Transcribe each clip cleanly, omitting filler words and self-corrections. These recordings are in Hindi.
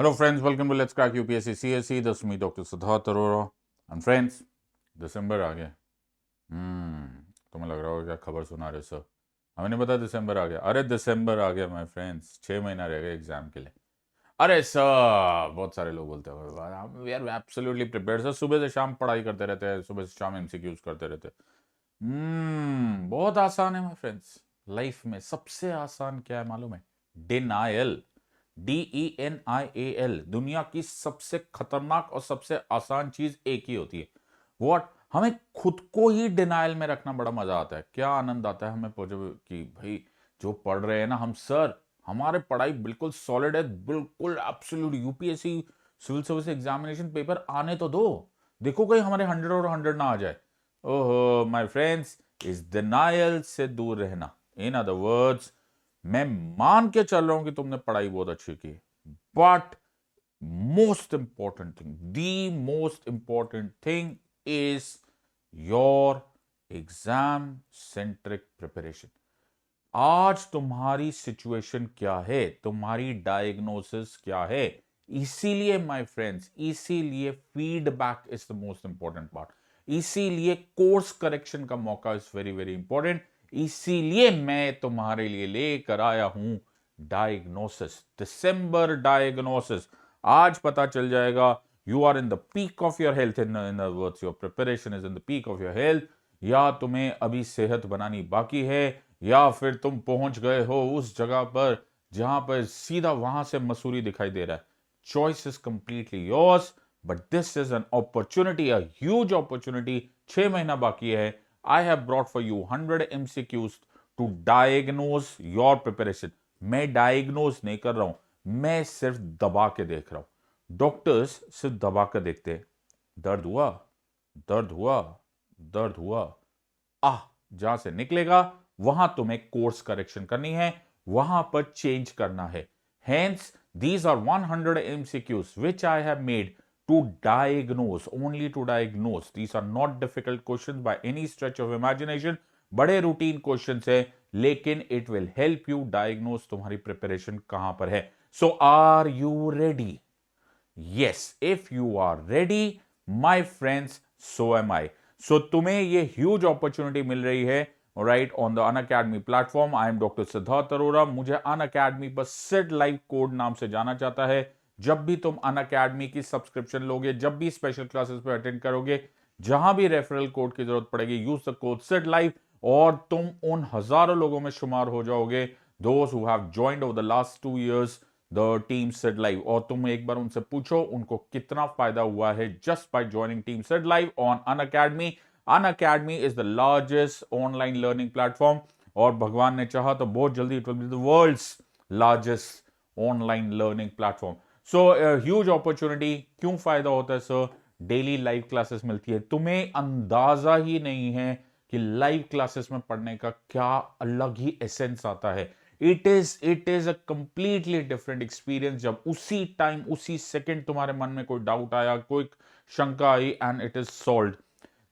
Hello friends, welcome to Let's Crack UPSC CSE. This is me, Dr. Sidharth Arora. And friends, दिसंबर आ गया। तुम्हें लग रहा होगा क्या खबर सुना रहे सर, हमें नहीं पता दिसंबर आ गया। अरे दिसंबर आ गया माय फ्रेंड्स, 6 महीना रह गया एग्जाम के लिए। अरे सर, बहुत सारे लोग बोलते हैं we are absolutely prepared sir, सुबह से शाम पढ़ाई करते रहते हैं, सुबह से शाम MCQs करते रहते हैं। बहुत आसान है माय फ्रेंड्स। लाइफ में सबसे आसान क्या है मालूम है? डिनायल। DENIAL। दुनिया की सबसे खतरनाक और सबसे आसान चीज एक ही होती है। व्हाट? हमें खुद को ही डिनायल में रखना बड़ा मजा आता है। क्या आनंद आता है हमें कि भाई जो पढ़ रहे हैं ना हम, सर हमारे पढ़ाई बिल्कुल सॉलिड है, बिल्कुल absolute. UPSC civil service examination paper आने तो दो, देखो कहीं हमारे 100 और 100 ना आ जाए। ओहो माय फ्रेंड्स, इस डिनायल से दूर रहना। इन अदर वर्ड्स, मैं मान के चल रहा हूं कि तुमने पढ़ाई बहुत अच्छी की, but most important thing, the most important thing is your exam centric preparation. आज तुम्हारी सिचुएशन क्या है, तुम्हारी डायग्नोसिस क्या है? इसीलिए माय फ्रेंड्स, इसीलिए feedback is the most important part. इसीलिए कोर्स करेक्शन का मौका इज वेरी वेरी इंपॉर्टेंट। इसीलिए मैं तुम्हारे लिए लेकर आया हूं डायग्नोसिस, दिसंबर डायग्नोसिस। आज पता चल जाएगा you are in the peak of your health, in other words your preparation is in the peak of your health, या तुम्हें अभी सेहत बनानी बाकी है, या फिर तुम पहुंच गए हो उस जगह पर जहां पर सीधा वहां से मसूरी दिखाई दे रहा है। Choice is completely yours, but this is an opportunity, a huge opportunity. 6 महीना बाकी है। I have brought for you 100 MCQs to diagnose your preparation. मैं डायग्नोज नहीं कर रहा हूं, मैं सिर्फ दबा के देख रहा हूं। डॉक्टर्स सिर्फ दबा के देखते हैं। दर्द हुआ, दर्द हुआ, दर्द हुआ, जहां से निकलेगा वहां तुम्हें कोर्स करेक्शन करनी है, वहां पर चेंज करना है। Hence, these are 100 MCQs which I have made to diagnose, only to diagnose. These are not difficult questions by any stretch of imagination. बड़े रूटीन क्वेश्चंस है, लेकिन it will help you diagnose तुम्हारी प्रिपरेशन कहां पर है। So are you ready? Yes, if you are ready, my friends, so am I. So तुम्हें ये huge opportunity मिल रही है, right, on the Unacademy platform. I am Dr. Sidharth Arora. मुझे Unacademy पर सिड लाइव कोड नाम से जाना जाता है। जब भी तुम Unacademy की सब्सक्रिप्शन लोगे, जब भी स्पेशल क्लासेस पे अटेंड करोगे, जहां भी रेफरल कोड की जरूरत पड़ेगी, use the code Sid live और तुम उन हजारों लोगों में शुमार हो जाओगे, those who have joined over the last 2 years the team Sid Live। और तुम एक बार उनसे पूछो उनको कितना फायदा हुआ है just by joining team Sid Live on Unacademy। Unacademy is the largest online learning platform, और भगवान ने चाहा तो बहुत जल्दी it will be the world's largest online learning platform। So a huge opportunity। क्यों फायदा होता है सर? डेली लाइव क्लासेस मिलती है। तुम्हें अंदाजा ही नहीं है कि लाइव क्लासेस में पढ़ने का क्या अलग ही एसेंस आता है। It is a completely different experience. जब उसी टाइम, उसी सेकंड तुम्हारे मन में कोई डाउट आया, कोई शंका आई, and it is solved.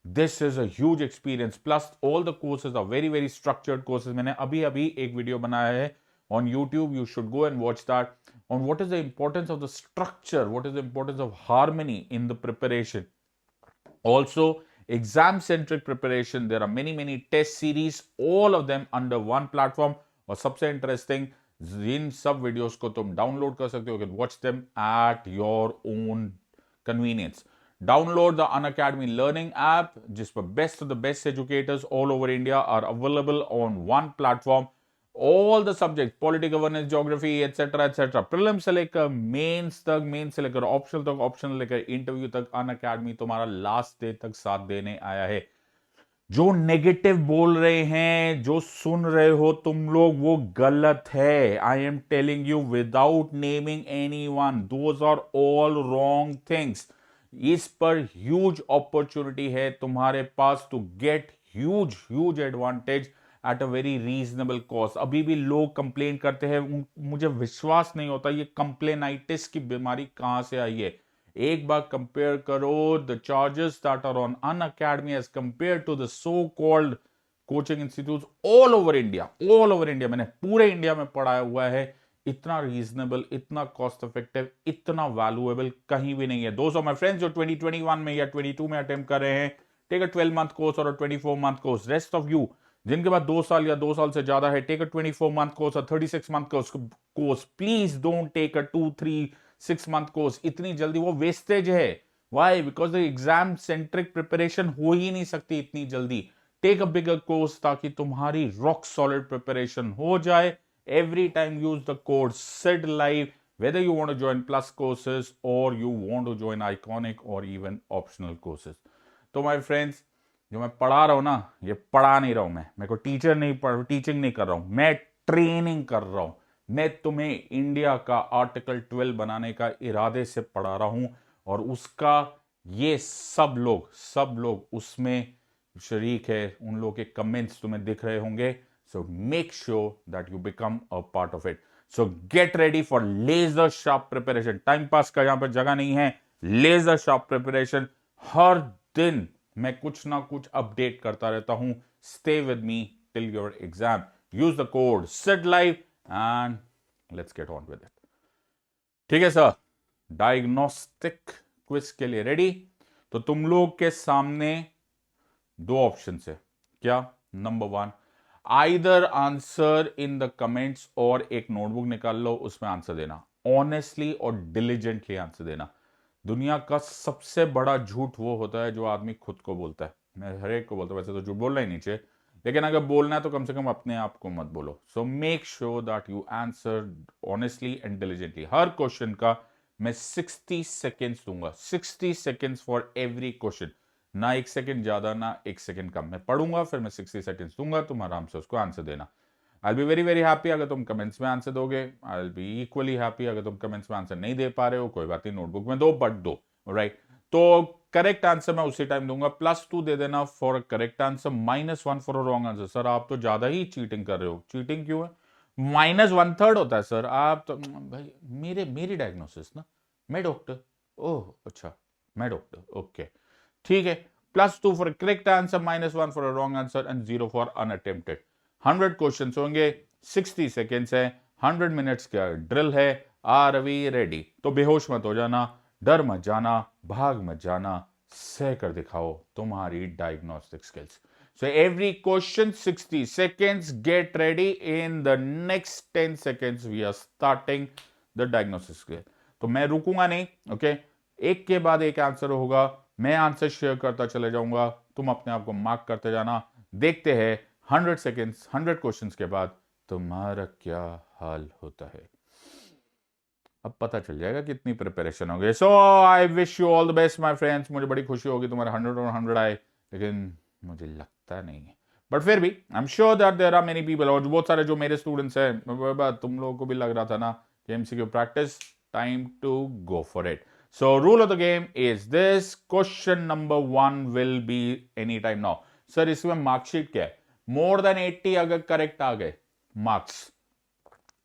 This is a huge experience. Plus all the courses are very very structured courses. मैंने अभी अभी एक वीडियो बनाया है on YouTube, you should go and watch that, on what is the importance of the structure, what is the importance of harmony in the preparation. Also, exam centric preparation, there are many test series, all of them under one platform। और सबसे इंटरेस्टिंग, इन सब वीडियोस को तुम डाउनलोड कर सकते हो, you can watch them at your own convenience। Download the Unacademy learning app, जिस पर best of the best educators all over India are available on one platform। all the subjects, political governance, geography, etc. Prelim से लेकर मेंस तक, मेंस से लेकर ऑप्शनल तक, ऑप्शनल लेकर इंटरव्यू तक, Unacademy तुम्हारा लास्ट डे तक साथ देने आया है। जो नेगेटिव बोल रहे हैं, जो सुन रहे हो तुम लोग, वो गलत है। I am telling you without naming anyone, those are all wrong things. इस पर ह्यूज अपॉर्चुनिटी है तुम्हारे पास to get huge advantage at a very reasonable cost. अभी भी लोग कंप्लेन करते हैं, मुझे विश्वास नहीं होता ये कंप्लेनाइटिस की बीमारी कहां से आई है। एक बार कंपेयर करो the charges that are on Unacademy as compare to the so called coaching institute all over India. मैंने पूरे इंडिया में पढ़ाया हुआ है। इतना रीजनेबल, इतना कॉस्ट इफेक्टिव, इतना वैल्यूएबल कहीं भी नहीं है। दोस्त ऑफ माय फ्रेंड्स जो 2021 में या 22 में अटेम्प्ट कर रहे हैं, टेक अ 12 मंथ कोर्स और अ 24 month course. Rest of you जिनके बाद 2 साल या 2 साल से ज्यादा है, टेक अ 24 मंथ कोर्स और 36 month course. Please don't take a 2-3-6 month course, इतनी जल्दी वो वेस्टेज है। Why? Because the exam centric preparation हो ही नहीं सकती इतनी जल्दी। टेक अ बिगर कोर्स ताकि तुम्हारी रॉक सॉलिड प्रिपरेशन हो जाए। Every time use the code SID live, whether you want to join plus courses or you want to join iconic or even optional courses. तो my friends, जो मैं पढ़ा रहा हूं ना, ये पढ़ा नहीं रहा हूं मैं, मेरे को टीचिंग नहीं कर रहा हूं, मैं ट्रेनिंग कर रहा हूं। मैं तुम्हें इंडिया का आर्टिकल 12 बनाने का इरादे से पढ़ा रहा हूं, और उसका ये सब लोग उसमें शरीक है। उन लोगों के कमेंट्स तुम्हें दिख रहे होंगे। So make sure that you become a part of it. So get ready for laser sharp preparation. Time pass का यहां पर जगह नहीं है। Laser sharp preparation. हर दिन मैं कुछ ना कुछ अपडेट करता रहता हूं। Stay with me till your exam. Use the code SID live and let's get on with it. ठीक है सर, डायग्नोस्टिक क्विज के लिए रेडी? तो तुम लोग के सामने 2 ऑप्शन है। क्या? Number 1, either answer in the comments, और एक नोटबुक निकाल लो, उसमें आंसर देना। ऑनेस्टली और डिलीजेंटली आंसर देना। दुनिया का सबसे बड़ा झूठ वो होता है जो आदमी खुद को बोलता है। मैं हर एक को बोलता हूं, वैसे तो झूठ बोलना ही नहीं चाहिए, लेकिन अगर बोलना है तो कम से कम अपने आप को मत बोलो। सो make sure that you answer honestly and diligently. Her question का मैं 60 सेकेंड्स दूंगा, 60 सेकेंड्स फॉर एवरी क्वेश्चन। ना 1 सेकंड ज्यादा, ना 1 सेकंड कम। मैं पढ़ूंगा, फिर मैं 60 सेकंड्स दूंगा, तुम आराम से उसको आंसर देना। आई बी वेरी वेरी हैप्पी अगर तुम कमेंट्स में आंसर दोगे। आई विल बी इक्वली हैप्पी अगर तुम कमेंट्स में आंसर नहीं दे पा रहे हो। कोई बात नहीं, नोटबुक में दो, बट दो। राइट? तो करेक्ट आंसर मैं उसी टाइम दूंगा। +2 दे देना for a correct answer, -1 for a wrong answer. Sir आप तो ज्यादा ही चीटिंग कर रहे हो। चीटिंग क्यों है? -1/3 होता है सर। आप तो भाई, मेरी डायग्नोसिस ना, मैं डॉक्टर। ओह अच्छा, मैं डॉक्टर, ओके ठीक है। +2 for correct answer, -1 for wrong answer and 0 for unattempted. 100 question होंगे, 60 सेकेंड्स है, 100 मिनट्स का ड्रिल है। Are we ready? तो बेहोश मत हो जाना, डर मत जाना, भाग मत जाना, सह कर दिखाओ तुम्हारी diagnostic skills. So every question 60 seconds. Get ready. In the next 10 seconds we are starting the diagnosis skill. तो मैं रुकूंगा नहीं, ओके? एक के बाद एक आंसर होगा, मैं आंसर शेयर करता चले जाऊंगा, तुम अपने आप को मार्क करते जाना। देखते हैं 100 सेकेंड्स, 100 क्वेश्चंस के बाद तुम्हारा क्या हाल होता है। अब पता चल जाएगा कितनी प्रिपरेशन हो गई। So I wish you all the best my friends. मुझे बड़ी खुशी होगी तुम्हारे 100 और 100 आए, लेकिन मुझे लगता नहीं है, बट फिर भी I am sure that there are many people, और बहुत सारे जो मेरे स्टूडेंट्स हैं, तुम लोगों को भी लग रहा था ना कि MCQ practice, time to go for it. So rule of the game is this, question number 1 will be any time now. Sir इसमें मार्कशीट क्या है? मोर देन 80 अगर करेक्ट आ गए मार्क्स,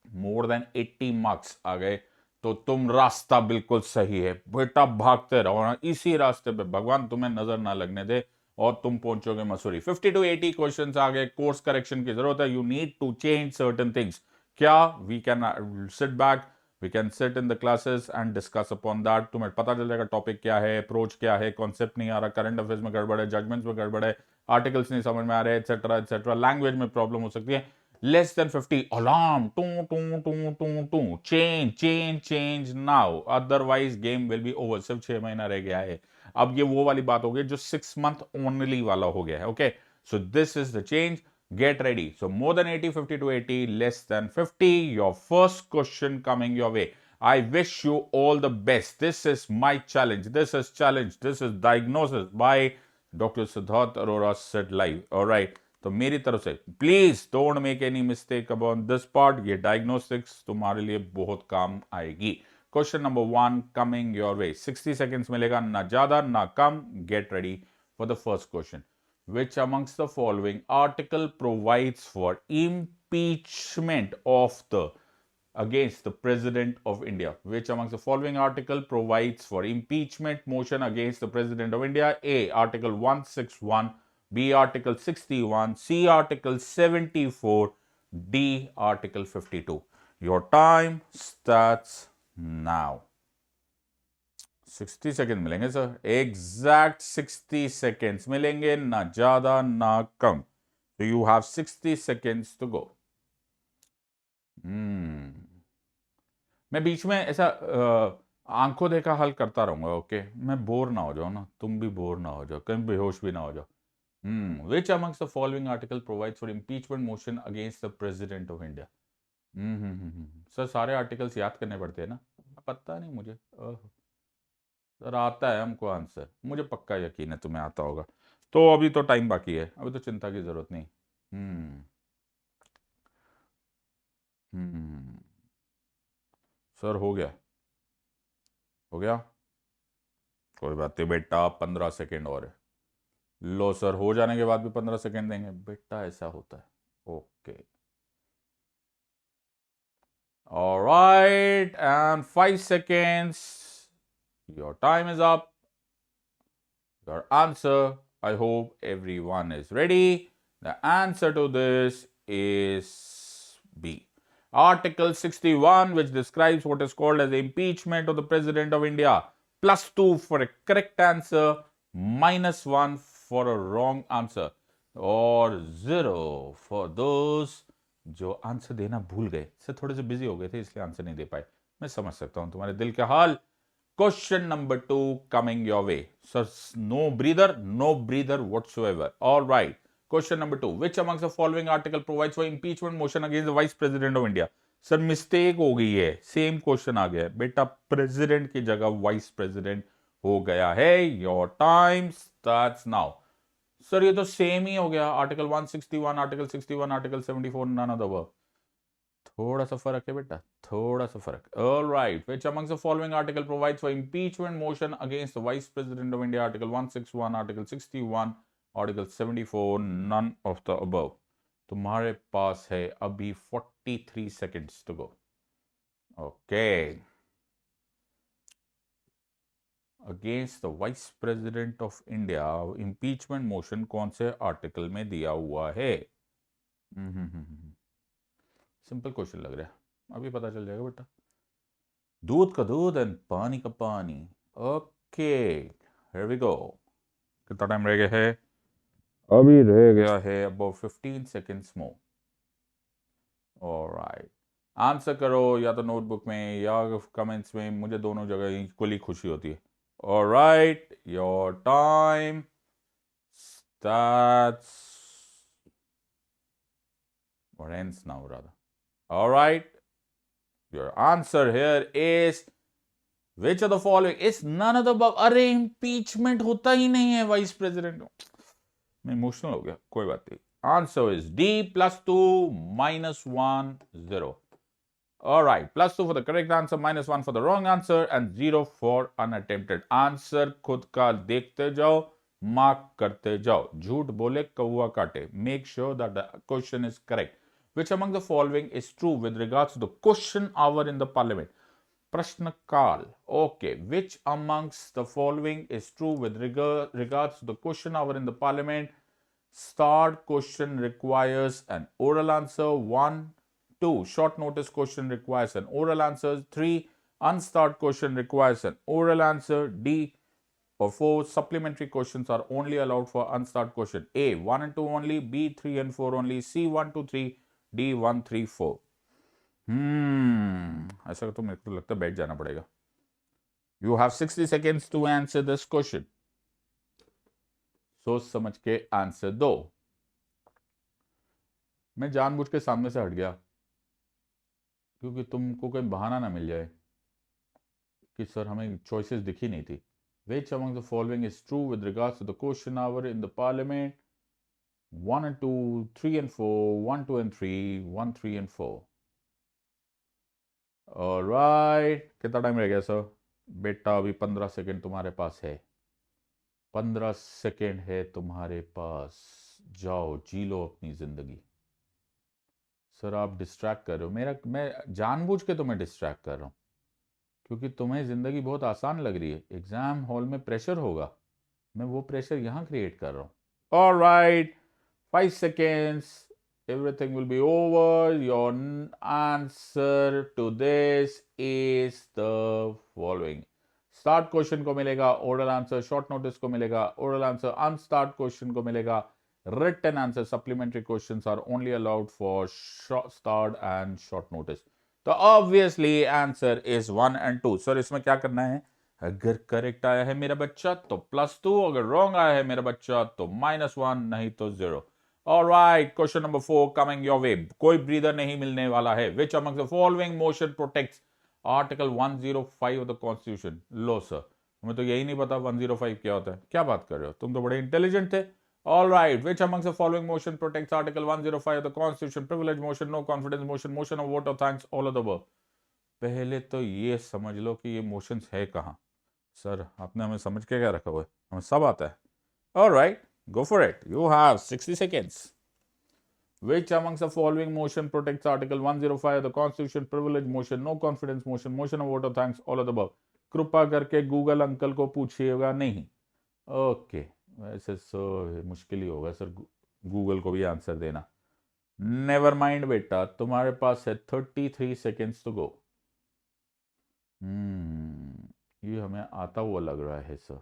मोर देन 80 मार्क्स आ गए तो तुम रास्ता बिल्कुल सही है बेटा, भागते रहो ना इसी रास्ते पे, भगवान तुम्हें नजर ना लगने दे और तुम पहुंचोगे मसूरी। 50 to 80 क्वेश्चंस आ गए, कोर्स करेक्शन की जरूरत है, you need to change certain things. क्या? We can sit back, we can sit in the classes and discuss upon that. तुम्हें पता चल जाएगा टॉपिक क्या है, अप्रोच क्या है, कॉन्सेप्ट नहीं आ रहा, करंट अफेयर्स में गड़बड़ है, जजमेंट्स में गड़बड़ है, आर्टिकल्स नहीं समझ में आ रहे, एटसेट्रा एटसेट्रा, लैंग्वेज में प्रॉब्लम हो सकती है। Less than 50, alarm, change now, otherwise game will be over। सिर्फ 6 महीना रह गया है। अब ये वो वाली बात हो गई जो 6 month only वाला हो गया है, okay? So this is the change, get ready। So more than 80, 50 to 80, less than 50, your first question coming your way। I wish you all the best। This is my challenge, this is diagnosis by Dr. Sidharth Arora said live, all right? तो मेरी तरफ से please don't make any mistake about this part. ये डायग्नोस्टिक्स तुम्हारे लिए बहुत काम आएगी। Question number 1 coming your way, 60 seconds मिलेगा, ना ज्यादा ना कम। Get ready for the first question. Which amongst the following article provides for impeachment of the against the President of India? Which amongst the following article provides for impeachment motion against the President of India? A. Article 161, B. Article 61, C. Article 74, D. Article 52. Your time starts now. 60 second मिलेंगे सर, एग्जैक्ट 60 सेकेंड्स मिलेंगे, ना ज्यादा ना कम। तो you have 60 seconds to go. मैं बीच में ऐसा आंखों देखा हल करता रहूंगा, ओके? मैं बोर ना हो जाऊं ना, तुम भी बोर ना हो जाओ, कहीं बेहोश भी ना हो जाओ। Which amongst the following article provides for impeachment motion against the president of India? Sir सारे आर्टिकल्स याद करने पड़ते हैं ना, पता नहीं मुझे। सर आता है हमको आंसर, मुझे पक्का यकीन है तुम्हें आता होगा। तो अभी तो टाइम बाकी है, अभी तो चिंता की जरूरत नहीं। सर हो गया, हो गया, कोई बात नहीं बेटा, 15 सेकेंड और है। लो सर, हो जाने के बाद भी 15 सेकेंड देंगे बेटा, ऐसा होता है। Okay, alright, and 5 seconds, your time is up. Your answer, I hope everyone is ready. The answer to this is B. Article 61, which describes what is called as the impeachment of the President of India. +2 for a correct answer, -1 for a wrong answer, और 0 for those जो आंसर देना भूल गए। सर थोड़े से बिजी हो गए थे इसलिए आंसर नहीं दे पाए। मैं समझ सकता हूं तुम्हारे दिल का हाल। Question number 2 coming your way. So no breather whatsoever. All right. Question number 2. Which amongst the following article provides for impeachment motion against the Vice President of India? Sir mistake हो गई है, सेम क्वेश्चन आ गया है बेटा, प्रेसिडेंट की जगह वाइस प्रेसिडेंट हो गया है। Your time starts now. Sir ये तो सेम ही हो गया, article 161, article 61, article 74, none of the above. थोड़ा सा फर्क है बेटा, थोड़ा सा फर्क। All right. Which amongst the following article provides for impeachment motion against the Vice President of India? Article 161, Article 61, Article 74, none of the above. तुम्हारे पास है अभी 43 seconds to go. Okay. Against the Vice President of India, impeachment motion कौन से आर्टिकल में दिया हुआ है? सिंपल क्वेश्चन लग रहा है, अभी पता चल जाएगा बेटा। दूध का दूध एंड पानी का पानी। Okay, here we go. कितना टाइम रह गया है? अभी रह गया है about 15 seconds more. All right, answer करो या तो नोटबुक में या कमेंट्स में, मुझे दोनों जगह इक्वली खुशी होती है। Alright, your time starts or ends now rather. All right, your answer here is which of the following is none of the above. अरे impeachment होता ही नहीं है वाइस प्रेसिडेंट। मैं इमोशनल हो गया, कोई बात नहीं। Answer is D, +2, -1, 0. All right, +2 for the correct answer, -1 for the wrong answer, and 0 for unattempted. Answer खुद का देखते जाओ, मार्क करते जाओ, झूठ बोले कौवा काटे। Make sure that the question is correct. Which among the following is true with regards to the question hour in the parliament? Prashna Kal. Okay. Which amongst the following is true with regards to the question hour in the parliament? Start question requires an oral answer. 1. 2. Short notice question requires an oral answer. 3. Unstart question requires an oral answer. D or 4. Supplementary questions are only allowed for unstart question. A. 1 and 2 only. B. 3 and 4 only. C. 1, 2, 3. D 1, 3, 4. ऐसा तो मेरे को लगता है बैठ जाना पड़ेगा। You have 60 seconds to answer this question. सोच समझ के आंसर दो। मैं जानबूझ के सामने से हट गया क्योंकि तुमको कोई बहाना ना मिल जाए कि सर हमें चॉइसेस दिखी नहीं थी। Which among the following is true with regards to the question hour in the parliament? 1 and 2, 3 and 4, 1, 2 and 3, 1, 3 and 4. Alright, कितना टाइम रह गया सर? बेटा अभी 15 सेकेंड तुम्हारे पास है, 15 सेकेंड है तुम्हारे पास। जाओ जी लो अपनी जिंदगी। सर आप डिस्ट्रैक्ट कर रहे हो मैं जानबूझ के तुम्हें डिस्ट्रैक्ट कर रहा हूं क्योंकि तुम्हें जिंदगी बहुत आसान लग रही है। एग्जाम हॉल में प्रेशर होगा, मैं वो प्रेशर यहां क्रिएट कर रहा हूं। Alright, 5 seconds everything will be over. Your answer to this is the following. Start question को मिलेगा ओरल आंसर, शॉर्ट नोटिस को मिलेगा ओरल आंसर, अनस्टार्ट क्वेश्चन को मिलेगा written answer. Supplementary questions are only allowed for starred and short notice. तो obviously answer is 1 and 2. Sir इसमें क्या करना है? अगर करेक्ट आया है मेरा बच्चा तो +2, अगर रॉन्ग आया है मेरा बच्चा तो -1, नहीं तो 0. Alright, question number 4 coming your वे. कोई ब्रीदर नहीं मिलने वाला है. विच among the following motion protects article 105 of the constitution? Low sir, हमें तो यही नहीं पता 105 क्या होता है. क्या बात कर रहे हो, तुम तो बड़े इंटेलिजेंट थे. All right, which amongst the following motion protects Article 105 of the Constitution? Privilege motion, no confidence motion, motion of vote of thanks, all of the above. पहले तो ये समझ लो कि ये मोशंस है कहाँ. सर आपने हमें समझ के क्या रखा हुआ है? हमें सब आता है. All right, go for it. You have 60 seconds. Which amongst the following motion protects Article 105 of the Constitution? Privilege motion, no confidence motion, motion of vote of thanks, all of the above. कृपा करके गूगल अंकल को पूछिएगा नहीं. ओके, वैसे सो मुश्किल ही होगा सर गूगल को भी आंसर देना. नेवर माइंड बेटा, तुम्हारे पास है 33 seconds टू गो. ये हमें आता हुआ लग रहा है सर.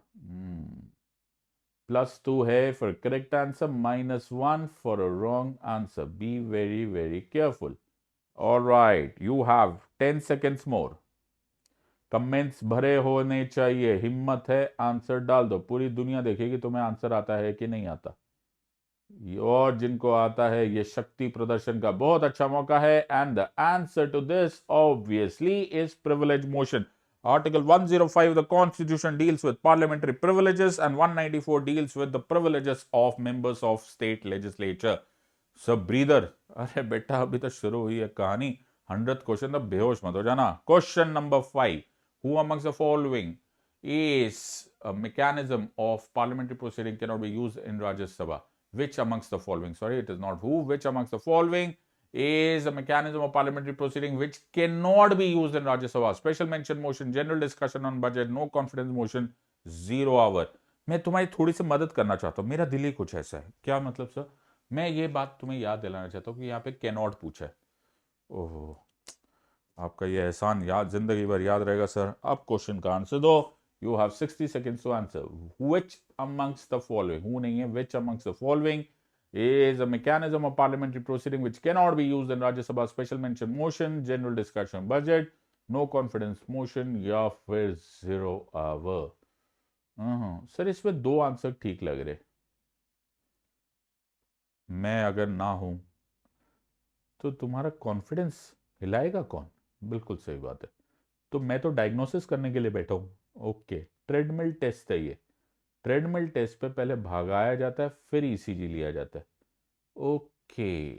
+2 है for correct answer, -1 for a wrong answer. B very very careful. Alright, you have 10 seconds more. Comments भरे होने चाहिए. हिम्मत है आंसर डाल दो. पूरी दुनिया देखेगी तुम्हें आंसर आता है कि नहीं आता. और जिनको आता है ये शक्ति प्रदर्शन का बहुत अच्छा मौका है. And the answer to this obviously is privilege motion. Article 105 of the Constitution deals with parliamentary privileges and 194 deals with the privileges of members of state legislature. सब ब्रीदर. अरे बेटा अभी तो शुरू हुई है कहानी. 100th क्वेश्चन, तो बेहोश मत हो जाना. Question number 5. Who amongst the following is a mechanism of parliamentary proceeding cannot be used in Rajya Sabha? Which amongst the following? Sorry, it is not who. Which amongst the following is a mechanism of parliamentary proceeding which cannot be used in Rajya Sabha? Special mention motion, general discussion on budget, no confidence motion, 0 hour. मैं तुम्हारी थोड़ी सी मदद करना चाहता हूँ. मेरा दिल ही कुछ ऐसा है. क्या मतलब सर? मैं ये बात तुम्हें याद दिलाना चाहता हूँ कि यहाँ पे कैनॉट पूछा है. ओह, आपका ये एहसान याद जिंदगी भर याद रहेगा सर. अब क्वेश्चन का आंसर दो. You have 60 seconds to answer. Which amongst the following? Who नहीं है? Which amongst the following is a mechanism of parliamentary proceeding which cannot be used in Rajya Sabha? Special mention motion, general discussion budget, no confidence motion, या फिर 0 hour. सर इसमें 2 आंसर ठीक लग रहे. मैं अगर ना हूं तो तुम्हारा कॉन्फिडेंस हिलाएगा कौन? बिल्कुल सही बात है. तो मैं तो डायग्नोसिस करने के लिए बैठा हूं. ओके, ट्रेडमिल टेस्ट है ये. ट्रेडमिल टेस्ट पे पहले भागाया जाता है फिर ईसीजी लिया जाता है. ओके,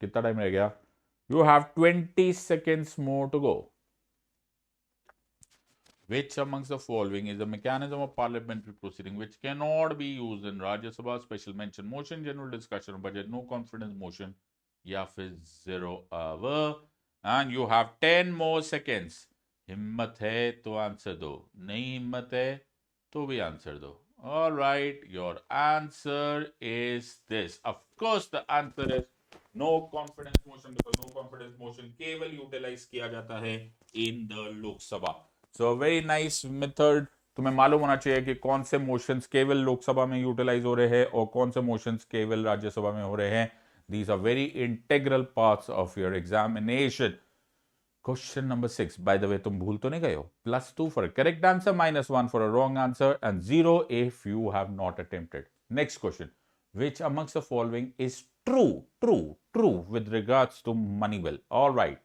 कितना टाइम रह गया? You have 20 seconds more to go. Which amongst the following is a mechanism of parliamentary proceeding which cannot be used in Rajya Sabha? Special mention motion, general discussion budget, no confidence motion, या फिर 0 hour. And you have 10 more seconds. हिम्मत है तो आंसर दो, नहीं हिम्मत है तो भी आंसर दो. All right, your answer is this. Of course, the answer is no confidence motion because no confidence motion केवल यूटिलाइज किया जाता है in the लोक सभा. So very nice method. तुम्हें मालूम होना चाहिए कि कौन से मोशंस केवल लोकसभा में यूटिलाइज हो रहे हैं और कौन से मोशंस केवल राज्यसभा में हो रहे हैं. These are very integral parts of your examination. Question number 6. By the way, तुम भूल तो नहीं गए हो? +2 for a correct answer, -1 for a wrong answer, and 0 if you have not attempted. Next question. Which amongst the following is true with regards to money bill? All right.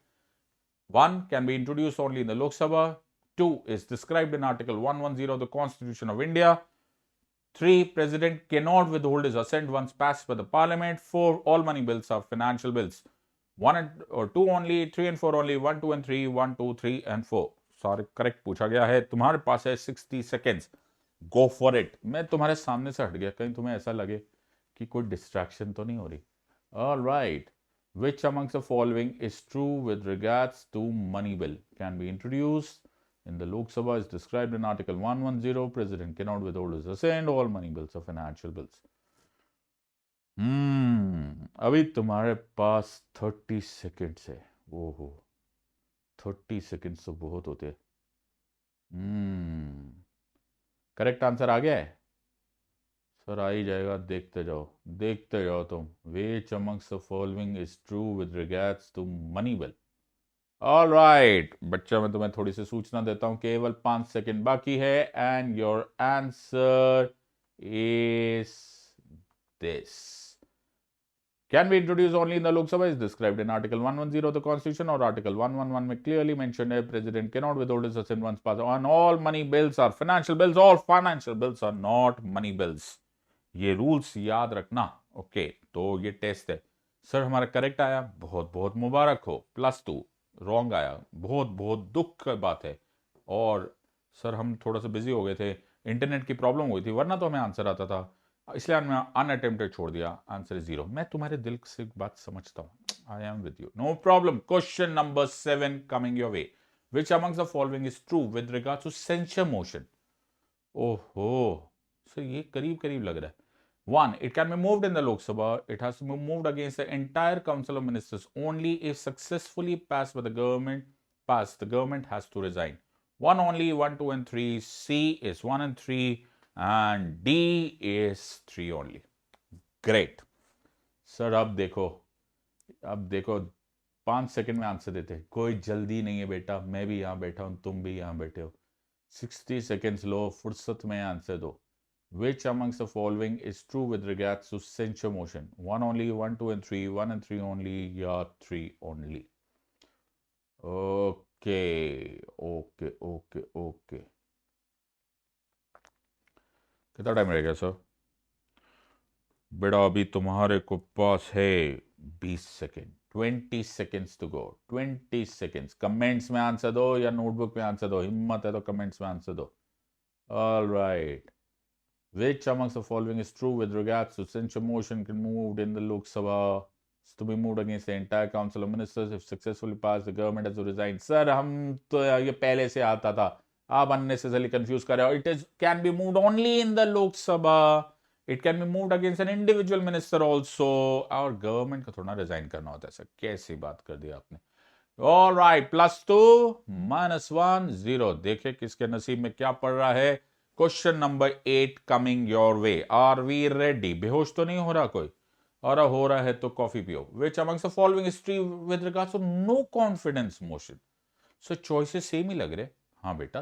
1 can be introduced only in the Lok Sabha. 2 is described in Article 110 of the Constitution of India. 3, President cannot withhold his assent once passed by the Parliament. 4, all money bills are financial bills. 1 or 2 only, 3 and 4 only, 1, 2 and 3, 1, 2, 3 and 4. Sorry, correct पूछा गया है. तुम्हारे पास है 60 seconds. Go for it. मैं तुम्हारे सामने से हट गया, कहीं तुम्हें ऐसा लगे कि कोई डिस्ट्रैक्शन तो नहीं हो रही. All right. Which amongst the following is true with regards to money bill? Can be introduced in the Lok Sabha is described in Article 110. President cannot withhold his assent. All money bills are financial bills. अभी तुम्हारे पास 30 सेकेंड्स है। ओहो, 30 सेकेंड्स तो बहुत होते हैं। करेक्ट आंसर आ गया है सर, आ ही जाएगा, देखते जाओ तुम। Which amongst the following is true with regards to money bill. All right बच्चा, मैं तुम्हें थोड़ी सी सूचना देता हूं, केवल 5 सेकेंड बाकी है, and your answer is this. Can be introduced only in the Lok Sabha is described in Article 110 of the Constitution or Article 111 में clearly mentioned है, President cannot withhold his assent once passed on all money bills or financial bills. All financial bills are not money bills. ये रूल्स याद रखना। ओके, तो ये टेस्ट है सर, हमारा करेक्ट आया, बहुत बहुत मुबारक हो, +2। रॉन्ग आया, बहुत बहुत दुख की बात है। और सर हम थोड़ा सा बिजी हो गए थे, इंटरनेट की प्रॉब्लम हुई थी, वरना तो हमें आंसर आता था, इसलिए हमने अनअटेम्प्टेड छोड़ दिया। Answer is 0। मैं तुम्हारे दिल से बात समझता हूं, I am with you, no problem. Question number 7 coming your way. Which amongst the following is true with regards to censure motion. ओहो सर, ये करीब करीब लग रहा है। 1. It can be moved in the Lok Sabha. It has to be moved against the entire Council of Ministers only if successfully passed by the government. The government has to resign. 1 only, 1, 2, and 3. C is 1 and 3, and D is 3 only. Great. Sir अब देखो 5 सेकंड में आंसर देते हैं, कोई जल्दी नहीं है बेटा, मैं भी यहाँ बैठा हूँ, तुम भी यहाँ बैठे हो। 60 सेकेंड्स लो, फुर्सत में आंसर दो। Which amongst the following is true with regards to censure motion? 1 only, 1, 2, and 3, 1 and 3 only, या 3 only? Okay okay okay okay, कितना टाइम रह गया सर? बेटा अभी तुम्हारे को पास है 20 second, 20 seconds to go, 20 seconds. Comments में आंसर दो या नोटबुक में आंसर दो, हिम्मत है तो कमेंट्स में आंसर दो। All right, which amongst the following is true with regards to censure motion can moved in the Lok Sabha to be moved against the entire council of ministers if successfully passed the government has to resign? Sir हम तो ये पहले से आता था, आप unnecessarily confuse कर रहे हो। It is can be moved only in the Lok Sabha. It can be moved against an individual minister also. और गवर्नमेंट को थोड़ा रिजाइन करना होता है सर, कैसी बात कर दी आपने। All right, +2, -1, 0। देखे किसके नसीब में क्या पड़ रहा है। Question number 8 coming your way. Are we ready? बेहोश तो नहीं हो रहा कोई? और हो रहा है तो कॉफी पियो। Which amongst the following is true with regards to no confidence motion? So choices same ही लग रहे। हाँ बेटा,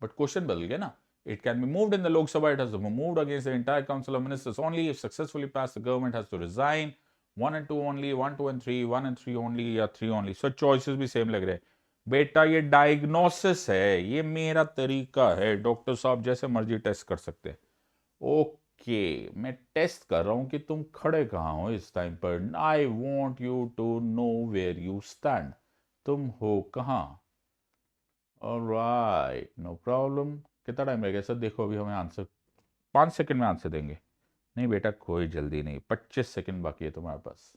बट क्वेश्चन बदल गया ना। It can be moved in the Lok Sabha. It has to be moved against the entire Council of Ministers only if successfully passed. The government has to resign. 1 and 2 only, 1, 2 and 3, 1 and 3 only, या 3 only. So choices भी सेम लग रहे हैं। बेटा ये डायग्नोसिस है, ये मेरा तरीका है, डॉक्टर साहब जैसे मर्जी टेस्ट कर सकते हैं। ओके, मैं टेस्ट कर रहा हूं कि तुम खड़े कहाँ हो इस टाइम पर। I want you to know where you stand, तुम हो कहाँ। All right, no problem. कितना टाइम रह गया सर? देखो अभी हमें आंसर 5 सेकंड में आंसर देंगे। नहीं बेटा कोई जल्दी नहीं, 25 सेकंड बाकी है तुम्हारे पास।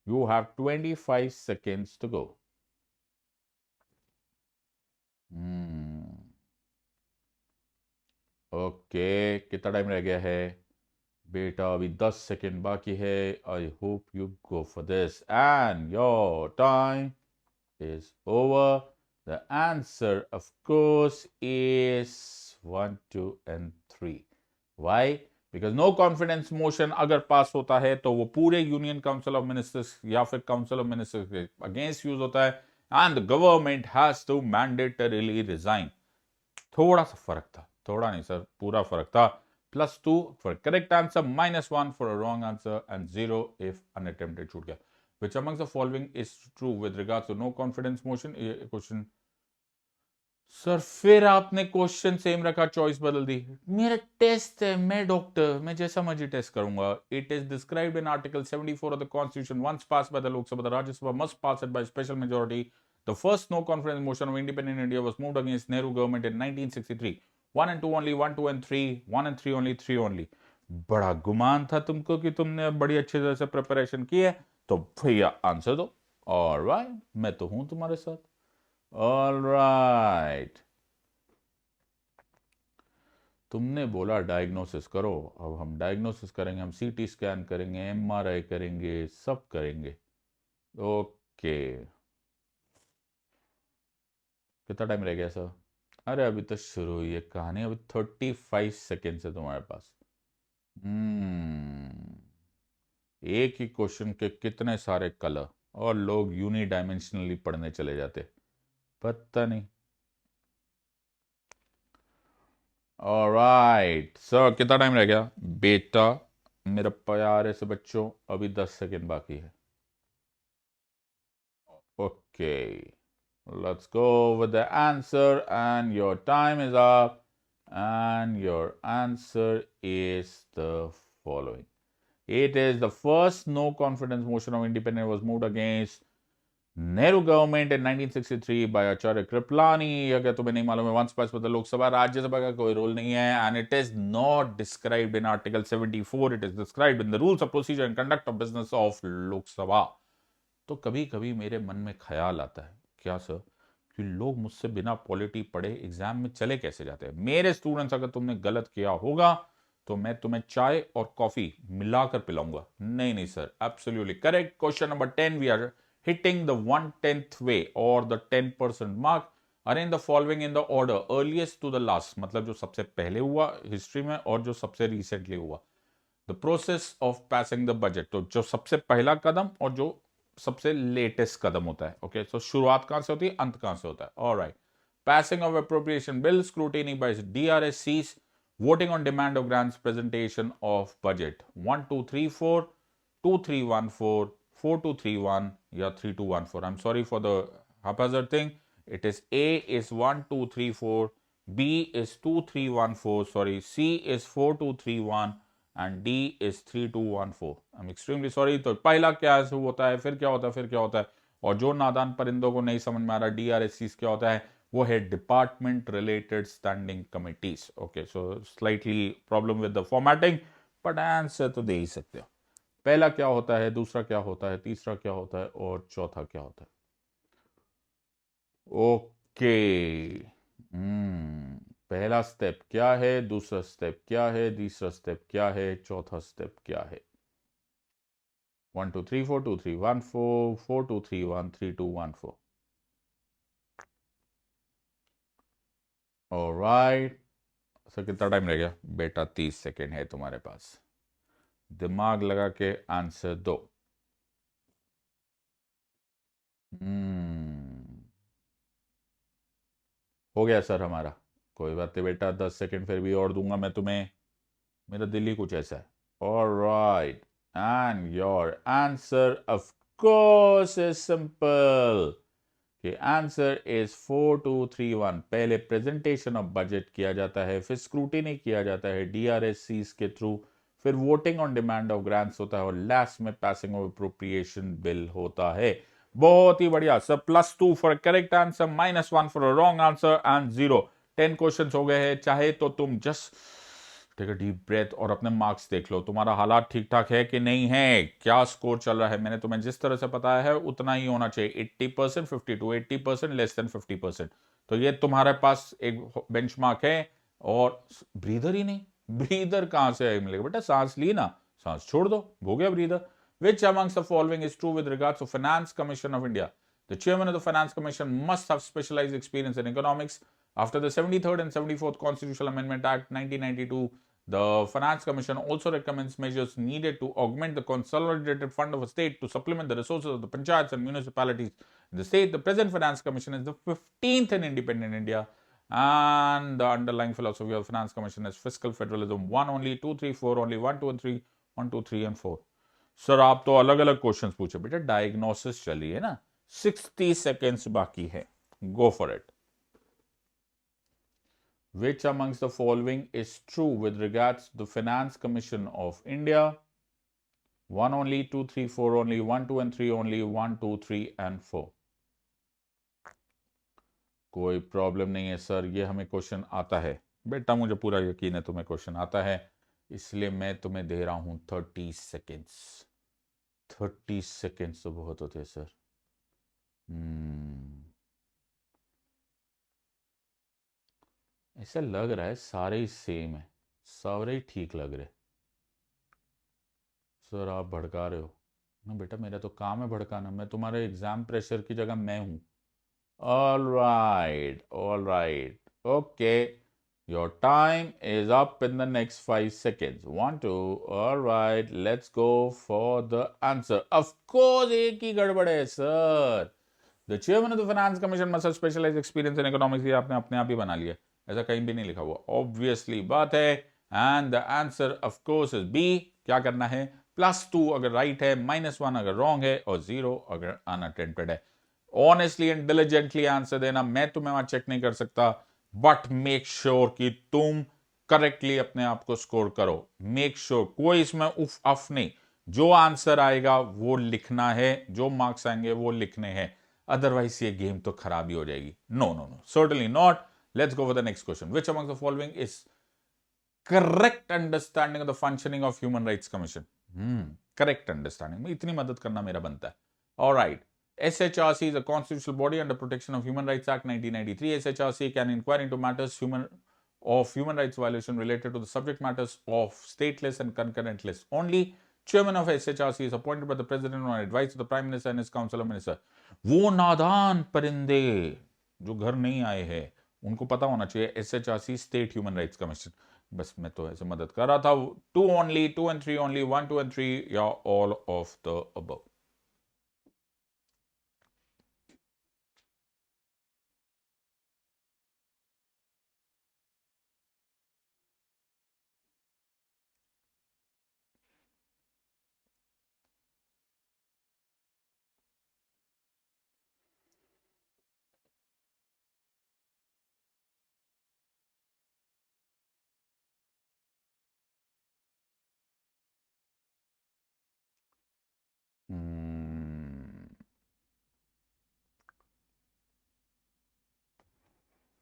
You have 25 seconds to go. Okay, कितना टाइम रह गया है बेटा? अभी 10 सेकेंड बाकी है। I hope you go for this and your time is over. The answer, of course, is 1, 2, and 3. Why? Because no confidence motion अगर पास होता है तो वो पूरे यूनियन काउंसिल ऑफ मिनिस्टर्स या फिर काउंसिल ऑफ मिनिस्टर्स के अगेंस्ट यूज होता है, and the government has to mandatorily resign. थोड़ा सा फर्क था, थोड़ा नहीं सर, पूरा फर्क था। +2 for correct answer, -1 for a wrong answer, and 0 if unattempted छूट गया। Which amongst the following is true with regards to no confidence motion? ये क्वेश्चन सर फिर आपने क्वेश्चन सेम रखा, चॉइस बदल दी। मेरा टेस्ट है, मैं डॉक्टर, मैं जैसा मर्जी टेस्ट करूंगा। It is described in article 74 of the constitution, once pass by the Lok Sabha, the Rajya Sabha must pass it by special majority. The first no confidence motion of independent India was moved against Nehru government in 1963। 1 and 2 only, 1, 2 and 3, 1 and 3 only, 3 only। बड़ा गुमान था तुमको कि तुमने बड़ी अच्छी तरह से प्रिपरेशन की है, तो भैया आंसर दो। ऑलराइट, मैं तो हूं तुम्हारे साथ। ऑलराइट, तुमने बोला डायग्नोसिस करो, अब हम डायग्नोसिस करेंगे, हम सीटी स्कैन करेंगे, एमआरआई करेंगे, सब करेंगे। ओके, कितना टाइम रह गया सर? अरे अभी तो शुरू हुई है कहानी, अभी 35 सेकेंड्स है तुम्हारे पास। एक ही क्वेश्चन के कितने सारे कलर, और लोग यूनिडायमेंशनली पढ़ने चले जाते, पता नहीं। ऑलराइट सर, कितना टाइम रह गया बेटा? मेरे प्यारे से बच्चों, अभी 10 सेकेंड बाकी है। Okay, let's go with the answer, and your time is up, and your answer is the following. It is the first no confidence motion of independence was moved against Nehru government in 1963 by Acharya Kripalani. अगर तुम्हें नहीं मालूम है, वंश पद लोकसभा राज्यसभा का कोई रोल नहीं है, and it is not described in Article 74. It is described in the rules of procedure and conduct of business of लोक सभा। तो कभी कभी मेरे मन में ख्याल आता है, क्या सर, कि लोग मुझसे बिना पॉलिटी पढ़े एग्जाम में चले कैसे जाते हैं? मेरे स्टूडेंट्स, अगर तुमने गलत किया होगा तो मैं तुम्हें चाय और कॉफी मिलाकर पिलाऊंगा। नहीं नहीं sir, absolutely correct. Question number 10, we are hitting the 1/10th way or the 10% mark. Arrange the following in the order earliest to the last, मतलब जो सबसे पहले हुआ हिस्ट्री में और जो सबसे रिसेंटली हुआ। The process of passing the budget, तो जो सबसे पहला कदम और जो सबसे लेटेस्ट कदम होता है। ओके, सो शुरुआत कहां से होती है, अंत कहां से होता है? Alright. passing of appropriation bill, scrutiny by DRSCs, voting on demand of grants, presentation of budget। 1 2 3 4, 2 3 1 4, 4 2 3 1 या 3 2 1 4। I'm sorry for the haphazard thing. It is A is 1 2 3 4, B is 2 3 1 4, sorry, C is 4 2 3 1 and D is 3 2 1 4। I'm extremely sorry। तो पहला क्या होता है, फिर क्या होता है, फिर क्या होता है? और जो नादान परिंदों को नहीं समझ में आ रहा DRSC क्या होता है, वो है department related standing committees. Okay, so slightly problem with the formatting, but answer तो दे ही सकते हो। पहला क्या होता है, दूसरा क्या होता है, तीसरा क्या होता है, और चौथा क्या होता है? ओके, पहला स्टेप क्या है, दूसरा स्टेप क्या है, तीसरा स्टेप क्या है, चौथा स्टेप क्या है? 1 2 3 4, 2 3 1 4, 4 2 3 1, 3 2 1 4। ऑलराइट सर, कितना टाइम रह गया बेटा? 30 सेकेंड है तुम्हारे पास, दिमाग लगा के आंसर दो। हो गया सर हमारा, कोई बात नहीं बेटा, 10 सेकेंड फिर भी और दूंगा मैं तुम्हें, मेरा दिल ही कुछ ऐसा है। Alright, and your answer of course is simple. कि आंसर इज 4 2 3 1। पहले प्रेजेंटेशन ऑफ बजट किया जाता है, फिर स्क्रूटिनी किया जाता है DRSCs के थ्रू, फिर voting on demand of grants होता है, और लास्ट में पासिंग ऑफ अप्रोप्रिएशन बिल होता है। बहुत ही बढ़िया sir, +2 for correct answer, -1 for a wrong answer, and 0। 10 question हो गए हैं। चाहे तो तुम just take a deep breath और अपने मार्क्स देख लो, तुम्हारा हालात ठीक ठाक है कि नहीं है, क्या स्कोर चल रहा है। मैंने तुम्हें जिस तरह से बताया है उतना ही होना चाहिए, 80%, 50 to 80%, लेस देन 50%। तो ये तुम्हारे पास एक बेंचमार्क है। और ब्रीदर ही नहीं, ब्रीदर कहां से मिलेगा बेटा? सांस ली ना, सांस छोड़ दो, हो गया breather. Which amongst the following is true with regards to Finance Commission of India? The chairman of the Finance Commission must have specialized experience in economics. After the 73rd and 74th Constitutional Amendment Act 1992, the Finance Commission also recommends measures needed to augment the consolidated fund of a state to supplement the resources of the panchayats and municipalities in the state. The present Finance Commission is the 15th in independent India, and the underlying philosophy of the Finance Commission is fiscal federalism. 1 only, 2 3 4 only, 1 2 and 3, 1 2 3 and 4। Sir आप तो अलग अलग क्वेश्चन पूछे बेटा, डायग्नोसिस चली है ना। 60 सेकेंड्स बाकी है, गो for it. Which amongst the following is true with regards to the Finance Commission of India? 1 only, 2 3 4 only, 1 2 and 3 only, 1 2 3 and 4। कोई प्रॉब्लम नहीं है सर, ये हमें क्वेश्चन आता है बेटा, मुझे पूरा यकीन है तुम्हें क्वेश्चन आता है, इसलिए मैं तुम्हें दे रहा हूं 30 सेकेंड्स। 30 सेकेंड्स तो बहुत होते हैं सर। ऐसा लग रहा है सारे ही सेम है, सारे ही ठीक लग रहे। सर आप भड़का रहे हो ना बेटा, मेरा तो काम है भड़काना, मैं तुम्हारे एग्जाम प्रेशर की जगह मैं हूं। All right, okay. Your time is up in the next 5 seconds. 1, 2. All right, let's go for the answer. Of course, एक ही गड़बड़ है sir. The chairman of the Finance Commission must have specialized experience in economics. ये आपने अपने आप ही बना लिया, ऐसा कहीं भी नहीं लिखा हुआ, ऑब्वियसली बात है। And the answer of course is B. क्या करना है? +2 अगर राइट है, -1 अगर रॉन्ग है, और 0 अगर अनअटेम्प्टेड है। ऑनेस्टली एंड डिलिजेंटली आंसर देना, मैं तुम्हें वहां चेक नहीं कर सकता, बट मेक श्योर कि तुम करेक्टली अपने आप को स्कोर करो। मेक श्योर कोई इसमें उफ अफ नहीं, जो आंसर आएगा वो लिखना है, जो मार्क्स आएंगे वो लिखने हैं, अदरवाइज ये गेम तो खराब ही हो जाएगी। No no no, certainly not. Let's go for the next question. Which among the following is correct understanding of the functioning of human rights commission? Correct understanding में इतनी मदद करना मेरा बनता है। All right, SHRC is a constitutional body under Protection of Human Rights Act 1993. SHRC can inquire into matters of human rights violation related to the subject matters of state list and concurrent list only. Chairman of SHRC is appointed by the President on advice of the Prime Minister and his Council of Ministers. वो नादान परिंदे जो घर नहीं आए हैं उनको पता होना चाहिए SHRC state human rights commission. बस मैं तो ऐसे मदद कर रहा था। 2 only, 2 and 3 only, 1, 2 and 3, या all of the above.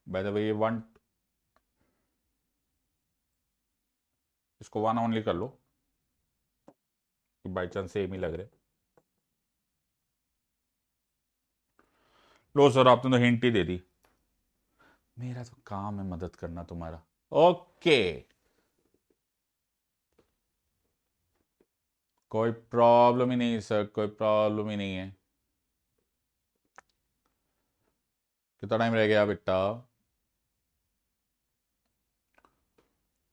By the way ये 1, इसको 1 ओनली कर लो कि बाई चांस सेम ही लग रहे। लो सर, आपने तो हिंट ही दे दी, मेरा तो काम है मदद करना तुम्हारा। ओके, कोई प्रॉब्लम ही नहीं सर, कोई प्रॉब्लम ही नहीं है। कितना टाइम रह गया बेटा?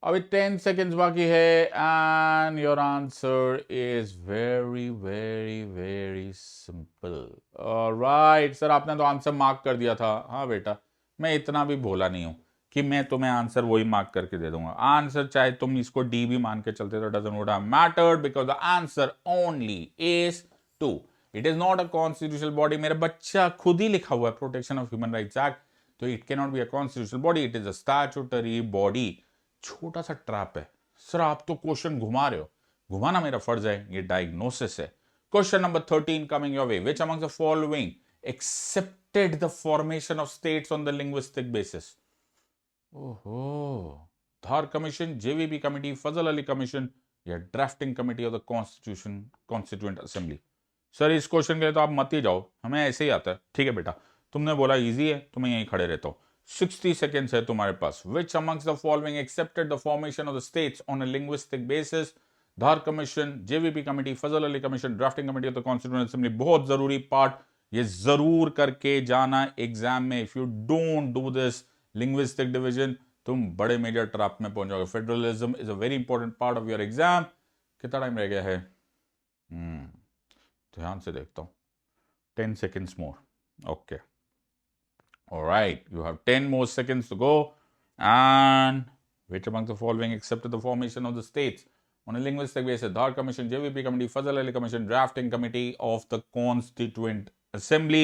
अभी 10 सेकेंड्स बाकी है and your answer is very very very simple. Alright sir, आपने तो आंसर मार्क कर दिया था। हाँ बेटा, मैं इतना भी भोला नहीं हूं कि मैं तुम्हें आंसर वही मार्क करके दे दूंगा। आंसर चाहे तुम इसको डी भी मान के चलते तो doesn't would have mattered because the answer only is 2। It is not a constitutional body. मेरा बच्चा खुद ही लिखा हुआ है protection of human rights act, तो it can not be a constitutional body, it is a statutory body. छोटा सा ट्रैप है सर, आप तो क्वेश्चन घुमा रहे हो। घुमाना मेरा फर्ज है, ये डायग्नोसिस है। Question number 13 coming your way. Which among the following accepted the formation of states on the linguistic basis? ओहो, धार कमीशन, जेवीबी कमिटी, फजल अली कमीशन, या drafting committee of the constitution constituent assembly? Sir इस क्वेश्चन के लिए तो आप मत ही जाओ, हमें ऐसे ही आता है। ठीक है बेटा, तुमने बोला इजी है तो मैं यहीं खड़े रहता हूं। 60 seconds है तुम्हारे पास। Which amongst the following accepted the formation of the states on a linguistic basis? Dhar commission, JVP committee, Fazal Ali commission, drafting committee of the constituent assembly. बहुत जरूरी पार्ट, ये जरूर करके जाना एग्जाम में। If you don't do this linguistic division, तुम बड़े मेजर ट्रैप में पहुंच जाओगे। Federalism is a very important part of your exam. कितना टाइम रह गया है? ध्यान से देखता हूं। 10 seconds more. Okay. All right, you have 10 more seconds to go. And which among the following accepted the formation of the states on a linguistic basis? Dhar Commission, JVP Committee, Fazal Ali Commission, Drafting Committee of the Constituent Assembly.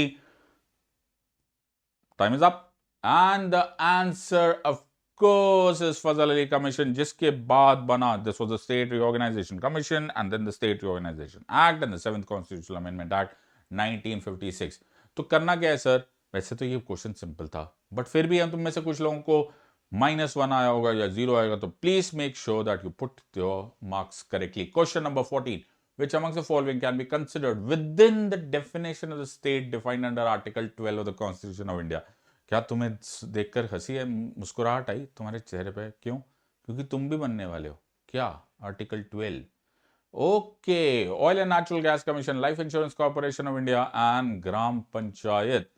Time is up. And the answer, of course, is Fazal Ali Commission, जिसके बाद बना, this was the State Reorganization Commission and then the State Reorganization Act and the 7th Constitutional Amendment Act 1956. तो करना क्या है सर? वैसे तो ये क्वेश्चन सिंपल था, बट फिर भी हम तुम में से कुछ लोगों को -1 आया होगा या 0 आएगा, तो please make sure that you put your marks correctly. Question number 14, which amongst the following can be considered within the definition of the state defined under Article 12 of the Constitution of India? क्या तुम्हें देखकर हंसी है, मुस्कुराहट आई तुम्हारे चेहरे पे? क्यों? क्योंकि तुम भी बनने वाले हो क्या? Article 12। Okay, oil and natural gas commission, life insurance corporation of India and gram panchayat.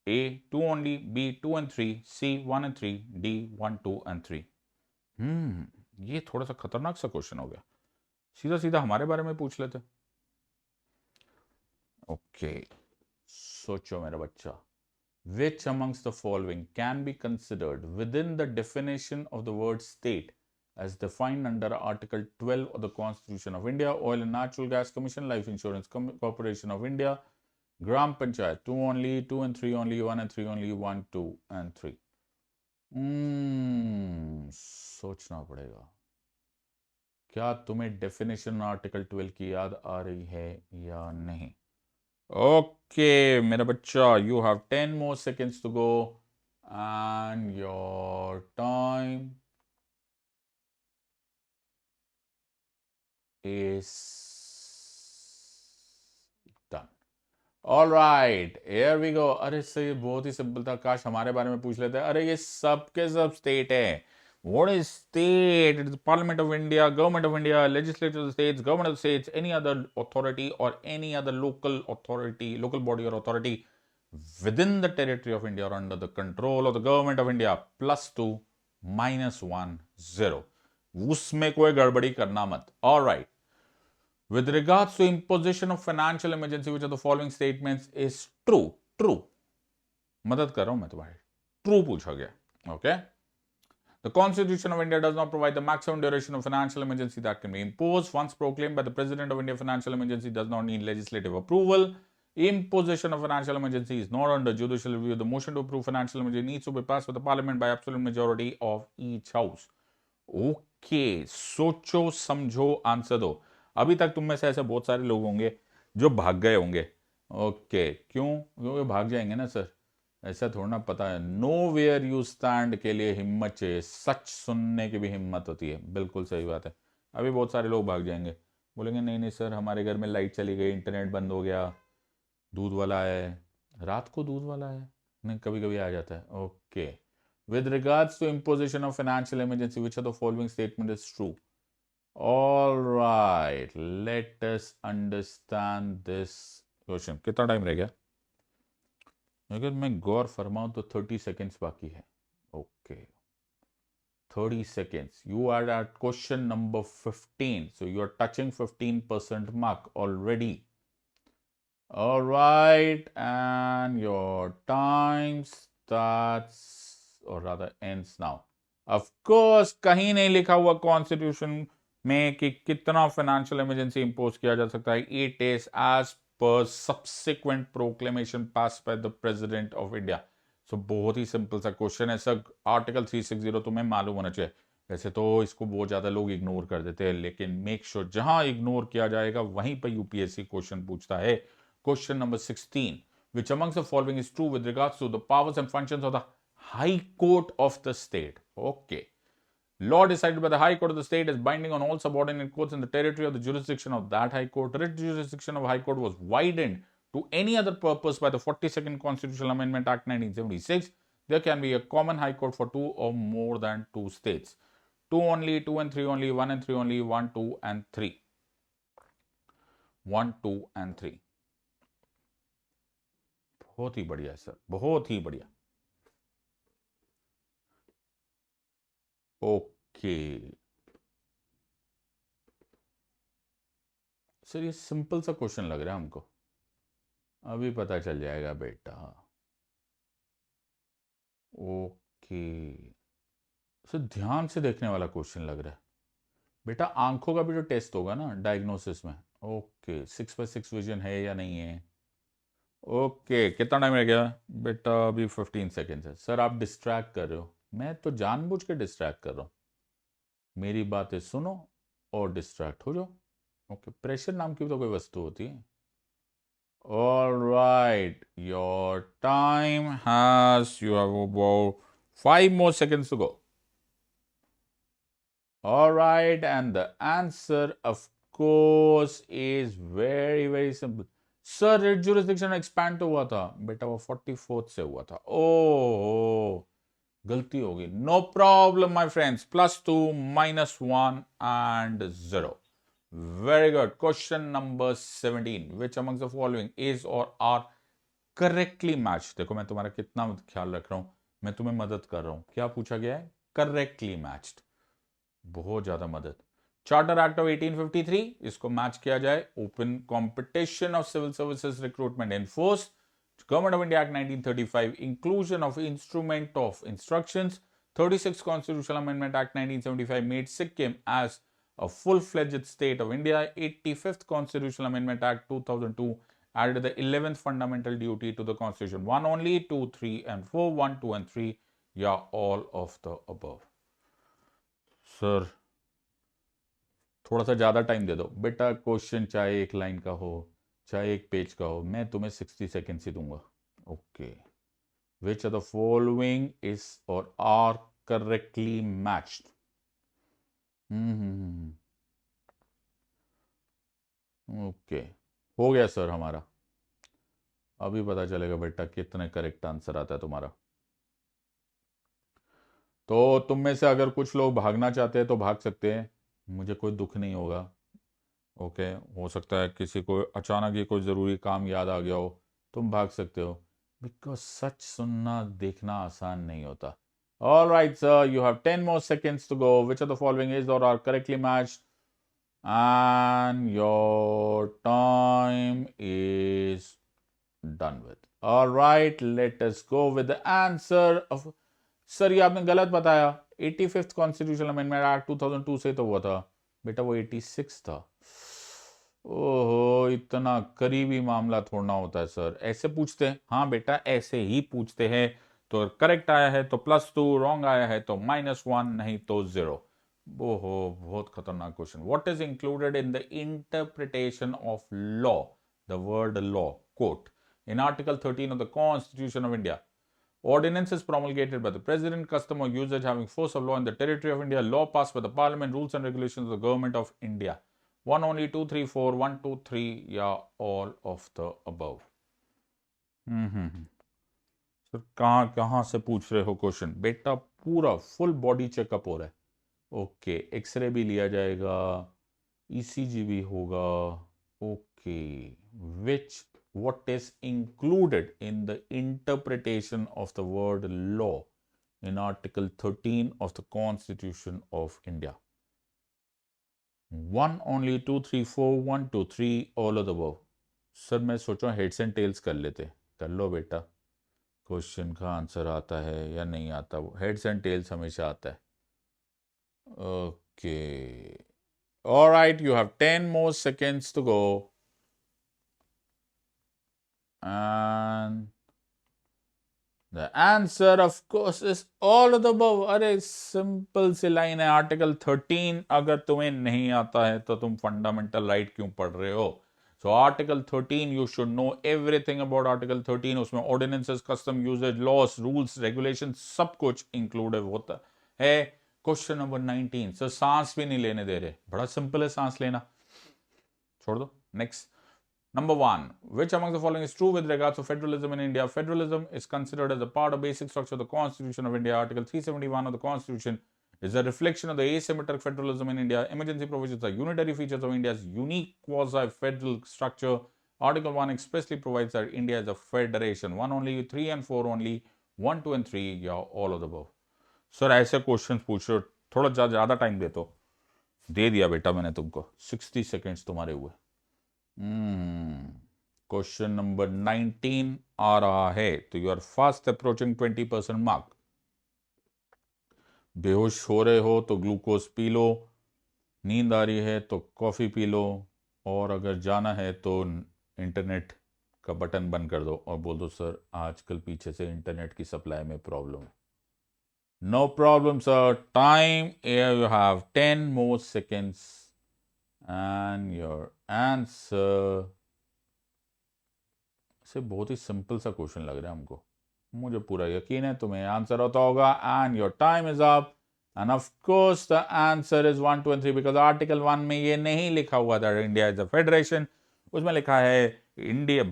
A 2 only, B 2 and 3, C 1 and 3, D 1, 2 and 3। ये थोड़ा सा खतरनाक सा क्वेश्चन हो गया, सीधा सीधा हमारे बारे में पूछ लेते। ओके, सोचो मेरा बच्चा। Which amongst the following can be considered within the definition of the word state as defined under Article 12 of the Constitution of India, Oil and Natural Gas Commission, Life Insurance Corporation of India, Gram Panchayat, 2 only, 2 and 3 only, 1 and 3 only, 1, 2 and 3। सोचना पड़ेगा। क्या तुम्हें डेफिनेशन आर्टिकल 12 की याद आ रही है या नहीं? Okay, मेरा बच्चा, you have 10 more seconds to go and your time is done. All right, here we go. अरे सर ये बहुत ही सिंपल था, काश हमारे बारे में पूछ लेते। अरे ये सब के सब स्टेट है। What is state? It is the Parliament of India, Government of India, Legislature of the states, Government of the states, any other authority or any other local authority, local body or authority within the territory of India or under the control of the Government of India, +2, -1, 0। उसमें कोई गड़बड़ी करना मत। All right. With regards to imposition of financial emergency, which of the following statements is true? True. मदद कर रहा हूं मैं तुम्हारी। True पूछा गया। Okay. The Constitution of India does not provide the maximum duration of financial emergency that can be imposed. Once proclaimed by the President of India, financial emergency does not need legislative approval. Imposition of financial emergency is not under judicial review. The motion to approve financial emergency needs to be passed by the Parliament by absolute majority of each house. Okay, सोचो समझो आंसर दो। अभी तक तुम में से ऐसे बहुत सारे लोग होंगे जो भाग गए होंगे। ओके, क्यों? क्योंकि भाग जाएंगे ना सर, ऐसा थोड़ा ना पता है। नो वेयर यू स्टैंड के लिए हिम्मत चाहिए, सच सुनने की भी हिम्मत होती है। बिल्कुल सही बात है। अभी बहुत सारे लोग भाग जाएंगे, बोलेंगे नहीं नहीं सर हमारे घर में लाइट चली गई, इंटरनेट बंद हो गया, दूध वाला है, रात को दूध वाला है, नहीं कभी कभी आ जाता है। Okay, with regards to imposition of financial emergency, which of the following statement is true? All right, let us understand this question। कितना टाइम रह गया? अगर मैं गौर फरमाऊं तो 30 seconds बाकी है। Okay, 30 seconds। You are at question number 15, so you are touching 15% mark already। All right, and your time starts or rather ends now। Of course, कहीं नहीं लिखा हुआ कॉन्स्टिट्यूशन में कि कितना फाइनेंशियल इमरजेंसी इंपोज किया जा सकता है। It is as per subsequent proclamation passed by the president of India. So बहुत ही सिंपल सा क्वेश्चन है सर। आर्टिकल 360 तुम्हें मालूम होना चाहिए। वैसे तो इसको बहुत ज्यादा लोग इग्नोर कर देते हैं, लेकिन मेक श्योर जहां इग्नोर किया जाएगा वहीं पर यूपीएससी क्वेश्चन पूछता है। Question number 16, which amongst the following is true with regards to the powers and functions of the High Court of the state? Okay. Law decided by the High Court of the state is binding on all subordinate courts in the territory of the jurisdiction of that High Court. Writ jurisdiction of High Court was widened to any other purpose by the 42nd Constitutional Amendment Act 1976. There can be a common High Court for two or more than two states. 2 only, 2 and 3 only, 1 and 3 only, 1, 2 and 3. 1, 2 and 3। बहुत ही बढ़िया सर, बहुत ही बढ़िया। ओके सर, ये सिंपल सा क्वेश्चन लग रहा है हमको, अभी पता चल जाएगा बेटा। ओके सर, ध्यान से देखने वाला क्वेश्चन लग रहा है बेटा। आंखों का भी जो टेस्ट होगा ना डायग्नोसिस में, ओके 6/6 विजन है या नहीं है? ओके, कितना टाइम रह गया बेटा? अभी 15 सेकेंड्स है। सर आप डिस्ट्रैक्ट कर रहे हो, मैं तो जानबूझ के डिस्ट्रैक्ट कर रहा हूँ। मेरी बातें सुनो और डिस्ट्रैक्ट हो जाओ। ओके, प्रेशर नाम की तो कोई वस्तु होती है। All right, your time has, you have about 5 more seconds to go. All right, and the answer of course is very very simple। Sir writ jurisdiction expand तो हुआ था बेटा, वो 44th से हुआ था। ओ गलती होगी, no problem my friends, +2 -1 and 0। Very good. Question number 17, which amongst the following is और आर करेक्टली मैच। देखो मैं तुम्हारा कितना ख्याल रख रहा हूं, मैं तुम्हें मदद कर रहा हूं। क्या पूछा गया है? करेक्टली मैच्ड, बहुत ज्यादा मदद। चार्टर एक्ट ऑफ 1853, इसको मैच किया जाए। Open competition of civil services recruitment enforce. Government of India act 1935, inclusion of instrument of instructions. 36 constitutional amendment act 1975 made Sikkim as a full-fledged state of India. 85th Constitutional Amendment Act 2002 added the 11th fundamental duty to the Constitution. 1 only, 2, 3 and 4, 1, 2 and 3, yeah, all of the above. Sir थोड़ा सा ज्यादा टाइम दे दो बेटा, क्वेश्चन चाहे एक लाइन का हो चाहे एक पेज का हो, मैं तुम्हें 60 सेकेंड्स ही दूंगा। Okay, which of the following is और आर करेक्टली मैच्ड? ओके, हो गया सर हमारा। अभी पता चलेगा बेटा कितने करेक्ट आंसर आता है तुम्हारा। तो तुम में से अगर कुछ लोग भागना चाहते हैं तो भाग सकते हैं, मुझे कोई दुख नहीं होगा। ओके, हो सकता है किसी को अचानक ही कोई ज़रूरी काम याद आ गया हो, तुम भाग सकते हो, बिकॉज सच सुनना देखना आसान नहीं होता। All right sir, you have 10 more seconds to go. Which of the following is or are correctly matched? And your time is done with. All right, let us go with the answer of, sir ये आपने गलत बताया। 85th कॉन्स्टिट्यूशनल अमेंडमेंट एक्ट 2002 से तो हुआ था बेटा, वो 86 था। ओहो, इतना करीबी मामला थोड़ा होता है सर, ऐसे पूछते हैं। हाँ बेटा ऐसे ही पूछते हैं। तो करेक्ट आया है तो +2, रॉन्ग आया है तो -1, नहीं तो 0। ओहो, बहुत खतरनाक question. What is included in the interpretation of law? The word law, quote, in Article 13 of the Constitution of India. Ordinances promulgated by the President, custom or usage having force of law in the territory of India, law passed by the Parliament, rules and regulations of the Government of India. 1 only, 2, 3, 4, 1, 2, 3, yeah, all of the above. Sir कहाँ कहाँ से पूछ रहे हो क्वेश्चन? बेटा पूरा फुल बॉडी चेकअप हो रहा है। ओके, एक्सरे भी लिया जाएगा, ईसीजी भी होगा। Okay, which what is included in the interpretation of the word law in Article 13 of the Constitution of India? 1 only, 2, 3, 4, 1, 2, 3, all of the above. Sir मैं सोचा हेड्स एंड टेल्स कर लेते। कर लो बेटा, क्वेश्चन का आंसर आता है या नहीं आता, वो हेड्स एंड टेल्स हमेशा आता है। Okay, alright, you have 10 more seconds to go. And the answer of course is all of the above. अरे सिंपल सी लाइन है, आर्टिकल 13 अगर तुम्हें नहीं आता है तो तुम फंडामेंटल राइट क्यों पढ़ रहे हो? So article 13 you should know everything about article 13। उसमें ordinances, custom, usages, laws, rules, regulation सब कुछ इंक्लूड होता है। क्वेश्चन नंबर 19, सर सांस भी नहीं लेने दे रहे, बड़ा सिंपल है सांस लेना, छोड़ दो। Next, Number 1. Which among the following is true with regards to federalism in India? Federalism is considered as a part of basic structure of the Constitution of India. Article 371 of the Constitution is a reflection of the asymmetric federalism in India. Emergency provisions are unitary features of India's unique quasi-federal structure. Article 1 expressly provides that India is a federation. 1 only, 3 and 4 only, 1, 2 and 3, yeah, all of the above. Sir ऐसे क्वेश्चन पूछ रहे हो, थोड़ा ज़्यादा टाइम दे तो। दे दिया बेटा मैंने तुमको, 60 सेकेंड्स तुम्हारे हुए। क्वेश्चन नंबर 19 आ रहा है, तो you are fast approaching 20% mark. बेहोश हो रहे हो तो ग्लूकोज पी लो, नींद आ रही है तो कॉफी पी लो, और अगर जाना है तो इंटरनेट का बटन बंद कर दो और बोल दो सर आजकल पीछे से इंटरनेट की सप्लाई में problem. No problem sir, time you have 10 more seconds and your answer से बहुत ही सिंपल सा क्वेश्चन लग रहा है हमको, मुझे पूरा यकीन है तुम्हें आंसर होता होगा। And your time is up, and of course the answer is 1, 2 and 3, because article 1 में ये नहीं लिखा हुआ था इंडिया इज अ फेडरेशन, उसमें लिखा है India,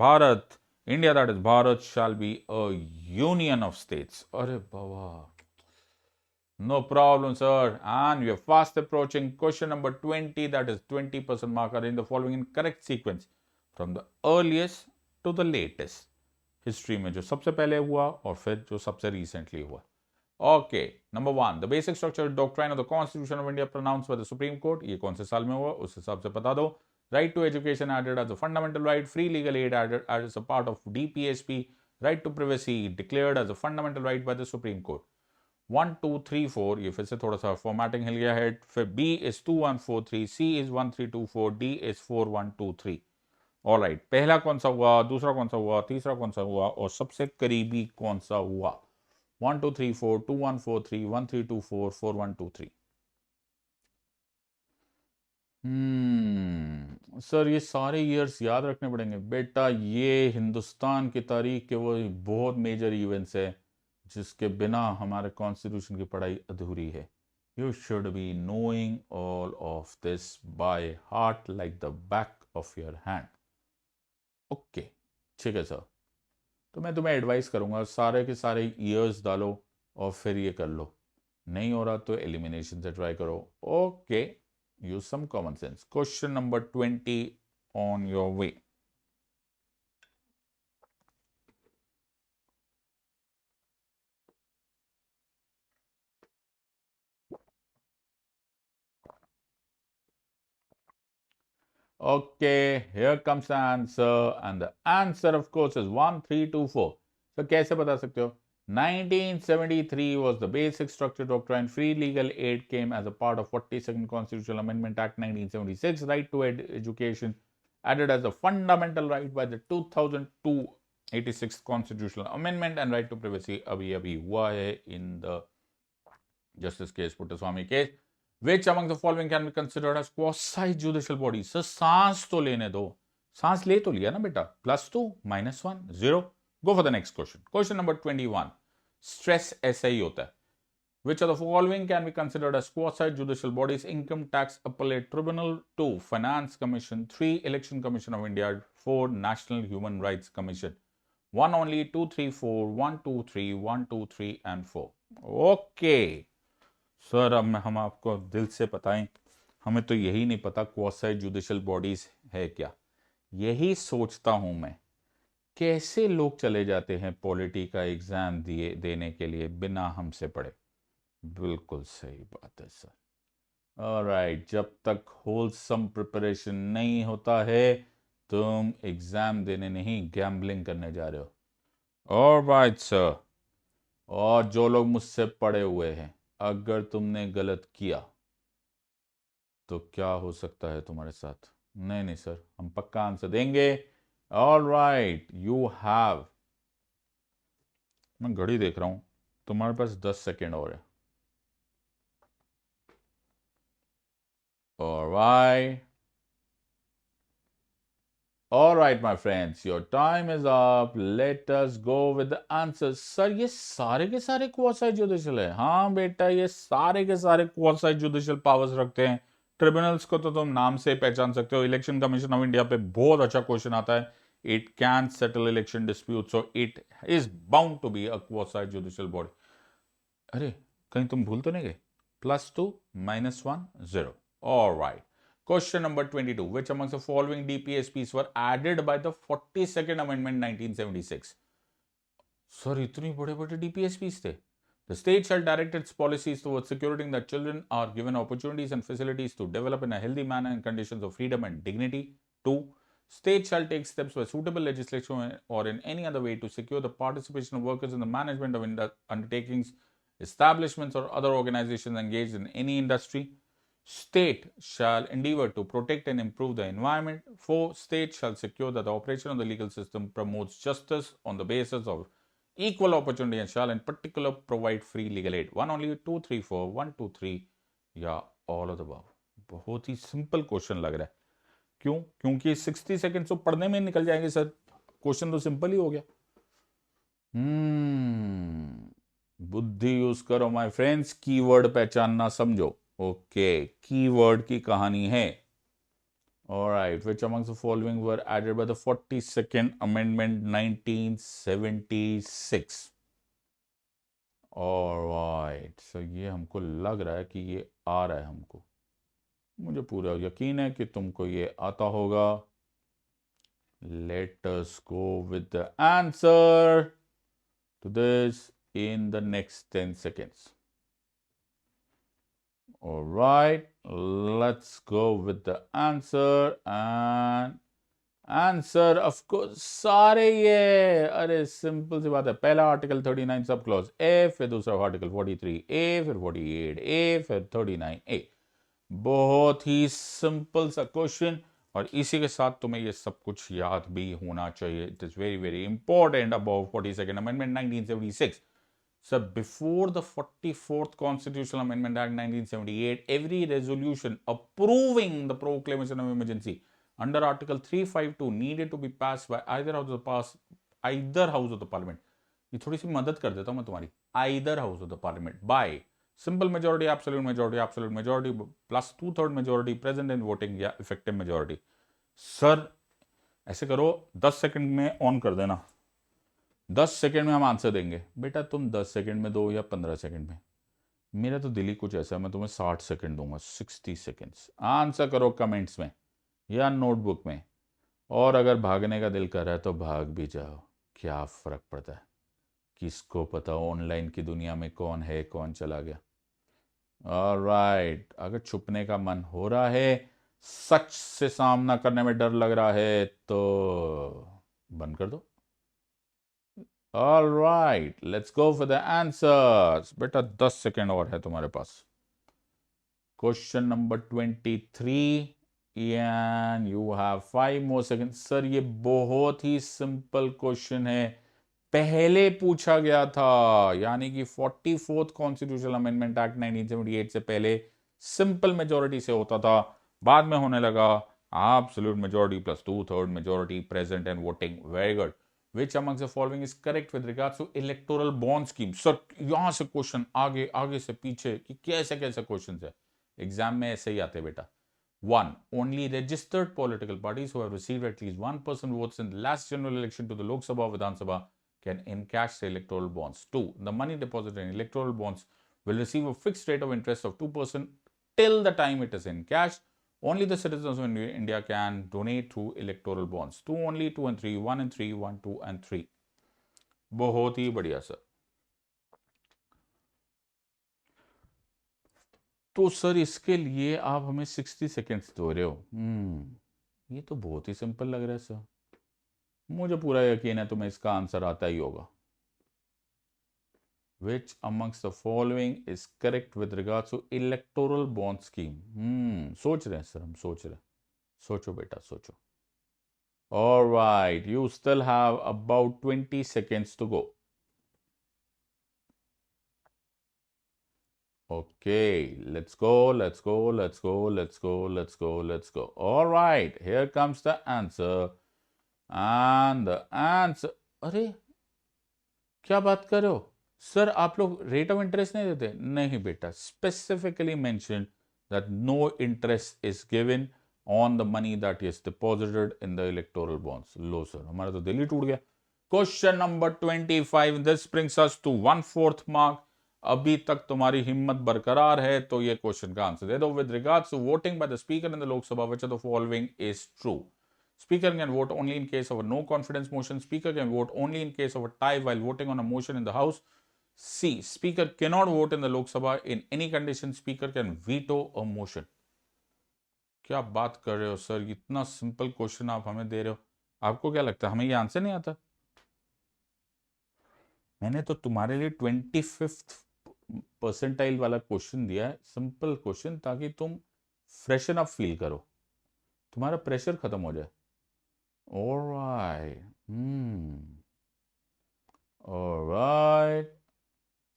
that is Bharat, shall be a union of states. Arey baba. No problem, sir. And we are fast approaching question number 20, that is 20% marker in the following in correct sequence from the earliest to the latest. History में जो सबसे पहले हुआ और फिर जो सबसे रिसेंटली हुआ. Okay, number 1, the basic structure doctrine of the constitution of India pronounced bye the supreme court. ये कौन से साल में हुआ उस हिसाब से बता दो. Right to education added as a fundamental right. Free legal aid added as a part of DPSP. Right to privacy declared as a fundamental right by the supreme court. 1 2 3 4, ये फिर से थोड़ा सा फॉर्मेटिंग हिल गया है. फिर B is 2 1 4 3, C is 1 3 2 4, D is 4 1 2 3. Alright, पहला कौन सा हुआ, दूसरा कौन सा हुआ, तीसरा कौन सा हुआ और सबसे करीबी कौन सा हुआ. 1 2 3 4, 2 1 4 3, 1 3 2 4, 4 1 2 3. सर ये सारे ईयर्स याद रखने पड़ेंगे बेटा. ये हिंदुस्तान की तारीख के वो बहुत मेजर इवेंट्स है जिसके बिना हमारे कॉन्स्टिट्यूशन की पढ़ाई अधूरी है. You should be knowing all of this by heart like the back of your hand. Okay, ठीक है सर. तो मैं तुम्हें एडवाइस करूंगा सारे के सारे ईयर्स डालो और फिर ये कर लो. नहीं हो रहा तो एलिमिनेशन से ट्राई करो. Okay, use some common sense. Question number 20 on your way. Okay, here comes the answer, and the answer, of course, is 1 3 2 4. So, कैसे बता सकते हो? 1973 was the basic structure doctrine. Free legal aid came as a part of 42nd Constitutional Amendment Act 1976. Right to education added as a fundamental right by the 2002 86th Constitutional Amendment, and right to privacy अभी हुआ है in the Justice case, Puttaswamy case. Which among the following can be considered as quasi-judicial bodies? Sir सांस तो लेने दो. सांस ले तो लिया ना बेटा. +2, -1, 0. Go for the next question. Question number 21. Stress ऐसा ही होता है. Which of the following can be considered as quasi-judicial bodies? Income Tax Appellate Tribunal. 2, Finance Commission. 3, Election Commission of India. 4, National Human Rights Commission. 1 only, 2 3 4, 1 2 3, 1 2 3 and 4. Okay. Sir अब हम आपको दिल से बताएं, हमें तो यही नहीं पता क्वासी जुडिशियल बॉडीज है क्या. यही सोचता हूं मैं, कैसे लोग चले जाते हैं पॉलिटी का एग्जाम देने के लिए बिना हमसे पढ़े. बिल्कुल सही बात है सर. ऑलराइट, जब तक होलसम प्रिपरेशन नहीं होता है तुम एग्जाम देने नहीं गैम्बलिंग करने जा रहे हो. Alright sir. और जो लोग मुझसे पढ़े हुए हैं, अगर तुमने गलत किया तो क्या हो सकता है तुम्हारे साथ. नहीं सर, हम पक्का आंसर देंगे. ऑलराइट, यू हैव, मैं घड़ी देख रहा हूं, तुम्हारे पास 10 सेकेंड और है. Alright, alright my friends, your time is up. Late us go with the answers. Sir ये सारे के सारे क्वासी जुडिशियल है. हाँ बेटा, ये सारे के सारे क्वासी जुडिशियल पावर्स रखते हैं. ट्रिब्यूनल्स को तो तुम नाम से पहचान सकते हो. इलेक्शन कमीशन ऑफ इंडिया पे बहुत अच्छा क्वेश्चन आता है. It can settle election dispute, so it is bound to be a quasi judicial body. अरे कहीं तुम भूल तो नहीं गए. +2, -1, 0. Alright. Question number 22. Which amongst the following DPSPs were added by the 42nd Amendment 1976? Sir, इतनी बड़े DPSPs थे. The state shall direct its policies towards securing that children are given opportunities and facilities to develop in a healthy manner in conditions of freedom and dignity. 2. State shall take steps by suitable legislation or in any other way to secure the participation of workers in the management of undertakings, establishments or other organizations engaged in any industry. State shall endeavor to protect and improve the environment. 4. State shall secure that the operation of the legal system promotes justice on the basis of equal opportunity and shall in particular provide free legal aid. 1 only, 2 3 4, 1 2 3 या all of the above. बहुत ही सिंपल क्वेश्चन लग रहा है. क्यों? क्योंकि 60 सेकेंड तो पढ़ने में निकल जाएंगे सर. क्वेश्चन तो सिंपल ही हो गया. बुद्धि यूज करो माय फ्रेंड्स. कीवर्ड पहचानना समझो. ओके, कीवर्ड की कहानी है. All right, which amongst the following were added by the 42nd Amendment 1976? All right, so ये हमको लग रहा है कि ये आ रहा है हमको, मुझे पूरा यकीन है कि तुमको ये आता होगा. Let us go with the answer to this in the next 10 seconds. All right, let's go with the answer. And answer of course सारे ये, अरे सिंपल सी बात है. पहला आर्टिकल 39 सब क्लॉज ए, फिर दूसरा आर्टिकल 43 ए, फिर 48 ए, फिर 39 ए. बहुत ही सिंपल सा क्वेश्चन, और इसी के साथ तुम्हें ये सब कुछ याद भी होना चाहिए. It is very very important about 42nd amendment 1976. So before the 44th Constitutional Amendment Act 1978, every resolution approving the proclamation of emergency under Article 352 needed to be passed by either house of the Parliament. ये थोड़ी सी मदद कर देता हूं मैं तुम्हारी. Either house of the Parliament by simple majority, absolute majority plus 2/3 majority present in voting या effective majority. सर ऐसे करो, 10 सेकंड में ऑन कर देना. 10 सेकंड में हम आंसर देंगे. बेटा तुम 10 सेकंड में दो या 15 सेकंड में, मेरा तो दिल ही कुछ ऐसा है, मैं तुम्हें 60 सेकंड दूंगा. 60 सेकंड्स आंसर करो कमेंट्स में या नोटबुक में. और अगर भागने का दिल कर रहा है तो भाग भी जाओ, क्या फर्क पड़ता है, किसको पता ऑनलाइन की दुनिया में कौन है कौन चला गया. ऑलराइट, अगर छुपने का मन हो रहा है, सच से सामना करने में डर लग रहा है, तो बंद कर दो. All right, let's go for the answers. बेटा 10 सेकेंड और है तुम्हारे पास. Question number 23 and you have 5 more seconds. Sir ये बहुत ही सिंपल क्वेश्चन है, पहले पूछा गया था, यानी कि 44th कॉन्स्टिट्यूशनल अमेंडमेंट एक्ट 1978 से पहले सिंपल मेजोरिटी से होता था, बाद में होने लगा absolute majority plus 2/3 majority present and voting. Very good. Which amongst the following is correct with regards to electoral bond scheme? Sir यहां से क्वेश्चन आगे आगे से पीछे कि कैसे कैसे क्वेश्चन है, एग्जाम में ऐसे ही आते बेटा. 1. Only registered political parties who have received at least 1% votes in the last general election to the Lok Sabha or Vidhan Sabha can encash the electoral bonds. 2. The money deposited in electoral bonds will receive a fixed rate of interest of 2% till the time it is encashed. Only the citizens of India can donate through electoral bonds. 2 only, 2 and 3, 1 and 3, 1, 2 and 3. बहुत ही बढ़िया सर. तो सर इसके लिए आप हमें 60 सेकेंड्स दो रहे हो. ये तो बहुत ही सिंपल लग रहा है सर, मुझे पूरा यकीन है तुम्हें इसका आंसर आता ही होगा. Which amongst the following is correct with regards to electoral bond scheme? सोच रहे हैं सर, हम सोच रहे हैं. सोचो बेटा सोचो. All right, you still have about 20 seconds to go. Okay, let's go. All right, here comes the answer. And the answer, अरे क्या बात कर रहे हो सर, आप लोग रेट ऑफ इंटरेस्ट नहीं देते? नहीं बेटा, specifically mention that no interest is given on the money that is deposited in the electoral bonds. लो सर, हमारा तो दिल ही टूट गया. Question number 25, this brings us to 1/4 mark. अभी तक तुम्हारी हिम्मत बरकरार है तो ये क्वेश्चन का आंसर दे दो. With regards to voting by the speaker in the Lok Sabha, which of the following is true? Speaker can vote only in case of a no confidence motion. Speaker can vote only in case of a tie while voting on a motion in the House. C. Speaker cannot vote in the Lok Sabha in any condition. Speaker can veto a motion. क्या बात कर रहे हो सर, इतना सिंपल क्वेश्चन आप हमें दे रहे हो. आपको क्या लगता है हमें ये आंसर नहीं आता? मैंने तो तुम्हारे लिए 25th परसेंटाइल वाला क्वेश्चन दिया है, सिंपल क्वेश्चन, ताकि तुम फ्रेशन अप फील करो, तुम्हारा प्रेशर खत्म हो जाए. Alright.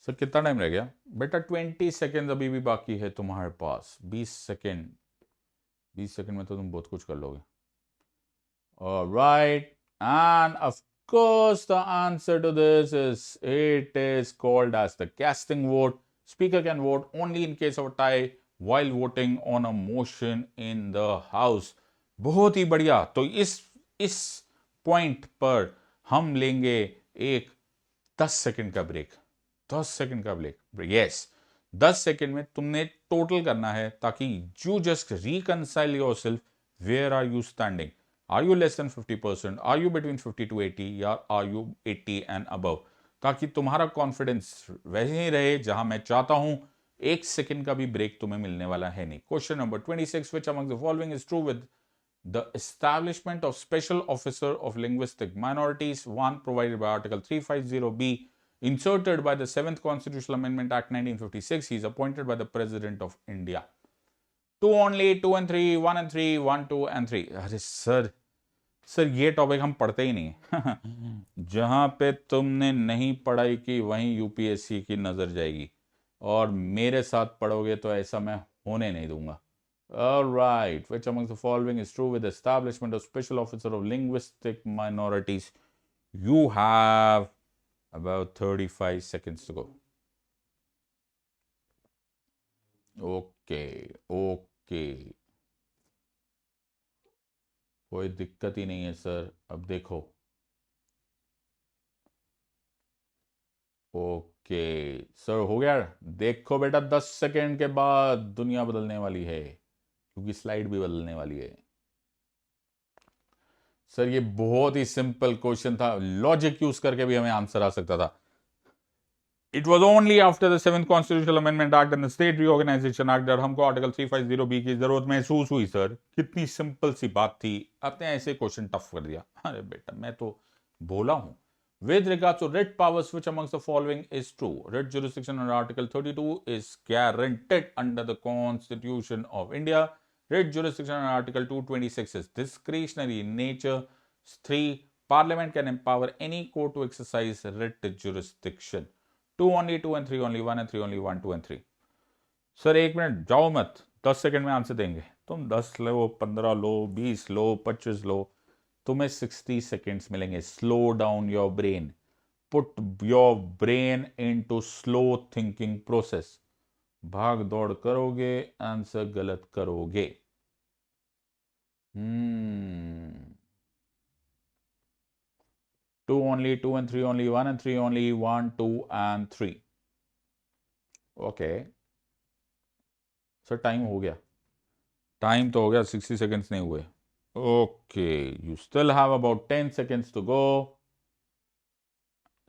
सर कितना टाइम रह गया बेटा? 20 सेकेंड अभी भी बाकी है तुम्हारे पास. 20 सेकेंड में तो तुम बहुत कुछ कर लोगे. Alright, and of course the answer to this is, it is called as the casting vote. Speaker can vote only in case of a tie while voting on a motion in the House. बहुत ही बढ़िया। तो इस पॉइंट पर हम लेंगे एक 10 सेकंड का ब्रेक। 10 सेकंड का ब्रेक, यस 10 सेकंड में तुमने टोटल करना है, ताकि you just reconcile yourself, where are you standing, are you less than 50%, are you between 50 to 80, या आर यू 80 एंड अबव, ताकि तुम्हारा कॉन्फिडेंस वैसे ही रहे जहां मैं चाहता हूं। एक सेकंड का भी ब्रेक तुम्हें मिलने वाला है नहीं। Question number 26, which among the following is true with the establishment of special officer of linguistic minorities, one provided by article 350b inserted by the 7th constitutional amendment act 1956, he is appointed by the president of India. 2 only, 2 and 3, 1 and 3, 1, 2 and 3। अरे सर ये टॉपिक हम पढ़ते ही नहीं। जहां पे तुमने नहीं पढ़ाई की वहीं यूपीएससी की नजर जाएगी, और मेरे साथ पढ़ोगे तो ऐसा मैं होने नहीं दूंगा। Alright, which among the following is true with the establishment of special officer of linguistic minorities? You have about 35 seconds to go. Okay. कोई दिक्कत ही नहीं है सर। अब देखो, ओके सर हो गया। देखो बेटा, 10 सेकेंड के बाद दुनिया बदलने वाली है, क्योंकि स्लाइड भी बदलने वाली है। सर ये बहुत ही सिंपल क्वेश्चन था, लॉजिक यूज करके भी हमें आंसर आ सकता था। It was only after the 7th constitutional amendment act and state reorganisation act that हमको आर्टिकल 350B की जरूरत महसूस हुई। सर कितनी सिंपल सी बात थी, आपने ऐसे क्वेश्चन टफ कर दिया। अरे बेटा मैं तो बोला हूं। With regards to writ powers, which amongst the following is true? Writ jurisdiction under Article 32 is guaranteed under the Constitution of India. Writ jurisdiction under Article 226 is discretionary in nature. 3. Parliament can empower any court to exercise writ jurisdiction. 2 only, 2 and 3 only, 1 and 3 only, 1, 2 and 3. Sir एक मिनट जाओ मत, 10 सेकंड में आंसर देंगे। तुम 10 लो, 15 लो, 20 लो, 25 लो, तुम्हें 60 सेकेंड्स मिलेंगे। Slow down your brain, put your brain into slow thinking process. भाग दौड़ करोगे, आंसर गलत करोगे। 2 only, 2 and 3 only, 1 and 3 only, 1, 2 and 3। Okay sir time हो गया, टाइम तो हो गया, 60 सेकेंड्स नहीं हुए। Okay you still have about 10 seconds to go.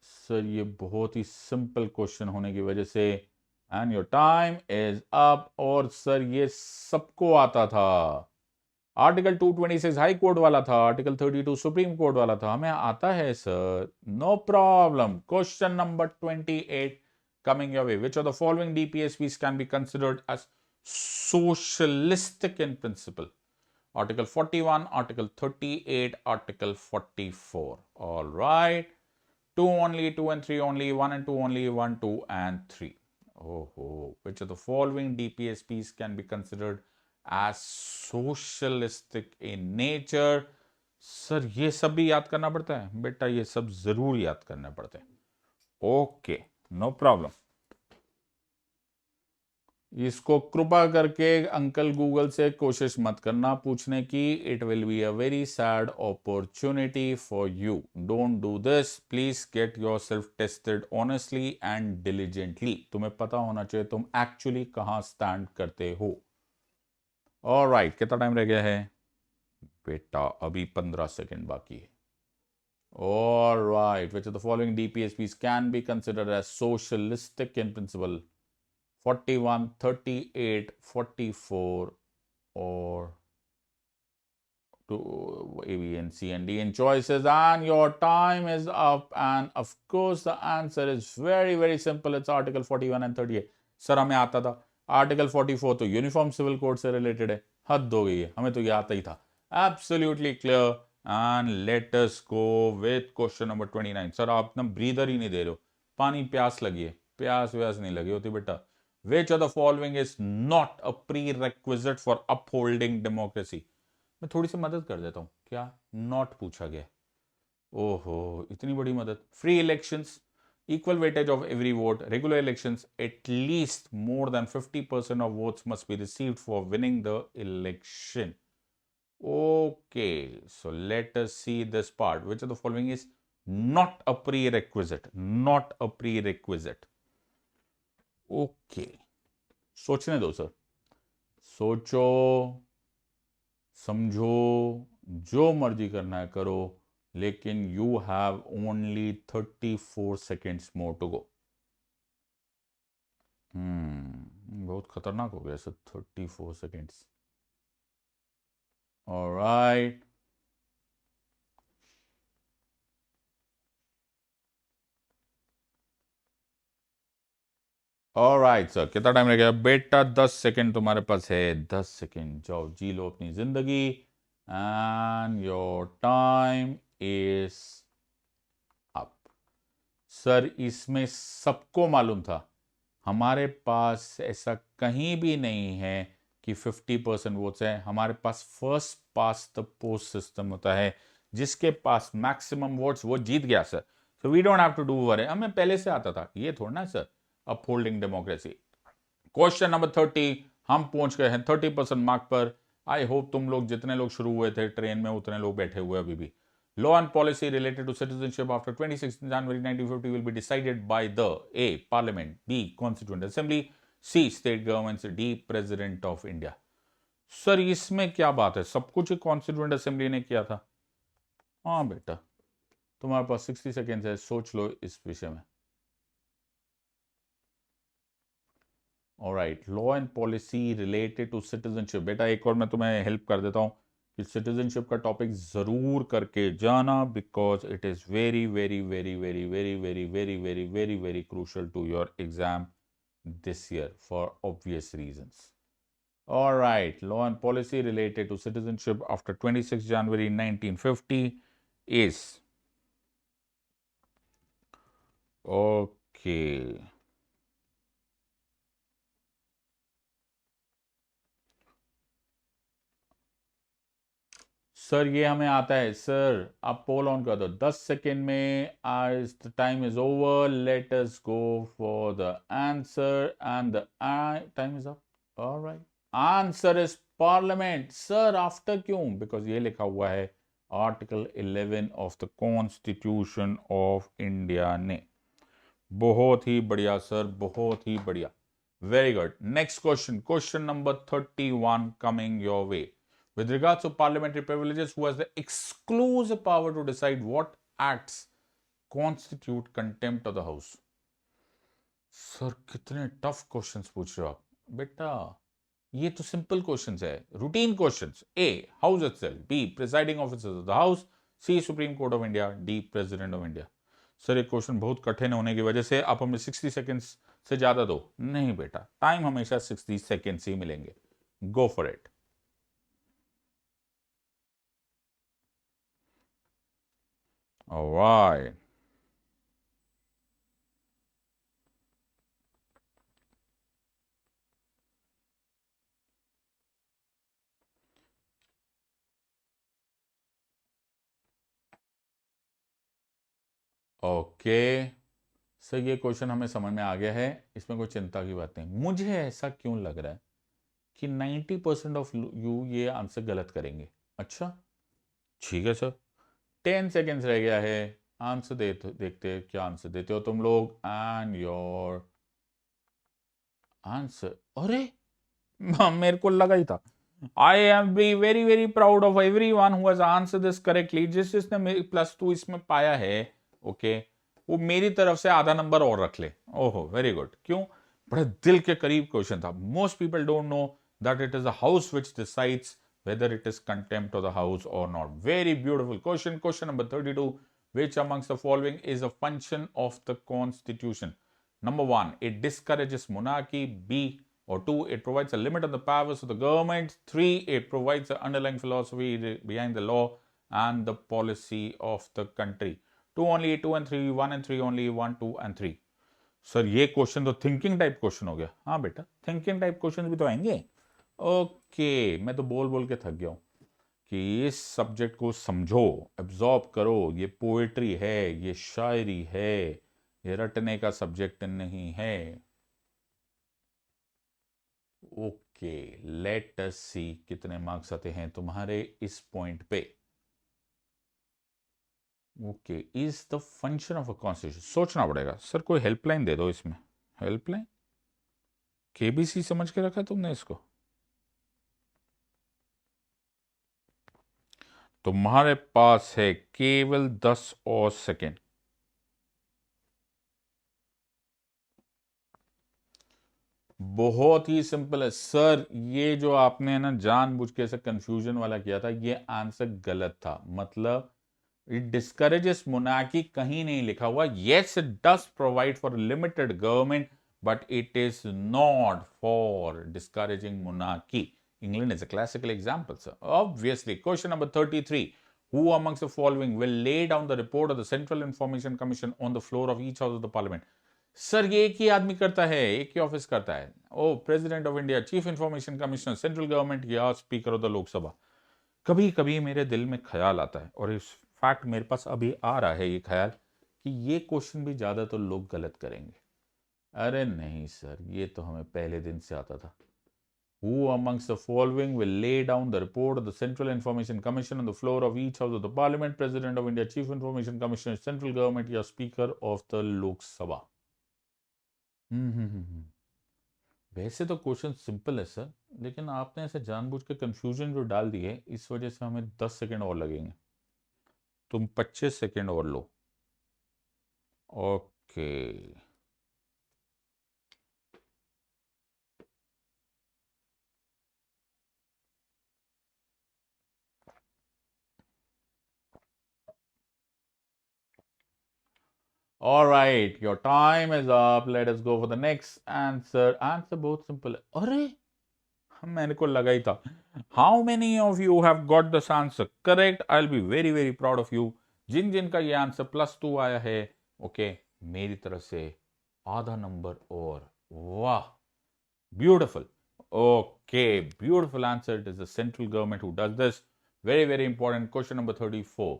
Sir ये बहुत ही सिंपल क्वेश्चन होने की वजह से and your time is up. और सर ये सबको आता था। आर्टिकल 226 हाई कोर्ट वाला था, आर्टिकल 32 सुप्रीम कोर्ट वाला था, हमें आता है sir, no problem. Question number 28 coming your way. Which of the following DPSPs can be considered as socialistic in principle? Article 41, Article 38, Article 44. All right. 2 only, 2 and 3 only, 1 and 2 only, 1, 2 and 3. Oh. Which of the following DPSPs can be considered as socialistic in nature? Sir ये सब भी याद करना पड़ता है बेटा, ये सब जरूर याद करना पड़ता है। Okay no problem. इसको कृपा करके अंकल गूगल से कोशिश मत करना पूछने की। It will be a very sad opportunity for you. Don't do this, please get your self tested honestly and diligently. तुम्हें पता होना चाहिए तुम एक्चुअली कहां स्टैंड करते हो। ऑलराइट, कितना टाइम रह गया है बेटा? अभी 15 सेकेंड बाकी है। Alright, which of the following DPSPs can be considered as socialistic in principle? 41, 38, 44, or to A, B, and C and D in choices, and your time is up. And of course, the answer is very, very simple. It's Article 41 and 38. Sir हमें आता था। Article 44 तो यूनिफॉर्म सिविल कोड से रिलेटेड है। हद हो गई है, हमें तो ये आता ही था। Absolutely clear. And let us go with question number 29. Sir आप ना ब्रीदर ही नहीं दे रहे हो, पानी प्यास लगी है। प्यास व्यास नहीं लगी होती बेटा। Which of the following is not a prerequisite for upholding democracy? मैं थोड़ी सी मदद कर देता हूं। क्या नॉट पूछा गया? ओहो इतनी बड़ी मदद। Free elections, equal weightage of every vote, regular elections, at least more than 50% of votes must be received for winning the election. Okay, so let us see this part. Which of the following is not a prerequisite? Not a prerequisite. Okay, सोचने दो सर, सोचो समझो, जो मर्जी करना है करो, लेकिन you have only 34 seconds more to go. बहुत खतरनाक हो गया sir, 34 seconds. Alright, alright sir, कितना टाइम लग गया बेटा? 10 सेकेंड तुम्हारे पास है, 10 सेकेंड, जाओ जी लो अपनी जिंदगी. And your time is up. Sir इसमें सबको मालूम था, हमारे पास ऐसा कहीं भी नहीं है कि 50% वोट्स है. हमारे पास first past the post system होता है, जिसके पास मैक्सिमम वोट्स वो जीत गया sir. So we don't have to do worry, हमें पहले से आता था, ये थोड़ा ना sir upholding democracy. Question number 30, हम पहुंच गए हैं 30% मार्क पर. आई होप तुम लोग जितने लोग शुरू हुए थे ट्रेन में उतने लोग बैठे हुए अभी भी. Law and policy related to citizenship after 26 January 1950 will be decided by the A. Parliament, B. Constituent Assembly, C. State Governments, D. President of India. Sir इसमें क्या बात है, सब कुछ कॉन्स्टिट्यूएंट असेंबली ने किया था. हाँ बेटा, तुम्हारे पास 60 सेकेंड्स है, सोच लो इस विषय में. Alright, law and policy related to citizenship. बेटा एक और मैं तुम्हें हेल्प कर देता हूं कि सिटीजनशिप का टॉपिक जरूर करके जाना, because it is very very very very very very very very very very crucial to your exam this year for obvious reasons. All right, law and policy related to citizenship after 26 January 1950 is okay. Sir ये हमें आता है सर, आप पोल ऑन कर दो 10 सेकेंड में. आज the time is over, late us go for the answer and the time is up. Alright, answer is parliament. Sir after क्यों? बिकॉज ये लिखा हुआ है article 11 of the constitution of India ने. बहुत ही बढ़िया सर, बहुत ही बढ़िया, very good. Next question, question number 31 coming your way. With regards to parliamentary privileges, who has the exclusive power to decide what acts constitute contempt of the house? Sir कितने टफ क्वेश्चंस पूछ रहे हो आप बेटा. ये तो सिंपल क्वेश्चंस है, routine questions. A, house itself. B, presiding officers of the house. C, supreme court of India. D, president of India. Sir ये क्वेश्चन बहुत कठिन होने की वजह से आप हमें 60 सेकेंड्स से ज्यादा दो. नहीं बेटा, टाइम हमेशा 60 सेकेंड्स ही मिलेंगे. गो for it. All right. Okay sir, ये क्वेश्चन हमें समझ में आ गया है, इसमें कोई चिंता की बात नहीं. मुझे ऐसा क्यों लग रहा है कि 90% ऑफ यू ये आंसर गलत करेंगे. अच्छा ठीक है सर, 10 सेकेंड्स रह गया है. आंसर देखते हैं क्या आंसर देते हो तुम लोग. एंड योर आंसर, अरे मेरे को लगा ही था. I M B very very proud of every one who has answer this correctly. जिसने +2 इसमें पाया है, ओके, वो मेरी तरफ से आधा नंबर और रख ले. ओहो वेरी गुड. क्यों? बड़े दिल के करीब क्वेश्चन था. Most people don't know that it is the house which decides whether it is contempt of the house or not. Very beautiful question. Question number 32. Which amongst the following is a function of the constitution? Number 1, it discourages monarchy. B or 2, it provides a limit on the powers of the government. 3, it provides the underlying philosophy behind the law and the policy of the country. 2 only, 2 and 3, 1 and 3 only, 1, 2 and 3. Sir ये क्वेश्चन तो थिंकिंग टाइप क्वेश्चन हो गया. हाँ बेटा, थिंकिंग टाइप क्वेश्चन भी तो आएंगे. ओके, मैं तो बोल बोल के थक गया हूं कि इस सब्जेक्ट को समझो, एब्जॉर्ब करो. ये पोएट्री है, ये शायरी है, ये रटने का सब्जेक्ट नहीं है. ओके, लेट अस सी कितने मार्क्स आते हैं तुम्हारे इस पॉइंट पे। Okay, is the function of a constitution, सोचना पड़ेगा सर, कोई हेल्पलाइन दे दो इसमें। हेल्पलाइन केबीसी समझ के रखा तुमने इसको। तुम्हारे पास है केवल 10 और सेकेंड। बहुत ही सिंपल है सर, ये जो आपने ना जानबूझ के ऐसे कंफ्यूजन वाला किया था, ये आंसर गलत था। मतलब इट डिस्करेजेस मोनार्की कहीं नहीं लिखा हुआ। Yes it does provide for limited government, but it is not for discouraging monarchy. England is a classical example, sir. Obviously. Question number 33. Who amongst the following will lay down the report of the Central Information Commission on the floor of each house of the Parliament? Sir ये एक ही आदमी करता है, एक ही ऑफिस करता है। Oh, president of India, chief information commissioner, central government या स्पीकर ऑफ द लोकसभा। कभी कभी मेरे दिल में ख्याल आता है, और इस फैक्ट मेरे पास अभी आ रहा है ये ख्याल, कि ये क्वेश्चन भी ज्यादातर लोग गलत करेंगे। अरे नहीं सर, ये तो हमें पहले दिन से आता था। Who amongst the following will lay down the report of the Central Information Commission on the floor of each house of the Parliament? President of India, Chief Information Commissioner, Central Government या Speaker of the Lok Sabha? वैसे तो क्वेश्चन सिंपल है सर, लेकिन आपने ऐसे जानबूझ के कंफ्यूजन जो डाल दी है, इस वजह से हमें 10 सेकेंड और लगेंगे। तुम 25 सेकेंड और लो। Okay, all right, your time is up. Let us go for the next answer. Answer बहुत सिंपल है। अरे मैंने को लगा ही था। How many of you have got this answer correct? I will be very very proud of you. जिन जिन का ये आंसर +2 आया है, ओके, मेरी तरफ से आधा नंबर और। वाह, beautiful. Okay, beautiful answer. It is the central government who does this. Very very important. Question number 34।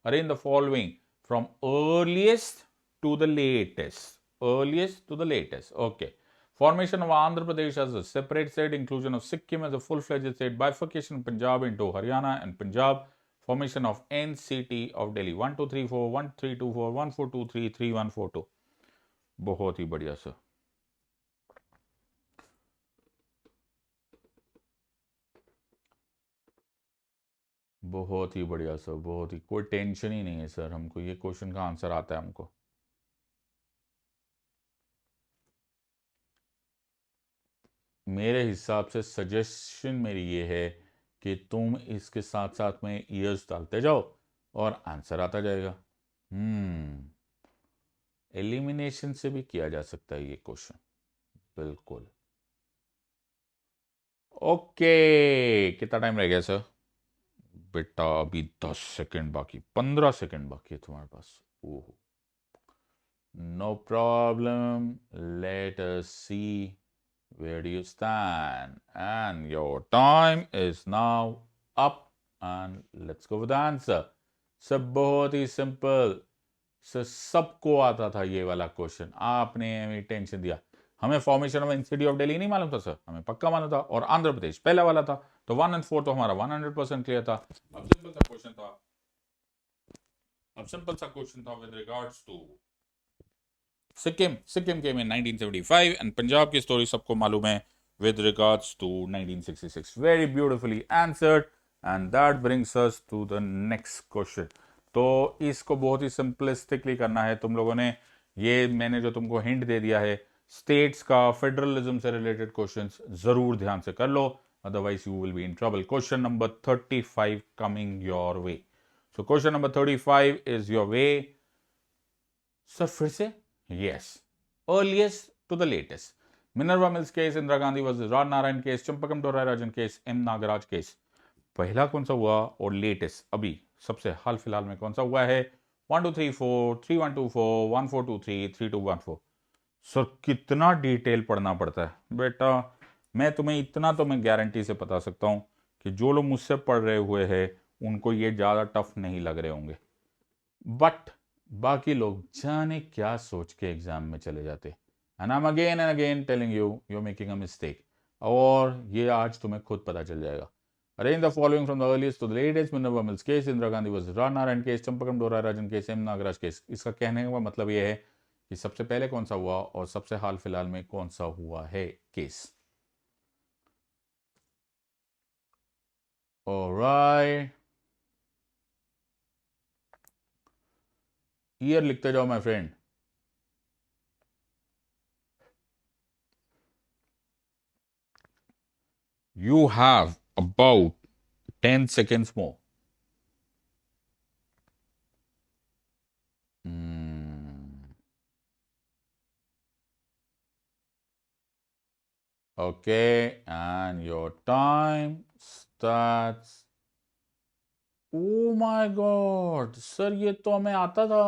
Arrange the following from earliest to the latest. Earliest to the latest. Okay. Formation of Andhra Pradesh as a separate state, inclusion of Sikkim as a full-fledged state, bifurcation of Punjab into Haryana and Punjab, formation of NCT of Delhi. 1 2 3 4 1 3 2 4 1 4 2 3 3 1 4 2। बहुत ही बढ़िया सर। बहुत ही बढ़िया सर, बहुत ही, कोई टेंशन ही नहीं है सर हमको, ये क्वेश्चन का आंसर आता है हमको। मेरे हिसाब से सजेशन मेरी ये है कि तुम इसके साथ साथ में ईयर्स डालते जाओ और आंसर आता जाएगा। एलिमिनेशन से भी किया जा सकता है ये क्वेश्चन, बिल्कुल। ओके, कितना टाइम रह गया सर? बेटा अभी 10 सेकंड बाकी, 15 सेकंड बाकी है तुम्हारे पास। Oh, no problem. Let us see where do you stand, and your time is now up, and let's go with the answer। सब बहुत ही सिंपल सर, सबको आता था ये वाला क्वेश्चन, आपने हमें टेंशन दिया। हमें formation of NCT of Delhi नहीं मालूम था सर, हमें पक्का मालूम था, और आंध्र प्रदेश पहला वाला था, तो 1 और 4 तो हमारा 100% क्लियर था। अब सिंपल सा क्वेश्चन था, with regards to Sikkim. Sikkim came in 1975 and Punjab की स्टोरी सबको मालूम है with regards to 1966। Very beautifully answered, and that brings us to the next question। तो इसको बहुत ही सिंपलिस्टिकली करना है तुम लोगों ने। ये मैंने जो तुमको हिंट दे दिया है, स्टेट्स का फेडरलिज्म से रिलेटेड क्वेश्चंस जरूर ध्यान से कर लो, otherwise you will be in trouble. Question number 35 coming your way. So question number 35 is your way. Sir फिर से, yes, earliest to the latest। Minerva Mills case, Indira Gandhi versus Raj Narayan case, Champakam Dorai Rajan case, M Nagaraj case. पहला कौन सा हुआ और लेटेस्ट अभी सबसे हाल फिलहाल में कौन सा हुआ है? 1 2 3 4 3 1 2 4 1 4 2 3 3 2 1 4। सर कितना डिटेल पढ़ना पड़ता है बेटा, मैं तुम्हें इतना तो मैं गारंटी से बता सकता हूं कि जो लोग मुझसे पढ़ रहे हुए हैं उनको ये ज्यादा टफ नहीं लग रहे होंगे, बट बाकी लोग जाने क्या सोच के एग्जाम में चले जाते। And I am again and again telling you, you are making a mistake. और ये आज तुम्हें खुद पता चल जाएगा। Arrange the following from the earliest to the latest. Minerva Mills case, Indira Gandhi versus Rana case, Champakam Dora Rajan case, M Nagaraj case. इसका कहने का मतलब ये है कि सबसे पहले कौन सा हुआ और सबसे हाल फिलहाल में कौन सा हुआ है केस। ऑलराइट, ईयर लिखते जाओ my friend. You have about 10 seconds more. Okay, and your time starts. Oh my God, sir ये तो हमें आता था।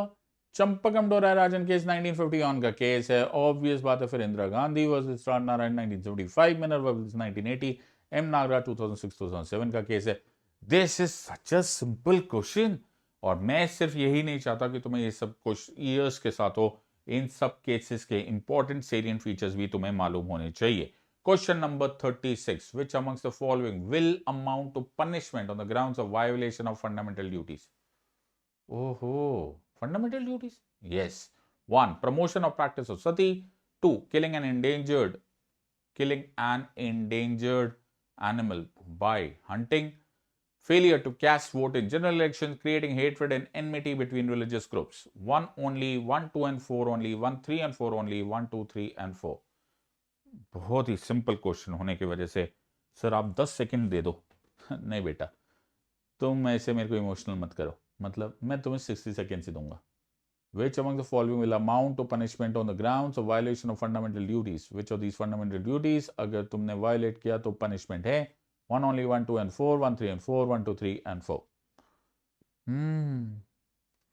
चंपकम डोरा राजन केस 1951 का केस है, ऑब्वियस बात है। फिर Indira Gandhi versus Narain 1975, Minerva versus 1980, M Nagaraj 2006-2007 का केस है। This is such a simple question, और मैं सिर्फ यही नहीं चाहता कि तुम्हें ये सब कुछ ईयर्स के साथ हो, इन सब केसेस के इंपॉर्टेंट सेलिएंट फीचर्स भी तुम्हें मालूम होने चाहिए। Question number 36. Which amongst the following will amount to punishment on the grounds of violation of fundamental duties? Oh, fundamental duties? Yes. 1. Promotion of practice of sati. 2. Killing an endangered animal by hunting. Failure to cast vote in general elections, creating hatred and enmity between religious groups. 1 only, 1, 2 and 4 only, 1, 3 and 4 only, 1, 2, 3 and 4. बहुत ही सिंपल क्वेश्चन होने की वजह से सर आप 10 सेकंड दे दो। नहीं बेटा, तुम ऐसे मेरे को इमोशनल मत करो, मतलब मैं तुम्हें 60 सेकंड्स ही दूंगा। Which among the following will amount to punishment on the grounds of violation of fundamental duties? Which of these fundamental duties अगर तुमने violate किया तो punishment है 1 only, 1, 2 and 4, 1, 3 and 4, 1, 2, 3 and 4.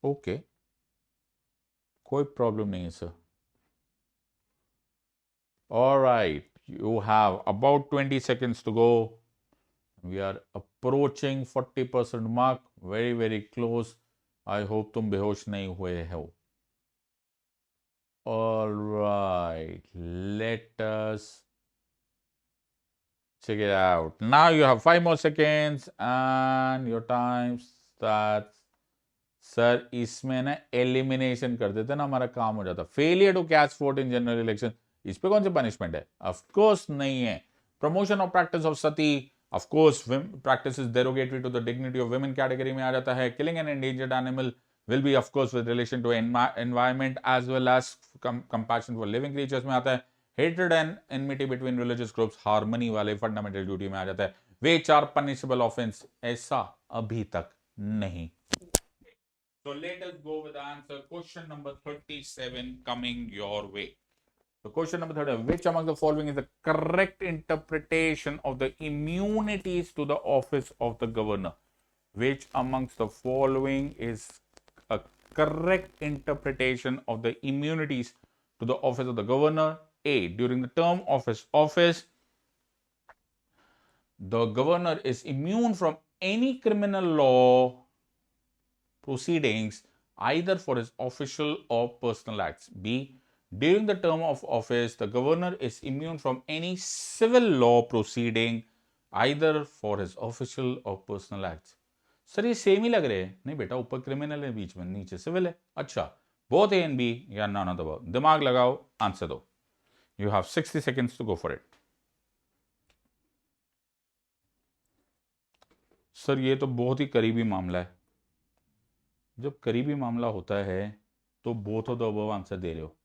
Okay, कोई प्रॉब्लम नहीं है sir. All right, you have about 20 seconds to go. We are approaching 40% mark, very very close. I hope तुम बेहोश नहीं हुए हो। All right, let us check it out. Now you have 5 more seconds and your time starts. Sir इसमें ना एलिमिनेशन कर देते ना, हमारा काम हो जाता। Failure to cast vote in general election, इस पे कौन सी पनिशमेंट है? ऑफ कोर्स नहीं है। Promotion of practice of sati, of course practice is derogatory to the dignity of women category में आ जाता है। Killing an endangered animal will be of course with relation to environment as well as compassion for living creatures में आता है। Hatred and enmity between religious groups harmony वाले फंडामेंटल ड्यूटी में आ जाता है। व्हिच आर पनिशेबल ऑफेंस, ऐसा अभी तक नहीं। So let us go with the answer. Question number 37 coming your way. So question number 37. Which among the following is the correct interpretation of the immunities to the office of the governor? Which amongst the following is a correct interpretation of the immunities to the office of the governor? A. During the term of his office, the governor is immune from any criminal law proceedings either for his official or personal acts. B. During the term of office, the governor is immune from any civil law proceeding either for his official or personal acts. Sir ये सेम ही लग रहे हैं। नहीं बेटा, ऊपर क्रिमिनल है, बीच में नीचे सिविल है। अच्छा, बोथ ए एंड बी या नॉन ऑफ द अबव? दिमाग लगाओ, आंसर दो। You have 60 seconds to go for it. Sir ये तो बहुत ही करीबी मामला है। जब करीबी मामला होता है तो both of the above answer दे रहे हो।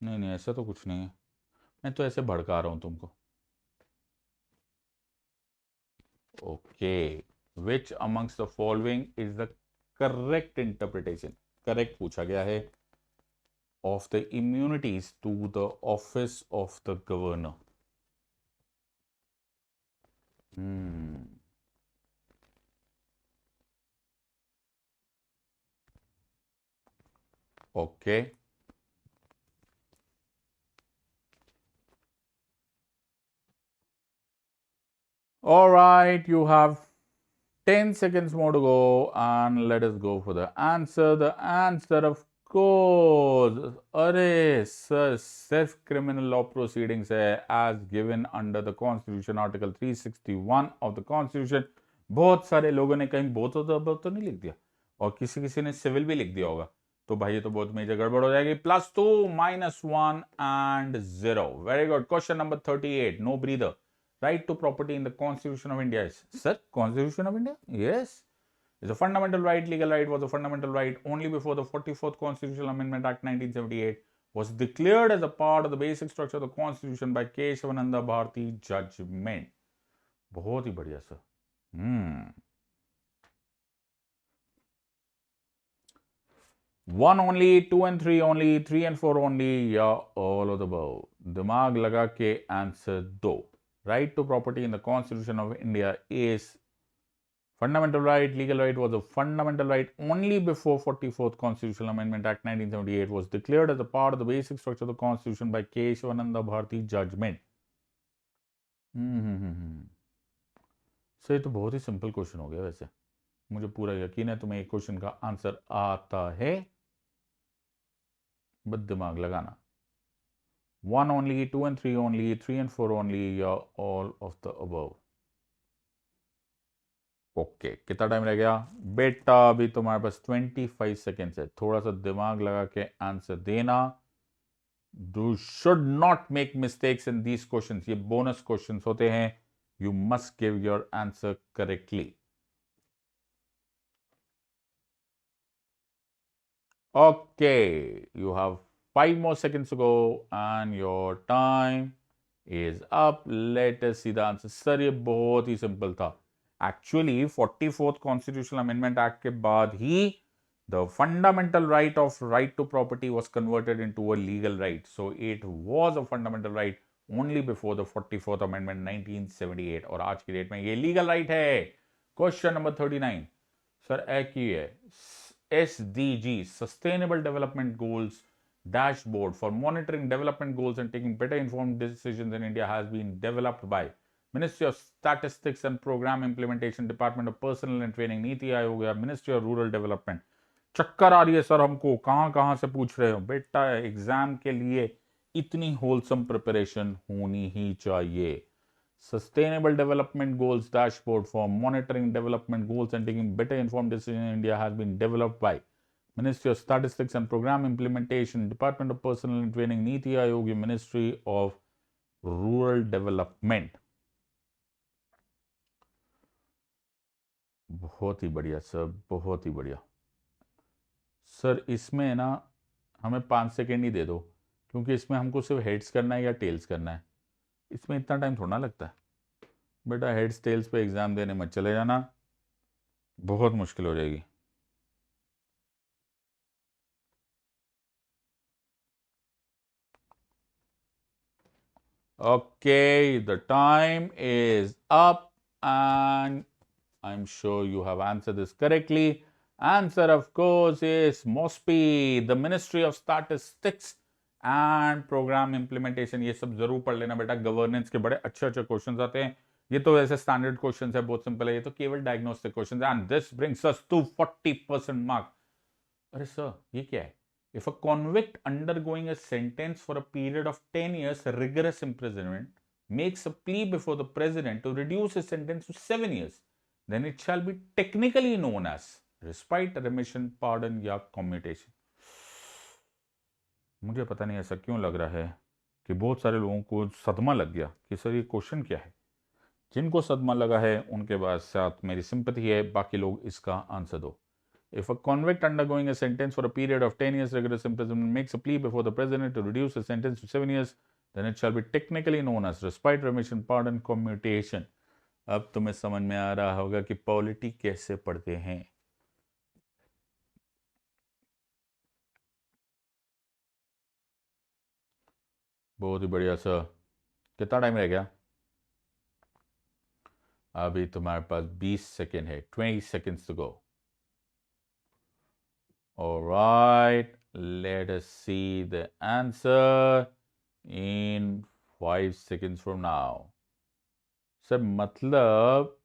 नहीं नहीं, ऐसा तो कुछ नहीं है, मैं तो ऐसे भड़का रहा हूं तुमको। Okay, which amongst the following is the correct interpretation, correct पूछा गया है, of the immunities to the office of the governor. Okay, all right, you have 10 seconds more to go and let us go for the answer. The answer, of course. अरे सर, सिर्फ क्रिमिनल लॉ प्रोसीडिंग्स है as given under the constitution article 361 of the constitution. बहुत सारे लोगों ने कहीं बहुत तो नहीं लिख दिया, और किसी ने सिविल भी लिख दिया होगा, तो भाई ये तो बहुत मेजर गड़बड़ हो जाएगी। +2 -1 and 0। Very good. Question number 38, no breather. Right to property in the constitution of India is, sir constitution of India, yes, is a fundamental right. Legal right was a fundamental right only before the 44th Constitutional Amendment Act 1978 was declared as a part of the basic structure of the Constitution by Keshavananda Bharati judgment. बहुत ही बढ़िया sir. 1 only, 2 and 3 only, 3 and 4 only, या all of the above? दिमाग लगा के आंसर दो। Right to property in the Constitution of India is fundamental right. Legal right was a fundamental right only before 44th Constitutional Amendment Act 1978 was declared as a part of the basic structure of the Constitution by Keshavananda Bharati judgment. सही, तो बहुत ही सिंपल क्वेश्चन हो गया। वैसे मुझे पूरा यकीन है तुम्हें एक क्वेश्चन का आंसर आता है, बस दिमाग लगाना। 1 only, 2 and 3 only, 3 and 4 only, या all of the above? Okay, कितना टाइम रह गया बेटा? अभी तुम्हारे पास 25 सेकेंड्स है, थोड़ा सा दिमाग लगा के आंसर देना। You should not make mistakes in these questions, ये बोनस क्वेश्चंस होते हैं। You must give your answer correctly. Okay, you have 5 more seconds to go and your time is up. Let us see the answer. Sir ये बहुत ही सिंपल था। Actually 44th Constitutional Amendment Act के बाद ही the fundamental right to property was converted into a legal right. So it was a fundamental right only before the 44th Amendment 1978, और आज की डेट में ये legal right है। क्वेश्चन नंबर 39 सर एक ही है। SDG Sustainable Development Goals Dashboard for monitoring development goals and taking better informed decisions in India has been developed by Ministry of Statistics and Program Implementation, Department of Personnel and Training, NITI Aayog या Ministry of Rural Development। चक्कर आ रही है सर हमको, कहां से पूछ रहे हो बेटा? एग्जाम के लिए इतनी होलसम प्रिपरेशन होनी ही चाहिए। Sustainable Development Goals Dashboard for monitoring development goals and taking better informed decisions in India has been developed by Ministry of Statistics and Program Implementation, Department of Personnel and Training, NITI Aayog, Ministry of Rural Development। बहुत ही बढ़िया सर, बहुत ही बढ़िया सर। इसमें ना हमें 5 सेकेंड ही दे दो, क्योंकि इसमें हमको सिर्फ हेड्स करना है या टेल्स करना है। इसमें इतना टाइम थोड़ा लगता है बेटा। हेड्स टेल्स पे एग्जाम देने मत चले जाना, बहुत मुश्किल हो जाएगी। Okay, the time is up and I'm sure you have answered this correctly. Answer of course is MOSPI, the Ministry of Statistics and Program Implementation। ये सब जरूर पढ़ लेना बेटा, गवर्नेंस के बड़े अच्छे क्वेश्चंस आते हैं। ये तो वैसे स्टैंडर्ड क्वेश्चंस है, बहुत सिंपल है, ये तो केवल डायग्नोस्टिक क्वेश्चंस है। And this brings us to 40% mark. अरे सर ये क्या है? If a convict undergoing a sentence for a period of 10 years rigorous imprisonment makes a plea before the president to reduce his sentence to 7 years, then it shall be technically known as respite, remission, pardon या commutation। मुझे पता नहीं ऐसा क्यों लग रहा है कि बहुत सारे लोगों को सदमा लग गया कि सर ये क्वेश्चन क्या है। जिनको सदमा लगा है उनके बाद साथ मेरी सिंपैथी है, बाकी लोग इसका आंसर दो। If a convict undergoing a sentence for a period of 10 years rigorous imprisonment makes a plea before the president to reduce his sentence to 7 years, then it shall be technically known as respite, remission, pardon, commutation। अब तुम्हें समझ में आ रहा होगा कि पॉलिटी कैसे पढ़ते हैं। बहुत ही बढ़िया सर। कितना टाइम रह गया? अभी तुम्हारे पास 20 सेकेंड है, 20 seconds to go। All right, let us see the answer in 5 seconds from now। Sir मतलब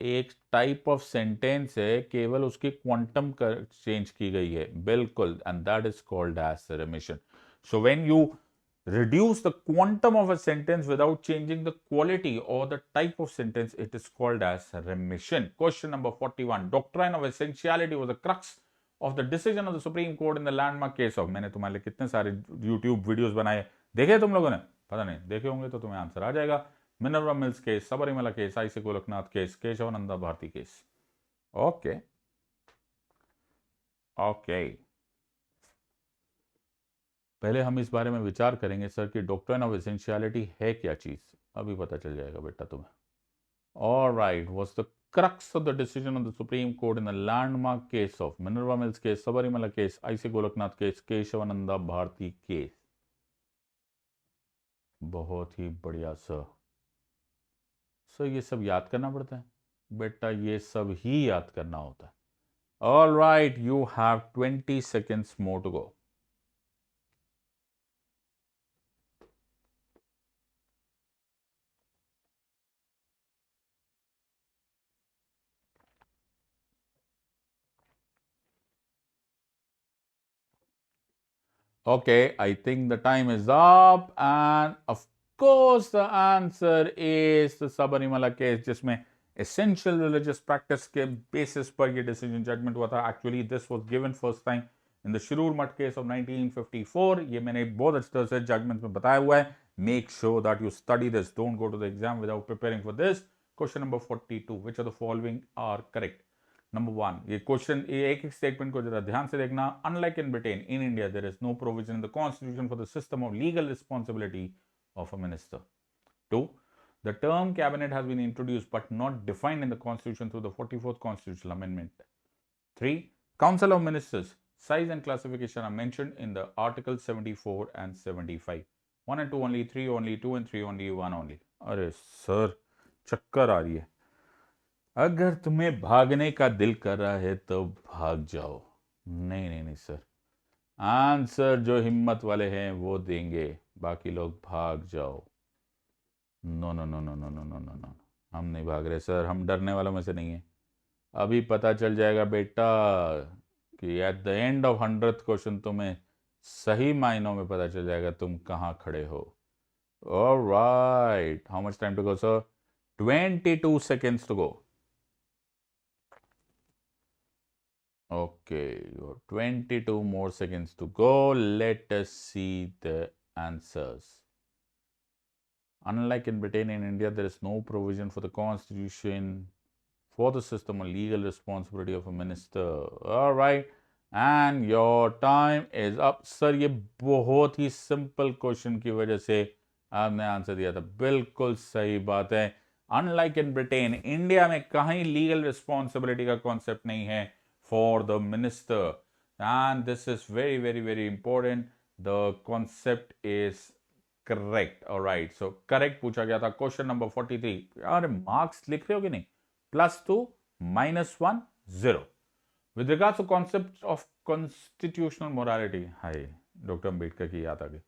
एक टाइप ऑफ सेंटेंस है, केवल उसकी क्वांटम चेंज की गई है, बिल्कुल, and that is called as remission. So when you reduce the quantum of a sentence without changing the quality or the type of sentence, it is called as remission. Question number 41. Doctrine of essentiality was the crux of the decision of the Supreme Court in the landmark case of. मैंने तुम्हारे लिए कितने सारे YouTube वीडियोस बनाए, देखे तुम लोगों ने? पता नहीं, देखे होंगे तो तुम्हें आंसर आ जाएगा. Minerva Mills case, Sabarimala case, IC Golaknath case, Keshavananda Bharati case. Okay okay, पहले हम इस बारे में विचार करेंगे सर कि डॉक्ट्रिन ऑफ एसेंशियलिटी है क्या चीज. अभी पता चल जाएगा बेटा तुम्हें. Alright, was the crux of the decision of the Supreme Court in the landmark case of Minerva Mills case, Sabarimala case, IC Golaknath case, Keshavananda Bharati case. बहुत ही बढ़िया सर. सर ये सब याद करना पड़ता है बेटा, ये सब ही याद करना होता है. Alright, you have 20 seconds more to go. Okay, I think the time is up, and of course the answer is the Sabarimala case, जिसमें essential religious practice के basis पर ये decision judgment हुआ था. Actually, this was given first time in the Shirur Mutt case of 1954. ये मैंने बहुत अच्छी तरह से judgment में बताया हुआ है. Make sure that you study this. Don't go to the exam without preparing for this. Question number 42. Which of the following are correct? Number 1, ये क्वेश्चन एक एक स्टेटमेंट को जरा ध्यान से देखना. Unlike in Britain, in India there is no provision in the constitution for the system of legal responsibility of a minister. 2, the term cabinet has been introduced but not defined in the constitution through the 44th constitutional amendment. 3, council of ministers size and classification are mentioned in the article 74 and 75. 1 and 2 only, 3 only, 2 and 3 only, 1 only. अरे सर चक्कर आ रही है. अगर तुम्हें भागने का दिल कर रहा है तो भाग जाओ. नहीं नहीं नहीं सर, आंसर जो हिम्मत वाले हैं वो देंगे, बाकी लोग भाग जाओ. No no no no no no no no no, हम नहीं भाग रहे सर, हम डरने वालों में से नहीं है. अभी पता चल जाएगा बेटा कि at the end of 100th question तुम्हें सही मायनों में पता चल जाएगा तुम कहाँ खड़े हो. Alright, how much time to go sir? 22 seconds to go. Okay, you have 22 more seconds to go. Let us see the answers. Unlike in Britain and India, there is no provision for the constitution for the system of legal responsibility of a minister. All right, and your time is up. Sir, ये बहुत ही simple question की वजह से आपने आंसर दिया था. बिल्कुल सही बात है. Unlike in Britain, इंडिया में कहीं legal responsibility का concept नहीं है for the minister, and this is very very very important. The concept is correct. All right, so correct पूछा गया था. Question number 43. यार marks लिख रहे हो कि नहीं? +2 -1 0. With regards to concept of constitutional morality, hi, Dr. Ambedkar की याद आ गई.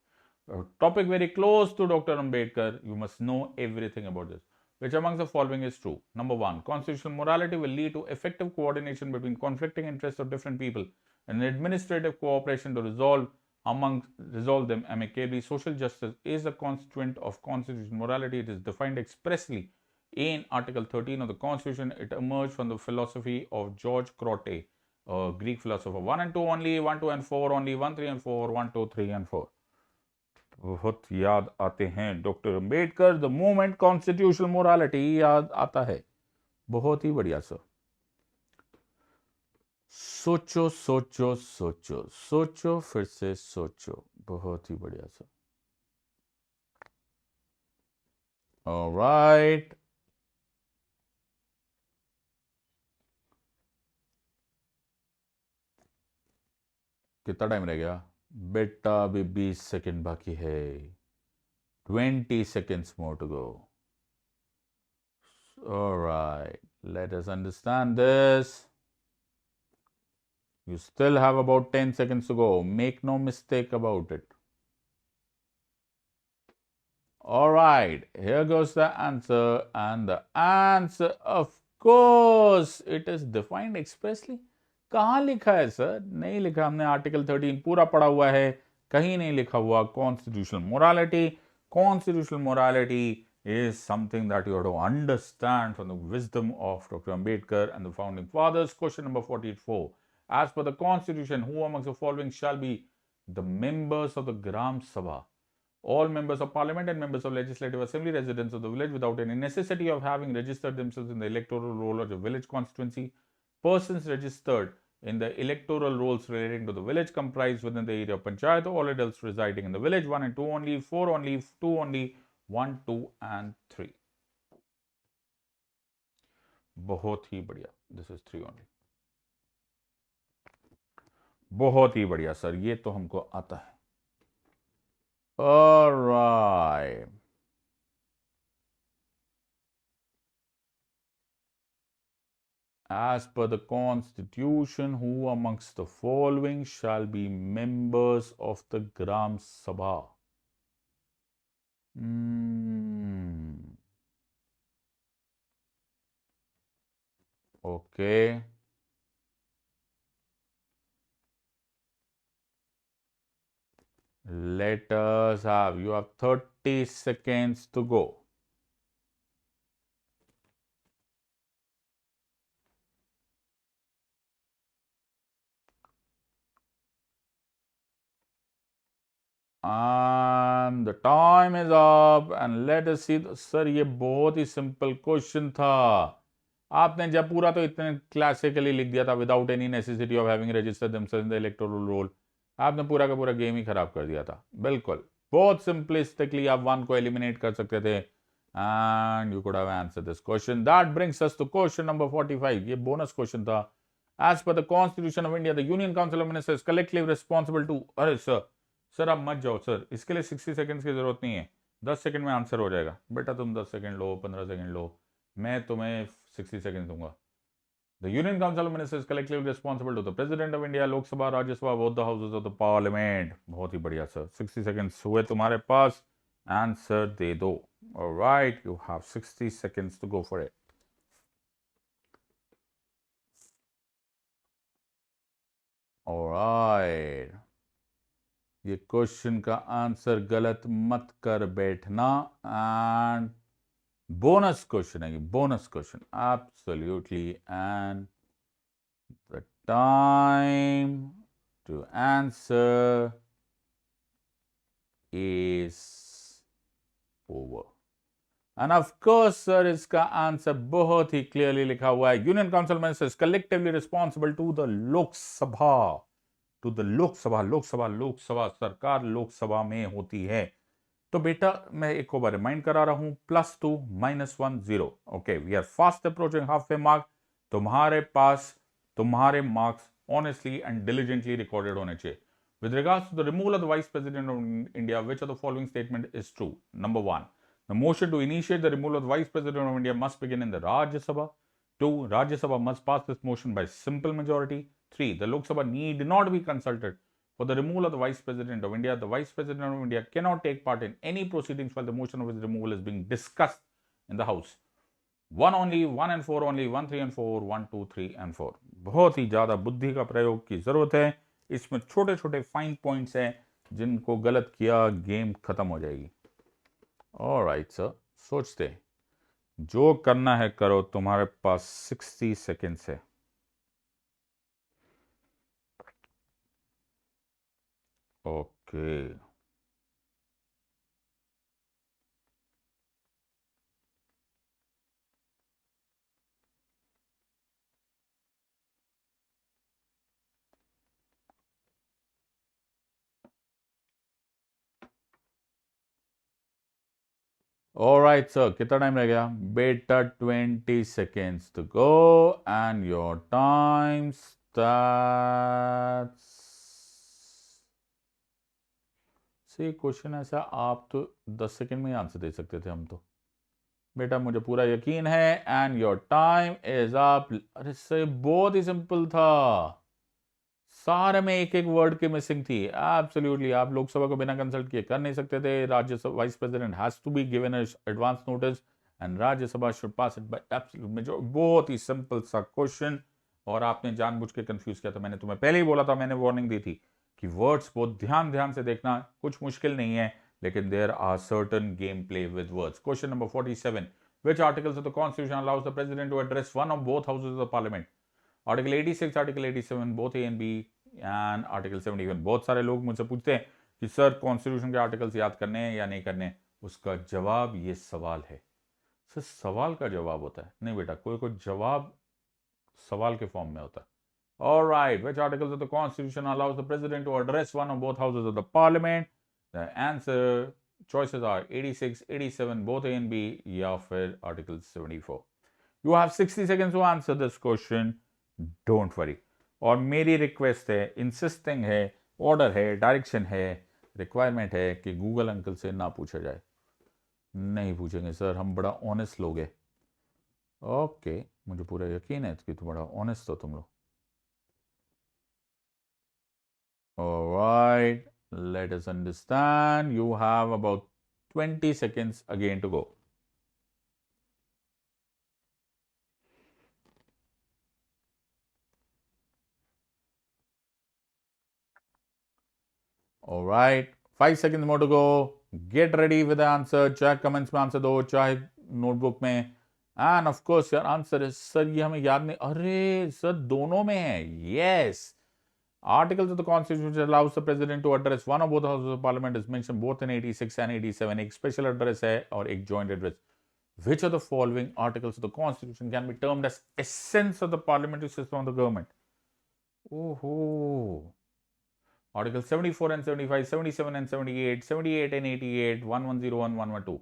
Topic very close to Dr. Ambedkar. You must know everything about this. Which amongst the following is true? Number 1, constitutional morality will lead to effective coordination between conflicting interests of different people and administrative cooperation to resolve them amicably. Social justice is a constituent of constitutional morality. It is defined expressly in Article 13 of the Constitution. It emerged from the philosophy of George Crotty, a Greek philosopher. 1 and 2 only, 1, 2 and 4 only, 1, 3 and 4, 1, 2, 3 and 4. बहुत याद आते हैं doctor Ambedkar. The movement constitutional morality याद आता है. बहुत ही बढ़िया सर. सोचो सोचो सोचो सोचो, फिर से सोचो. बहुत ही बढ़िया सर. ऑलराइट, कितना टाइम रह गया बेटा? अभी 20 सेकेंड बाकी है. 20 seconds more to go. Alright, let us understand this. You still have about 10 seconds to go. Make no mistake about it. Alright, here goes the answer, and the answer of course it is defined expressly. कहाँ लिखा है सर? नहीं लिखा, हमने आर्टिकल 13 पूरा पढ़ा हुआ है, कहीं नहीं लिखा हुआ constitutional morality. Constitutional morality is something that you have to understand from the wisdom of Dr. Ambedkar and the founding fathers. Question number 44. As per the constitution, who amongst the following shall be the members of the Gram Sabha? All members of parliament and members of legislative assembly, residents of the village, without any necessity of having registered themselves in the electoral roll of the village constituency. Persons registered in the electoral rolls relating to the village comprised within the area of panchayat, all adults residing in the village, 1 and 2 only, 4 only, 2 only, 1, 2 and 3. बहुत ही बढ़िया, दिस इज 3 only. बहुत ही बढ़िया सर, ये तो हमको आता है. Alright. As per the constitution, who amongst the following shall be members of the Gram Sabha? Okay. Let us have, you have 30 seconds to go. And the time is up and let us see. Sir ये बहुत ही सिंपल क्वेश्चन था. आपने जब पूरा तो इतने क्लासिकली लिख दिया था, without any necessity of having registered themselves in the electoral roll. आपने पूरा का पूरा गेम ही खराब कर दिया था. बिल्कुल बहुत सिंपलिस्टिकली आप 1 को एलिमिनेट कर सकते थे and you could have answered this question. That brings us to question number 45. ये बोनस क्वेश्चन था. As per the Constitution of India, the Union Council of Ministers is collectively responsible to. अरे सर आप मत जाओ सर, इसके लिए 60 सेकंड्स की जरूरत नहीं है. 10 सेकंड में आंसर हो जाएगा. बेटा तुम 10 सेकंड लो, 15 सेकंड लो, मैं तुम्हें 60 सेकंड दूंगा. The Union Council of Ministers is collectively responsible to the President of India, Lok Sabha, Rajya Sabha, both the houses of the Parliament. बहुत ही बढ़िया सर. 60 seconds हुए तुम्हारे पास. Answer दे दो. All right, you have 60 seconds to go for it. All right. ये क्वेश्चन का आंसर गलत मत कर बैठना. एंड बोनस क्वेश्चन है ये, bonus question absolutely. And the time to answer is over. And of course sir इसका आंसर बहुत ही क्लियरली लिखा हुआ है. Union council ministers collectively responsible to the Lok Sabha. To the Lok Sabha. Lok Sabha सरकार लोकसभा में होती है. तो बेटा मैं एक बार रिमाइंड करा रहा हूं, +2 -1 0. Okay, we are fast approaching half way mark. तुम्हारे पास तुम्हारे marks honestly and diligently recorded होने चाहिए. With regards to the removal of the vice president of India, which of the following statement is true? Number 1, the motion to initiate the removal of the vice president of India must begin in the Rajya Sabha. 2, Rajya Sabha must pass this motion by simple majority. 3, the Lok Sabha need not be consulted for the removal of the Vice President of India. The Vice President of India cannot take part in any proceedings while the motion of his removal is being discussed in the House. 1 only, 1 and 4 only, 1, 3 and 4, 1, 2, 3 and 4. बहुत ही ज़्यादा बुद्धि का प्रयोग की ज़रूरत है. इसमें छोटे छोटे फाइन पॉइंट्स हैं, जिनको गलत किया गेम खत्म हो जाएगी. ऑलराइट सर, सोचते जो करना है करो. तुम्हारे पास 60 सेकेंड्स है. ओके. ऑलराइट सर, कितना टाइम रह गया बेटा? 20 seconds to go and your time starts. से क्वेश्चन ऐसा, आप तो 10 सेकंड में ही आंसर दे सकते थे. हम तो बेटा मुझे पूरा यकीन है. And your time is up. अरे सर बहुत ही सिंपल था, सारे में एक एक वर्ड की मिसिंग थी. एब्सोल्युटली आप लोकसभा को बिना कंसल्ट किए कर नहीं सकते थे. Rajya Sabha vice president has to be given advance notice and Rajya Sabha should pass it by absolute majority. बहुत ही सिंपल सा क्वेश्चन, और आपने जानबूझ के कंफ्यूज किया था। मैंने तुम्हें पहले ही बोला था, मैंने वार्निंग दी थी कि वर्ड्स बहुत ध्यान से देखना, कुछ मुश्किल नहीं है, लेकिन there are certain game play with words. Question number 47, which articles of the constitution allows the president to address one of both houses of the parliament? Article 86, article 87, both A and B, and article 71। बहुत सारे लोग मुझसे पूछते हैं कि सर कॉन्स्टिट्यूशन के आर्टिकल्स याद करने हैं या नहीं करने। उसका जवाब ये सवाल है। सर सवाल का जवाब होता है? नहीं बेटा, कोई जवाब सवाल के फॉर्म में होता है। Alright, which articles of the Constitution allows the President to address one of both houses of the Parliament? The answer choices are 86, 87, both A and B, या फिर Article 74. You have 60 seconds to answer this question. Don't worry. और मेरी रिक्वेस्ट है, इंसिस्टिंग है, ऑर्डर है, डायरेक्शन है, रिक्वायरमेंट है कि गूगल अंकल से ना पूछा जाए। नहीं पूछेंगे सर, हम बड़ा ऑनेस्ट लोग हैं। ओके, मुझे पूरा यकीन है कि तुम बड़ा ऑनेस्ट हो तुम लोग। Alright, let us understand. You have about 20 seconds again to go. Alright, 5 seconds more to go. Get ready with the answer. चाहे comments में आंसर दो, चाहे नोटबुक में. And of course your answer is, sir ये हमें याद नहीं। अरे सर दोनों में है। Yes. Articles of the Constitution which allows the President to address one or both houses of Parliament is mentioned both in 86 and 87. एक special address है और एक joint address. Which of the following articles of the Constitution can be termed as essence of the parliamentary system of the government? Oh. Article 74 and 75, 77 and 78, 78 and 88, 1101, 112.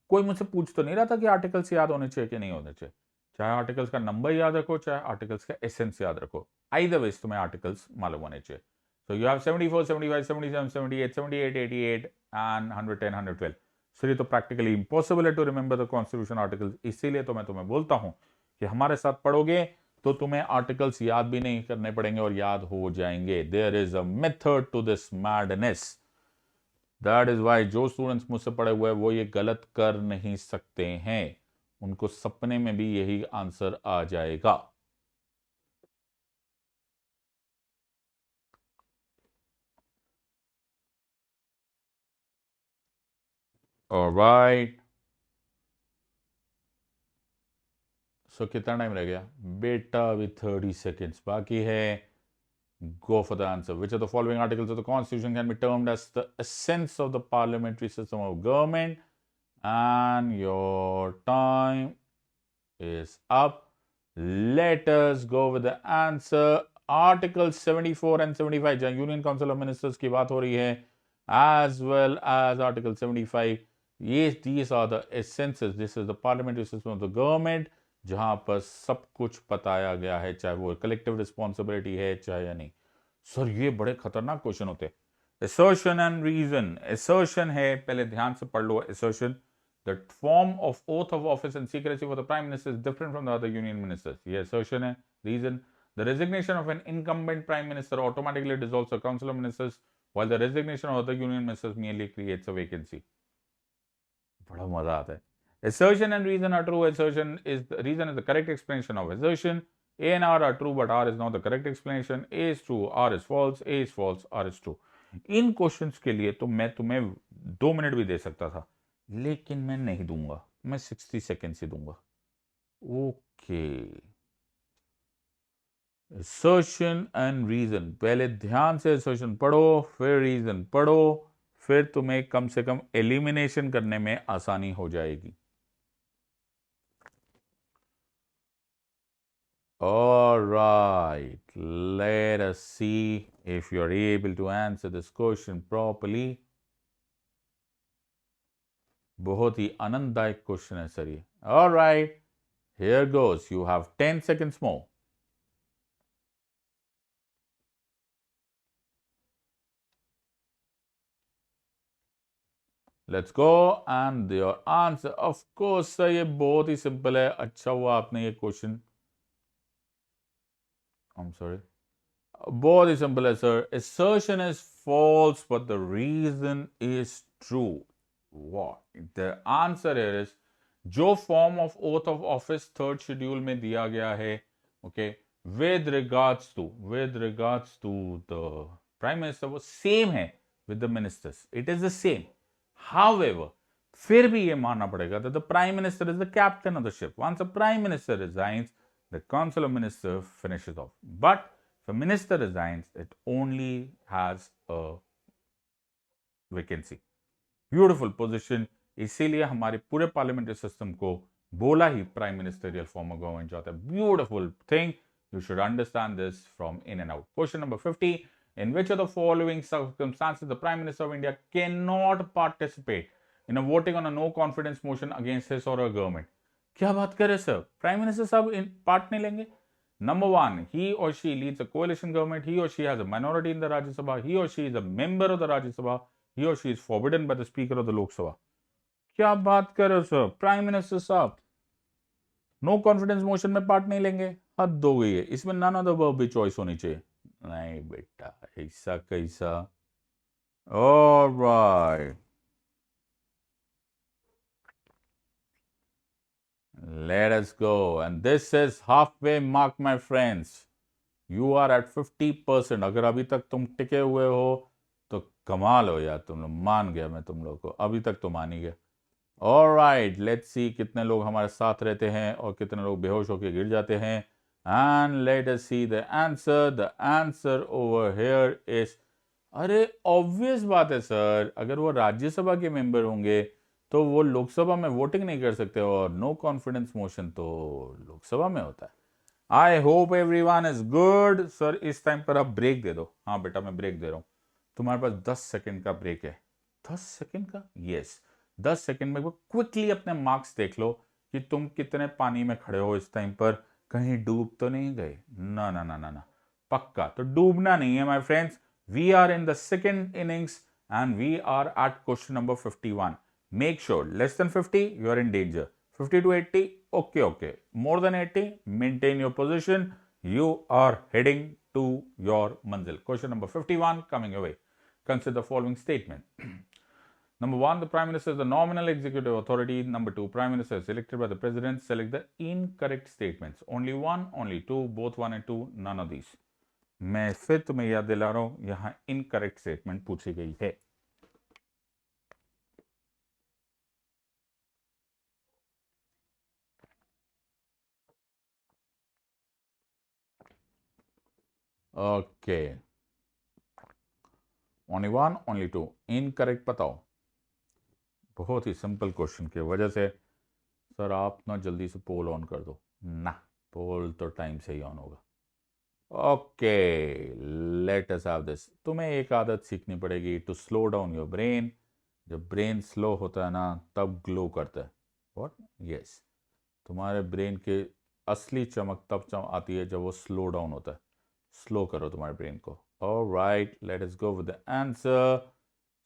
कोई मुझसे पूछ तो नहीं रहा था कि आर्टिकल्स याद होने चाहिए कि नहीं होने चाहिए। चाहे आर्टिकल्स का नंबर याद रखो, चाहे आर्टिकल्स का एसेंस याद रखो, आइदर वेज तुम्हें आर्टिकल्स मालूम होने चाहिए। So you have 74, 75, 77, 78, 78, 88 and 110, 112। So ये तो प्रैक्टिकली इम्पॉसिबल है to remember the constitution articles. इसीलिए तो मैं तुम्हें बोलता हूं कि हमारे साथ पढ़ोगे तो तुम्हें आर्टिकल्स याद भी नहीं करने पड़ेंगे और याद हो जाएंगे। There is a method to this madness. That is why जो स्टूडेंट्स मुझसे पढ़े हुए हैं वो ये गलत कर नहीं सकते हैं। उनको सपने में भी यही आंसर आ जाएगा। ऑलराइट, सो कितना टाइम रह गया बेटा? अभी 30 सेकेंड्स बाकी है। Go for the answer. Which of the following articles of the Constitution can be termed as the essence of the parliamentary system of government? And your time is up. Let us go with the answer. Article 74 and 75, जहाँ यूनियन काउंसिल ऑफ मिनिस्टर्स की बात हो रही है, as well as Article 75. These are the essences. This is the parliamentary system of the government, जहां पर सब कुछ बताया गया है, चाहे वो कलेक्टिव रिस्पॉन्सिबिलिटी है चाहे या नहीं। सर ये बड़े खतरनाक क्वेश्चन होते हैं। Assertion and reason. Assertion है, पहले ध्यान से पढ़ लो। Assertion, the form of oath of office and secrecy for the prime minister is different from the other union ministers. ये assertion है। Reason, the resignation of an incumbent prime minister automatically dissolves the council of ministers, while the resignation of other union ministers merely creates a vacancy. बड़ा मजा आता है। Assertion and reason are true. Reason is the correct explanation of assertion. A and R are true, but R is not the correct explanation. A is true, R is false. A is false, R is true. In questions के लिए तो मैं तुम्हें 2 मिनट भी दे सकता था, लेकिन मैं नहीं दूंगा। मैं 60 सेकेंड्स ही दूंगा। ओके, assertion and reason, पहले ध्यान से assertion पढ़ो, फिर reason पढ़ो, फिर तुम्हें कम से कम एलिमिनेशन करने में आसानी हो जाएगी। All right, let us see if you're able to answer this question properly. बहुत ही आनंददायक क्वेश्चन है सर ये। All right, here goes. You have 10 seconds more. Let's go and your answer. Of course sir, ये बहुत ही सिंपल है। अच्छा हुआ आपने ये क्वेश्चन, I'm sorry, बहुत ही सिंपल है sir. Assertion is false, but the reason is true. What? The answer is जो form of oath of office third schedule में दिया गया है, okay, with regards to the prime minister, वो सेम है with the ministers, it is the same. However, फिर भी ये मानना पड़ेगा that the prime minister is the captain of the ship. Once a prime minister resigns, the council of ministers finishes off. But if a minister resigns, it only has a vacancy. Beautiful position. इसीलिए हमारे पूरे पार्लियामेंट्री सिस्टम को बोला ही prime ministerial form of government जाता है. Beautiful thing. You should understand this from in and out. Question number 50. In which of the following circumstances the Prime Minister of India cannot participate in a voting on a no confidence motion against his or her government? क्या बात कर रहे सर? प्राइम मिनिस्टर साहब पार्ट नहीं लेंगे? Number 1, he or she leads a coalition government. He or she has a minority in the Rajya Sabha. He or she is a member of the Rajya Sabha. He or she is forbidden by the Speaker of the Lok Sabha. क्या बात कर रहे हो सर? प्राइम मिनिस्टर साहब नो कॉन्फिडेंस मोशन में पार्ट नहीं लेंगे? हद हो गई है. इसमें नन ऑफ द अबव भी चॉइस होनी चाहिए. नहीं बेटा, ऐसा कैसा? Alright, let us go, and this is halfway mark, my friends. You are at 50%. अगर अभी तक तुम टिके हुए हो तो कमाल हो यार. तुम लोग मान गया मैं तुम लोग को. अभी तक तो मान ही गया. ऑलराइट, लेट्स सी कितने लोग हमारे साथ रहते हैं और कितने लोग बेहोश होकर गिर जाते हैं. And let us see the answer. The answer over here is, अरे ऑब्वियस बात है सर, अगर वो राज्यसभा के मेंबर होंगे तो वो लोकसभा में वोटिंग नहीं कर सकते, और नो कॉन्फिडेंस मोशन तो लोकसभा में होता है. I hope everyone is good. Sir इस टाइम पर आप ब्रेक दे दो. हाँ बेटा मैं ब्रेक दे रहा हूँ. तुम्हारे पास 10 सेकंड का ब्रेक है. 10 सेकंड का? यस, 10 सेकंड में क्विकली अपने मार्क्स देख लो कि तुम कितने पानी में खड़े हो इस टाइम पर. कहीं डूब तो नहीं गए? ना ना ना ना ना, पक्का तो डूबना नहीं है my friends. We are in the second innings and we are at question number 51. Make sure less than 50 you are in danger. 50 to 80 okay. More than 80 maintain your position. You are heading to your manzil. Question number 51 coming your way. Consider the following statement. Number 1, the Prime Minister is the nominal executive authority. Number 2, Prime Minister is elected by the President. Select the incorrect statements. Only 1, only 2, both 1 and 2, none of these. मैं फिर तुम्हें याद दिला रहा हूं, यहां इनकरेक्ट स्टेटमेंट पूछी गई है. Okay, only 1, only 2. इनकरेक्ट बताओ. बहुत ही सिंपल क्वेश्चन की वजह से सर आप ना जल्दी से पोल ऑन कर दो ना. पोल तो टाइम से ही ऑन होगा. Okay, let us have this. तुम्हें एक आदत सीखनी पड़ेगी to slow down your brain. जब ब्रेन स्लो होता है ना तब ग्लो करता है. व्हाट? यस, तुम्हारे ब्रेन के असली चमक तब आती है जब वो स्लो डाउन होता है. स्लो करो तुम्हारे ब्रेन को. Alright, let us go with the answer.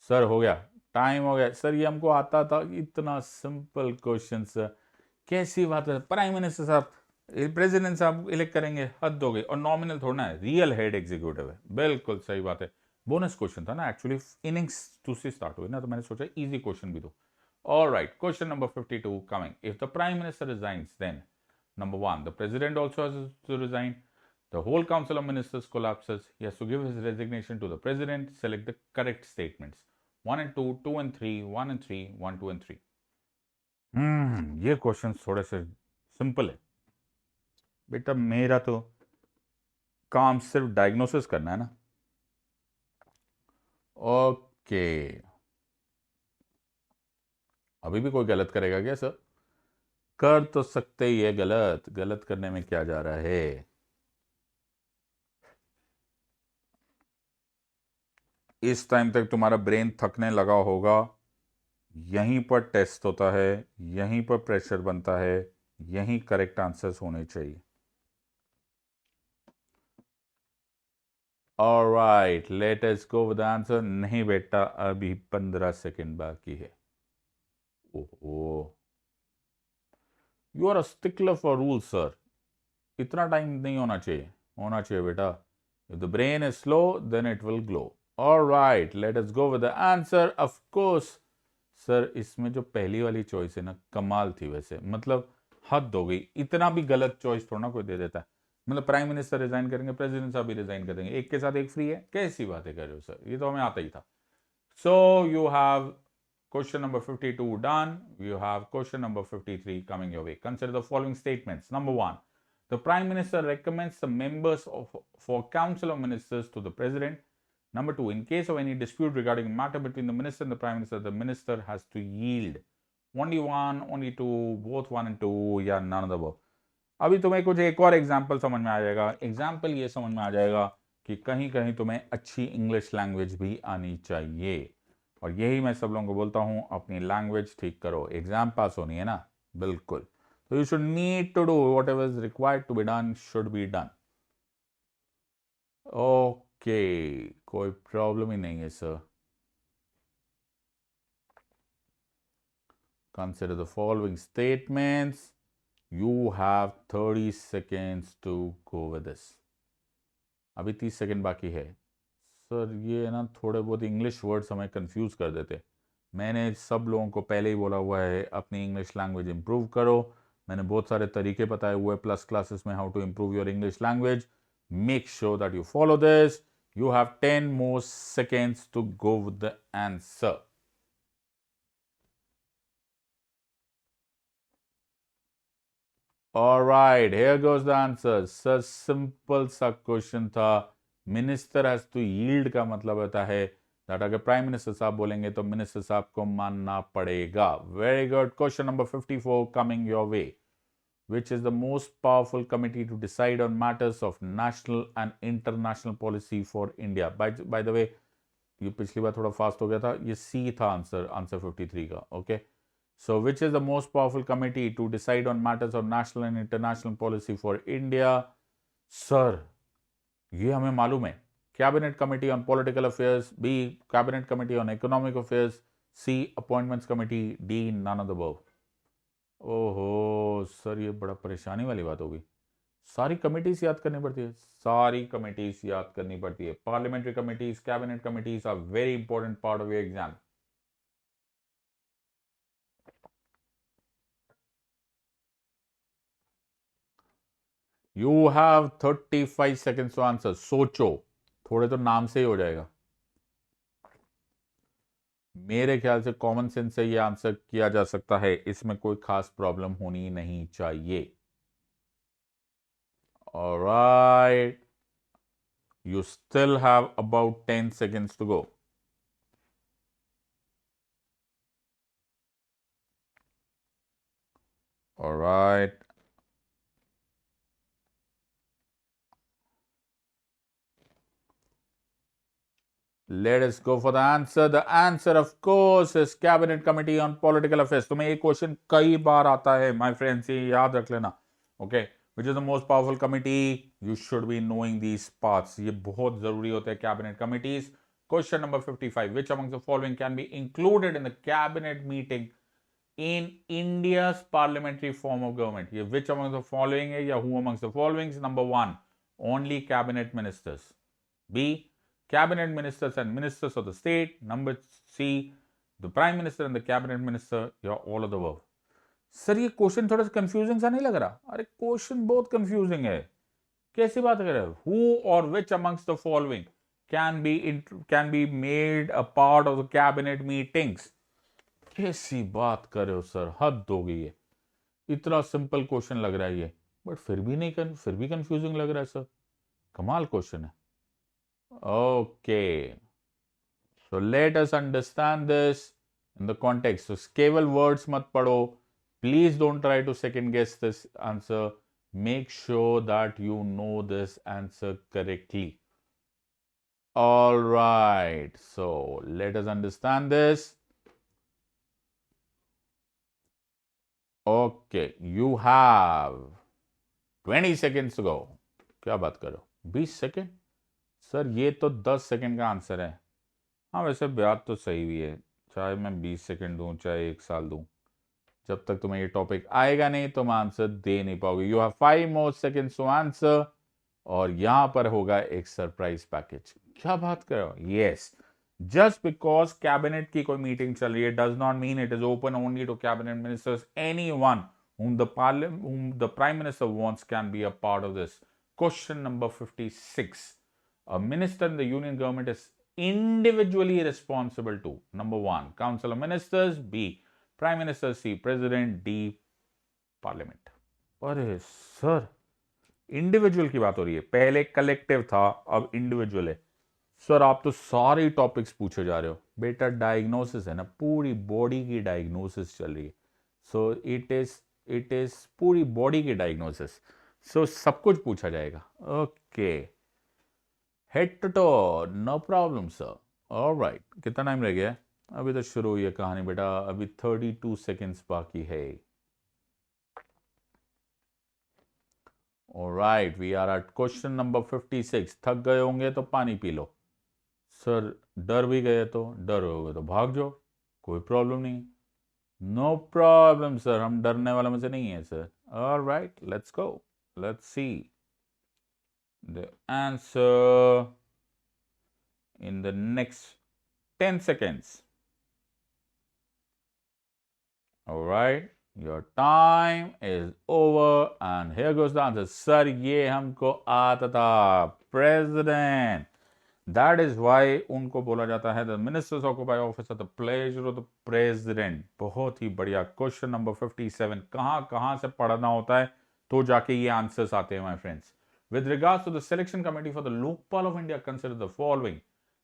Sir हो गया, टाइम हो गया. सर ये हमको आता था. इतना सिंपल क्वेश्चन सर, कैसी बात है? प्राइम मिनिस्टर साहब, प्रेसिडेंट साहब इलेक्ट करेंगे? हद हो गई. और नॉमिनल थोड़ा है, रियल हेड एग्जीक्यूटिव है. बिल्कुल सही बात है. बोनस क्वेश्चन था ना एक्चुअली. इनिंग्स दूसरी स्टार्ट हुई ना तो मैंने सोचा इजी क्वेश्चन भी दो. Alright, question number 52 coming. If the prime minister resigns then number 1, the president also has to resign. The whole council of ministers collapses. He has to give his resignation to the president. Select the correct statements. 1 and 2, 2 and 3, 1 and 3, 1, 2 and 3. ये क्वेश्चन थोड़े से सिंपल है बेटा. मेरा तो काम सिर्फ डायग्नोसिस करना है ना. ओके, अभी भी कोई गलत करेगा क्या सर? कर तो सकते ही है गलत. गलत करने में क्या जा रहा है? इस टाइम तक तुम्हारा ब्रेन थकने लगा होगा. यहीं पर टेस्ट होता है, यहीं पर प्रेशर बनता है, यहीं करेक्ट आंसर्स होने चाहिए. Alright, let us go with the answer. नहीं बेटा, अभी 15 सेकंड बाकी है. ओहो, you are a stickler for rule sir. इतना टाइम नहीं होना चाहिए. होना चाहिए बेटा. If the brain is slow then it will glow. Alright, let us go with the answer. Of course sir इसमें जो पहली वाली चॉइस है ना, कमाल थी वैसे, मतलब हद हो गई, इतना भी गलत चॉइस थोड़ा ना कोई दे देता है। मतलब प्राइम मिनिस्टर रिजाइन करेंगे, प्रेसिडेंट साहब भी रिजाइन कर देंगे, एक के साथ एक फ्री है, कैसी बातें कर रहे हो सर, ये तो हमें आता ही था। सो you have question number 52 done. You have question number 53 coming your way. Consider the following statements. Number 1, the Prime Minister recommends the members for Council of Ministers to the President. Number 2, in case of any dispute regarding a matter between the Minister and the Prime Minister, the Minister has to yield. Only 1, only 2, both 1 and 2, या none of the above. अभी तुम्हें कुछ एक और एग्जाम्पल समझ में आ जाएगा। एग्जाम्पल ये समझ में आ जाएगा कि कहीं कहीं तुम्हें अच्छी इंग्लिश लैंग्वेज भी आनी चाहिए, और यही मैं सब लोगों को बोलता हूं, अपनी लैंग्वेज ठीक करो, एग्जाम पास होनी है ना, बिल्कुल। तो you should need to do whatever is required to be done should be done. Okay, कोई प्रॉब्लम ही नहीं है sir. Consider the following statements, you have 30 seconds to go with this. अभी 30 सेकेंड बाकी है। सर ये ना थोड़े बहुत इंग्लिश वर्ड्स हमें कंफ्यूज कर देते। मैंने सब लोगों को पहले ही बोला हुआ है अपनी इंग्लिश लैंग्वेज इंप्रूव करो। मैंने बहुत सारे तरीके बताए हुए प्लस क्लासेस में, how to improve your English language. Make sure that you follow this. You have 10 more seconds to go with the answer. Alright, here goes the answer. Sir simple सा क्वेश्चन था, मिनिस्टर हैज टू यील्ड का मतलब होता है दैट अगर प्राइम मिनिस्टर साहब बोलेंगे तो मिनिस्टर साहब को मानना पड़ेगा। Very good. Question number 54 coming your way. Which is the most powerful committee to decide on matters of national and international policy for India? By the way, ये पिछली बार थोड़ा फास्ट हो गया था, ये सी था आंसर 53 का। Okay, so which is the most powerful committee to decide on matters of national and international policy for India? Sir ये हमें मालूम है, cabinet committee on political affairs, B cabinet committee on economic affairs, C appointments committee, D none of the above. ओहो सर ये बड़ा परेशानी वाली बात होगी, सारी कमिटीज याद करनी पड़ती है, सारी कमिटीज याद करनी पड़ती है। Parliamentary committees, cabinet committees are very important part of your exam. You have 35 seconds to answer. सोचो, थोड़े तो नाम से ही हो जाएगा। मेरे ख्याल से कॉमन सेंस से ये आंसर किया जा सकता है, इसमें कोई खास प्रॉब्लम होनी नहीं चाहिए। Alright, you still have about 10 seconds to go. All right. Let us go for the answer. The answer, of course, is Cabinet Committee on Political Affairs. तुम्हें ये क्वेश्चन कई बार आता है, my friends, ये याद रख लेना। Okay, which is the most powerful committee? You should be knowing these parts. ये बहुत जरूरी होते हैं cabinet committees. Question number 55. Which among the following can be included in the cabinet meeting in India's parliamentary form of government? ये which among the following है या who amongst the following? Number 1, only cabinet ministers. B, cabinet ministers and ministers of the state. Number C, the prime minister and the cabinet minister, या all of the above. Sir ये क्वेश्चन थोड़ा सा कंफ्यूजिंग सा नहीं लग रहा? अरे क्वेश्चन बहुत कंफ्यूजिंग है, कैसी बात कर रहे हो? हु और विच amongst the following can be made a part of the cabinet meetings? कैसी बात कर रहे हो सर, हद हो गई है। इतना सिंपल क्वेश्चन लग रहा है ये, बट फिर भी कंफ्यूजिंग लग रहा है सर, कमाल क्वेश्चन है। Okay, so let us understand this in the context. तो केवल वर्ड्स मत पढ़ो, please don't try to second guess this answer. Make sure that you know this answer correctly. All right, so let us understand this. Okay, you have 20 seconds to go. क्या बात करो, 20 सेकेंड? सर ये तो 10 सेकेंड का आंसर है। हाँ वैसे बात तो सही भी है, चाहे मैं 20 सेकेंड दूं चाहे 1 साल दूं, जब तक तुम्हें ये टॉपिक आएगा नहीं तुम आंसर दे नहीं पाओगे। You have 5 more seconds to answer, और यहां पर होगा एक सरप्राइज पैकेज। क्या बात कर रहे हो? यस, जस्ट बिकॉज कैबिनेट की कोई मीटिंग चल रही है does not mean it is open only to cabinet ministers. Anyone whom the prime minister wants can be a part of this. Question number 56. A minister in the union government is individually responsible to number 1 council of ministers, B prime minister, C president, D parliament. अरे सर, इंडिविजुअल की बात हो रही है, पहले कलेक्टिव था अब इंडिविजुअल है. सर आप तो सारे टॉपिक्स पूछे जा रहे हो. बेटा डायग्नोसिस है ना, पूरी बॉडी की डायग्नोसिस चल रही है. सो इट इज पूरी बॉडी की डायग्नोसिस. सो सब कुछ पूछा जाएगा. Okay, head to toe, no problem sir. Alright, कितना टाइम रह गया है? अभी तो शुरू हुई है कहानी बेटा, अभी 32 सेकेंड्स बाकी है. Alright, we are at question number 56. थक गए होंगे तो पानी पी लो. सर डर भी गए तो, डर हो गए तो भाग जाओ, कोई प्रॉब्लम नहीं. नो प्रॉब्लम सर, हम डरने वालों में से नहीं है sir. Alright, let's go, let's see the answer in the next 10 seconds. All right, your time is over and here goes the answer. Sir, ये हमको आता था, president. That is why उनको बोला जाता है the ministers occupy office at the pleasure of the president. बहुत ही बढ़िया. Question number 57. कहाँ से पढ़ना होता है तो जाके ये आंसर्स आते हैं my friends. With regards to the selection committee for the Lokpal of India, consider the following.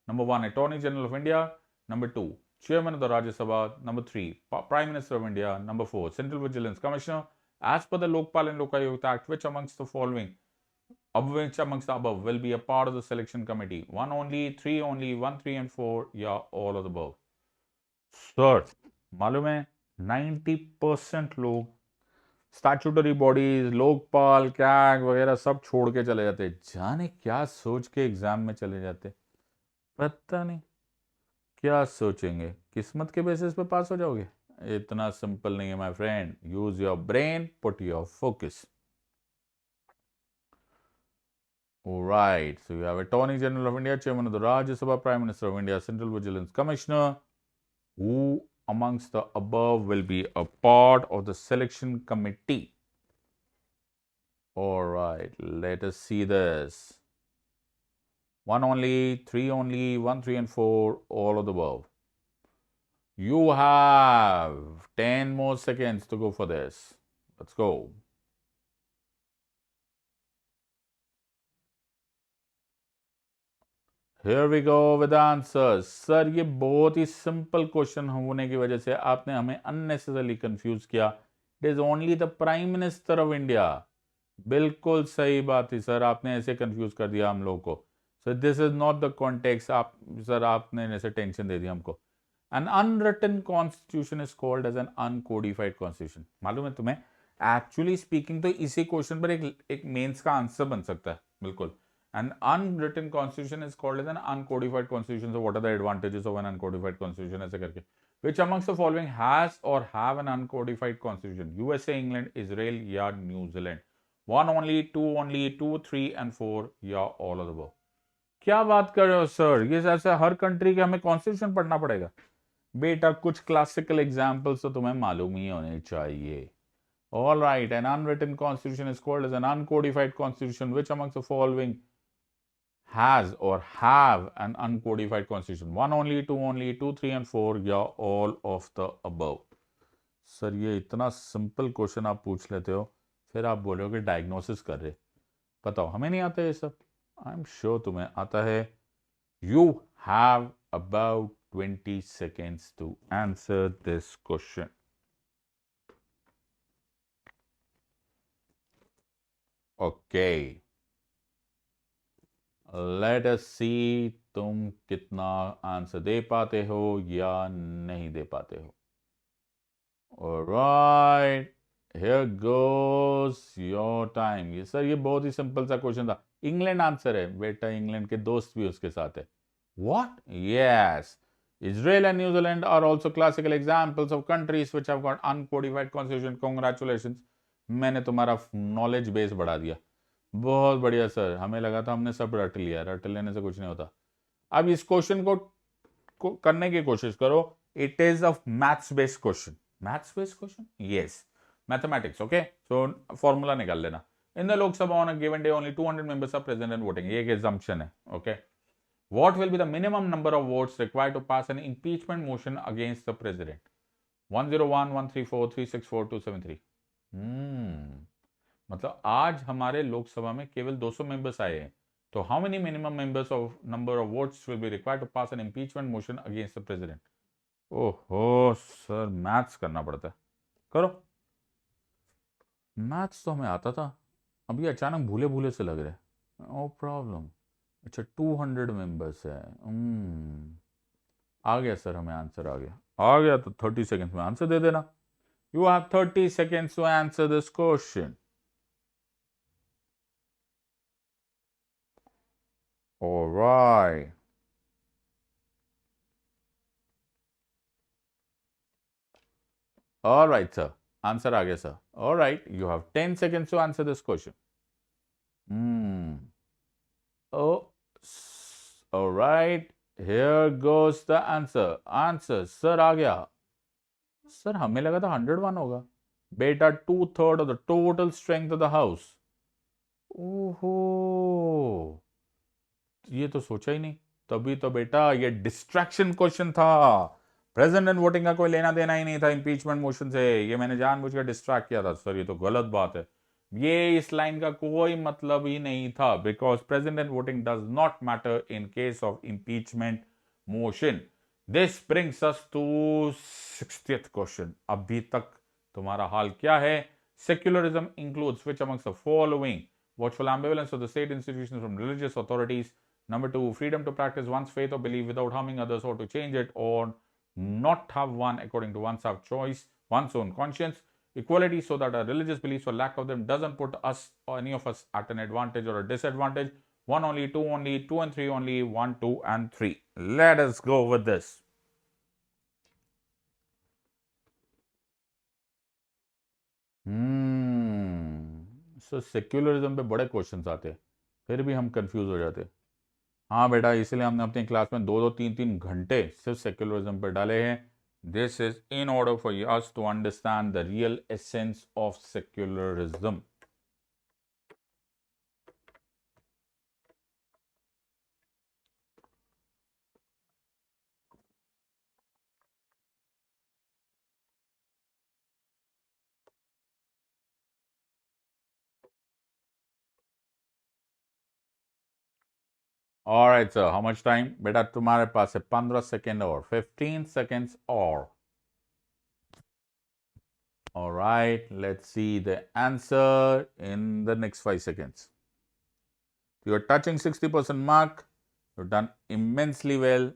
Number 1, Attorney General of India. Number 2, Chairman of the Rajya Sabha. Number 3, Prime Minister of India. Number 4, Central Vigilance Commissioner. As per the Lokpal and Lokayukta Act, which amongst the above will be a part of the selection committee? 1 only, 3 only, 1, 3 and 4, yeah, all of the above. Sir, मालूम है 90% लोग स्टैट्यूटरी बॉडीज, लोकपाल, कैग वगैरह सब छोड़ के चले जाते. जाने क्या सोच के एग्जाम में चले जाते, पता नहीं क्या सोचेंगे. किस्मत के बेसिस पे पास हो जाओगे? इतना सिंपल नहीं है my friend. Use your brain, put your focus. Alright, so you have Attorney General of India, Chairman of the Rajya Sabha, Prime Minister of India, Central Vigilance Commissioner. Who amongst the above will be a part of the selection committee? Alright, let us see this. 1 only, 3 only, 1, 3 and 4, all of the above. You have 10 more seconds to go for this. Let's go. Here we go with the answers. Sir ये बहुत ही सिंपल क्वेश्चन होने की वजह से आपने हमें अननेसेसरली कंफ्यूज किया. It is only the prime minister of India. बिल्कुल सही बात थी सर, आपने ऐसे कंफ्यूज कर दिया हम लोग को. So this is not the context. आप सर आपने ऐसे टेंशन दे दिया हमको. An unwritten constitution is called as an uncodified constitution. मालूम है तुम्हें? Actually speaking तो इसी क्वेश्चन पर एक मेंस का आंसर बन सकता है. बिल्कुल. An unwritten constitution is called as an uncodified constitution. So what are the advantages of an uncodified constitution? ऐसे करके. Which amongst the following has or have an uncodified constitution? USA, England, Israel या New Zealand? 1 only, 2 only, 2, 3 and 4 या all of the above. क्या बात कर रहे हो सर? ये ऐसे हर कंट्री के हमें कॉन्स्टिट्यूशन पढ़ना पड़ेगा? बेटा कुछ क्लासिकल एग्जांपल्स तो तुम्हें मालूम ही होने चाहिए. All right, an unwritten constitution is called as an uncodified constitution. Which amongst the following has or have an uncodified constitution? 1 only, 2 only, 2, 3 and 4 या all of the above. Sir ये इतना सिंपल क्वेश्चन आप पूछ लेते हो, फिर आप बोलोगे डायग्नोसिस कर रहे. बताओ, हमें नहीं आता ये सब? आई एम श्योर तुम्हें आता है. You have about 20 seconds to answer this question. Okay. Let us see तुम कितना आंसर दे पाते हो या नहीं दे पाते हो. Alright, here goes your time. ये सर ये बहुत ही सिंपल सा क्वेश्चन था. इंग्लैंड आंसर है बेटा, इंग्लैंड के दोस्त भी उसके साथ है. What? Yes. Israel and New Zealand are also classical examples of countries which have got uncodified constitution. Congratulations. मैंने तुम्हारा नॉलेज बेस बढ़ा दिया. बहुत बढ़िया सर. हमें लगा था हमने सब रट लिया. रट लेने से कुछ नहीं होता. अब इस क्वेश्चन को करने की कोशिश करो. It is a maths based question. Maths based question, yes, mathematics. Okay, so formula निकाल लेना. In the Lok Sabha on a given day only 200 members are present and voting. ये एक assumption है. Okay, what will be the minimum number of votes required to pass an impeachment motion against the president? 101, 134, 364, 273. मतलब आज हमारे लोकसभा में केवल 200 मेंबर्स आए हैं, तो how many minimum members of number of votes will be required to pass an impeachment motion against the president? ओहो सर, मैथ्स करना पड़ता है. करो. मैथ्स तो हमें आता था, अभी अचानक भूले भूले से लग रहे. No problem. अच्छा, 200 मेंबर्स है. आ गया सर, हमें आंसर आ गया तो 30 सेकेंड्स में आंसर दे देना. You have 30 seconds to answer this question. Alright. Alright sir, answer आ गया sir. Alright, you have 10 seconds to answer this question. Alright, here goes the answer. Sir आ गया. सर हमें लगा था 101 होगा. बेटा 2/3 of the total strength of the house. ओहो, ये तो सोचा ही नहीं. तभी तो बेटा ये डिस्ट्रैक्शन क्वेश्चन था. प्रेसिडेंट वोटिंग का कोई लेना देना ही नहीं था इंपीचमेंट मोशन से. ये मैंने जानबूझकर डिस्ट्रैक्ट किया था. सर ये तो गलत बात है. ये इस लाइन का कोई मतलब ही नहीं था, because president voting does not matter in case of impeachment motion. This brings us to 60th question. अभी तक तुम्हारा हाल क्या है? Secularism includes which amongst the following? watchful ambivalence of the state institutions from religious authorities. Number 2, freedom to practice one's faith or belief without harming others or to change it or not have one according to one's choice, one's own conscience. Equality, so that our religious beliefs or lack of them doesn't put us or any of us at an advantage or a disadvantage. 1 only, 2 only, 2 and 3 only, 1, 2 and 3. Let us go with this. So secularism पे बड़े क्वेश्चंस आते, फिर भी हम कंफ्यूज हो जाते. हाँ बेटा, इसलिए हमने अपनी क्लास में 2-2, 3-3 घंटे सिर्फ सेक्युलरिज्म पर डाले हैं. This is in order for us to understand the real essence of secularism. Alright sir, how much time? बेटा तुम्हारे पास है 15 सेकेंड और 15 seconds और. Alright, let's see the answer in the next 5 seconds. You are touching 60% mark. You've done immensely well.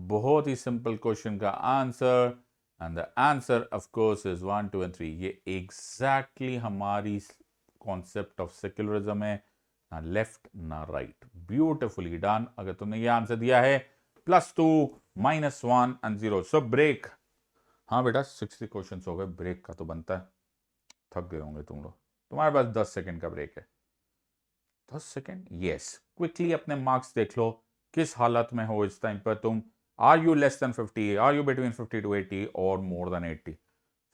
बहुत ही simple question का answer, and the answer of course is 1, 2 and 3. ये exactly हमारी concept of secularism है. ना लेफ्ट ना राइट. Beautifully done. अगर तुमने ये आंसर दिया है, +2, -1 and 0. So break. हाँ बेटा, 60 क्वेश्चन हो गए. ब्रेक का तो बनता है. थक गए होंगे तुम लोग. तुम्हारे पास 10 सेकेंड का ब्रेक है. 10 सेकेंड, यस. क्विकली अपने मार्क्स देख लो, किस हालत में हो इस टाइम पर तुम. Are you less than 50, are you between 50 to 80 और मोर देन 80?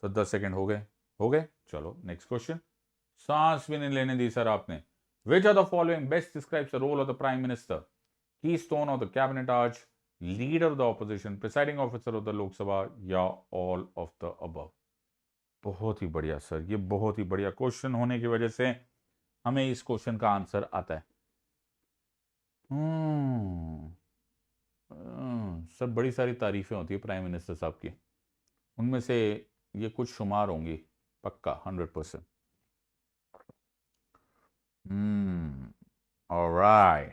सो 10 सेकेंड हो गए. चलो नेक्स्ट क्वेश्चन. सांस भी नहीं लेने दी सर आपने. Which of the following best describes the role of the Prime Minister? Keystone of the Cabinet Arch, Leader of the Opposition, Presiding Officer of the Lok Sabha, या all of the above? बहुत ही बढ़िया सर, ये बहुत ही बढ़िया क्वेश्चन होने की वजह से हमें इस क्वेश्चन का आंसर आता है. सर बड़ी सारी तारीफें होती है प्राइम मिनिस्टर साहब की, उनमें से ये कुछ शुमार होंगी पक्का 100%. All right.